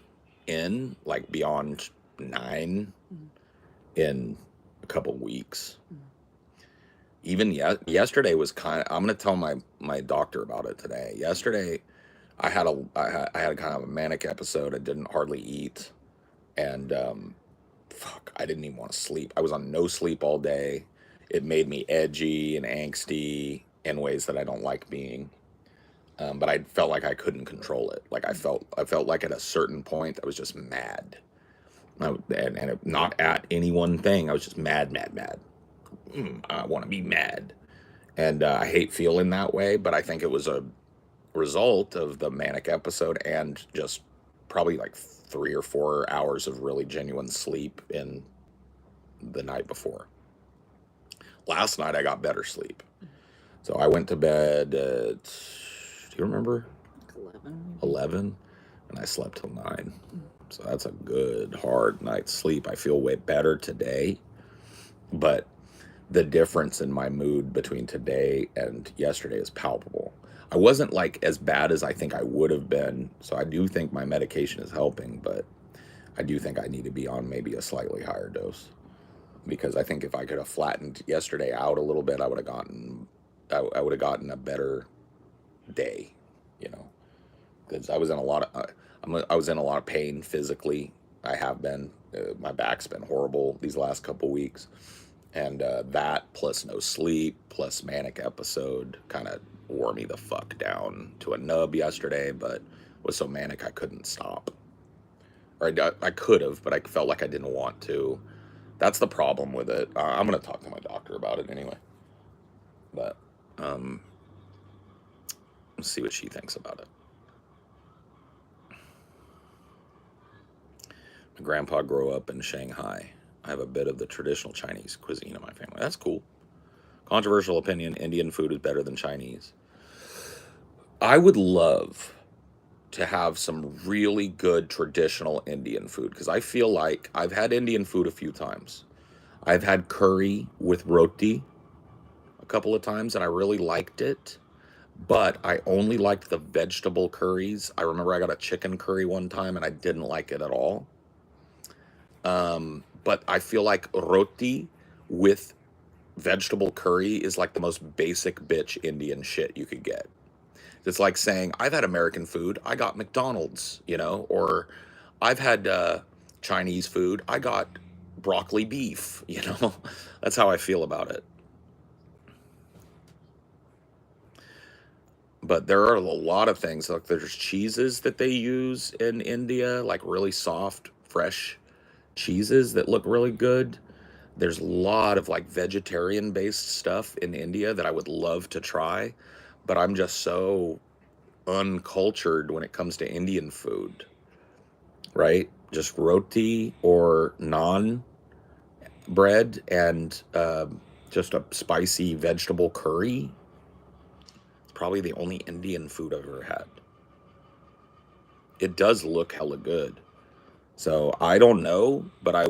like beyond 9 in a couple weeks. Even yesterday was I'm going to tell my doctor about it today. Yesterday, I had a kind of a manic episode. I didn't hardly eat, and I didn't even want to sleep. I was on no sleep all day. It made me edgy and angsty in ways that I don't like being. But I felt like I couldn't control it. Like I felt like at a certain point I was just mad, and not at any one thing. I was just mad. I want to be mad, and I hate feeling that way. But I think it was a result of the manic episode and just probably like 3 or 4 hours of really genuine sleep in the night before. Last night I got better sleep, so I went to bed at, do you remember? 11, and I slept till 9. So that's a good hard night's sleep. I feel way better today, but the difference in my mood between today and yesterday is palpable. I wasn't like as bad as I think I would have been, so I do think my medication is helping, but I do think I need to be on maybe a slightly higher dose, because I think if I could have flattened yesterday out a little bit, I would have gotten a better day, because I was in a lot of pain physically. I have been. My back's been horrible these last couple weeks. And that plus no sleep plus manic episode kind of wore me the fuck down to a nub yesterday, but was so manic I couldn't stop. Or I could have, but I felt like I didn't want to. That's the problem with it. I'm gonna talk to my doctor about it anyway. But let's see what she thinks about it. My grandpa grew up in Shanghai. I have a bit of the traditional Chinese cuisine in my family. That's cool. Controversial opinion, Indian food is better than Chinese. I would love to have some really good traditional Indian food because I feel like I've had Indian food a few times. I've had curry with roti a couple of times and I really liked it, but I only liked the vegetable curries. I remember I got a chicken curry one time and I didn't like it at all. But I feel like roti with vegetable curry is like the most basic bitch Indian shit you could get. It's like saying, I've had American food, I got McDonald's, or I've had Chinese food, I got broccoli beef, That's how I feel about it. But there are a lot of things, like there's cheeses that they use in India, like really soft, fresh cheeses that look really good. There's a lot of like vegetarian based stuff in India that I would love to try, but I'm just so uncultured when it comes to Indian food, right? Just roti or naan bread and just a spicy vegetable curry. It's probably the only Indian food I've ever had. It does look hella good. So I don't know, but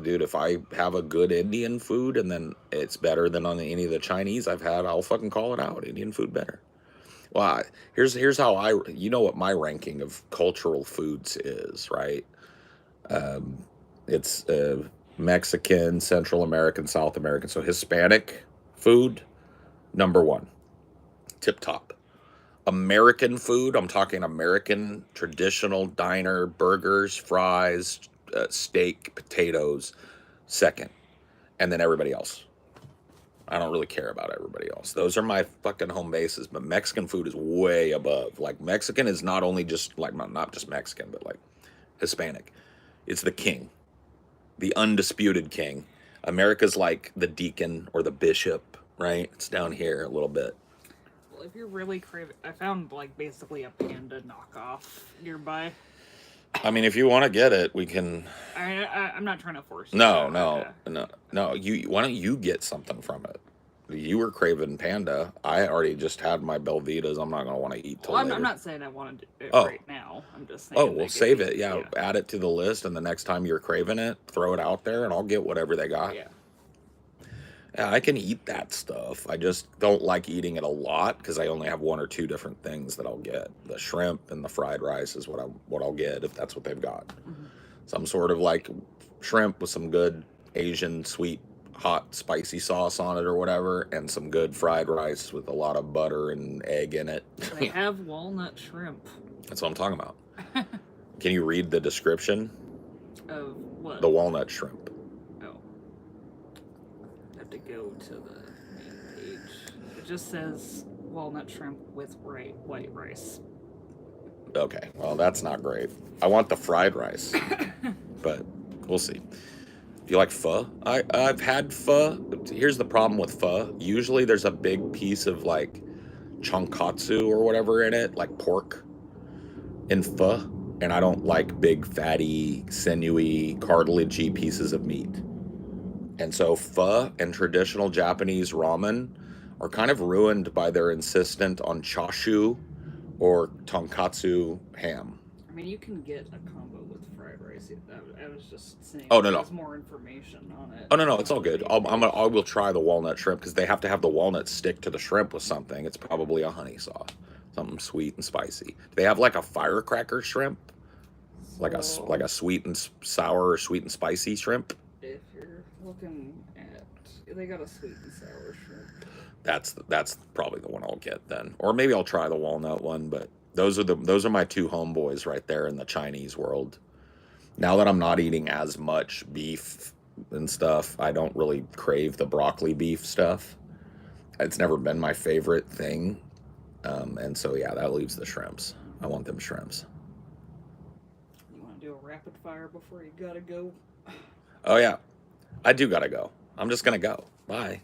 dude, if I have a good Indian food and then it's better than on any of the Chinese I've had, I'll fucking call it out. Indian food better. Well, here's how what my ranking of cultural foods is, right? It's Mexican, Central American, South American. So Hispanic food, number one, tip top. American food, I'm talking American traditional diner, burgers, fries, steak, potatoes, second. And then everybody else. I don't really care about everybody else. Those are my fucking home bases. But Mexican food is way above. Like, Mexican is not only just, like, not just Mexican, but, like, Hispanic. It's the king. The undisputed king. America's like the deacon or the bishop, right? It's down here a little bit. Well, if you're really craving, I found like basically a panda knockoff nearby. I mean, if you want to get it, we can. I'm not trying to force you. No. Why don't you get something from it? You were craving panda. I already just had my Belvitas. I'm not gonna want to eat till later. I'm not saying I wanted it Oh. right now. I'm just saying. Oh, well, save it. Yeah, add it to the list, and the next time you're craving it, throw it out there, and I'll get whatever they got. Yeah. Yeah, I can eat that stuff. I just don't like eating it a lot because I only have one or two different things that I'll get. The shrimp and the fried rice is what I'll get if that's what they've got. Mm-hmm. Some sort of like shrimp with some good Asian sweet hot spicy sauce on it or whatever, and some good fried rice with a lot of butter and egg in it. They have walnut shrimp. That's what I'm talking about. Can you read the description? Of what? The walnut shrimp. Oh. I have to go to the main page. It just says walnut shrimp with white rice. Okay, well, that's not great. I want the fried rice, but we'll see. Do you like pho? I've had pho. Here's the problem with pho. Usually there's a big piece of like tonkatsu or whatever in it, like pork in pho. And I don't like big, fatty, sinewy, cartilagey pieces of meat. And so pho and traditional Japanese ramen are kind of ruined by their insistence on chashu or tonkatsu ham. I mean, you can get a combo with fried rice. I was just saying. Oh, no. There's more information on it. Oh, no, it's all good. I will try the walnut shrimp because they have to have the walnut stick to the shrimp with something. It's probably a honey sauce, something sweet and spicy. Do they have like a firecracker shrimp, like a sweet and sour or sweet and spicy shrimp? If you're looking at, they got a sweet and sour shrimp. That's probably the one I'll get then, or maybe I'll try the walnut one. But those are my two homeboys right there in the Chinese world. Now that I'm not eating as much beef and stuff, I don't really crave the broccoli beef stuff. It's never been my favorite thing, and so yeah, that leaves the shrimps. I want them shrimps. You want to do a rapid fire before you gotta go? Oh, yeah. I do gotta go. I'm just gonna go. Bye.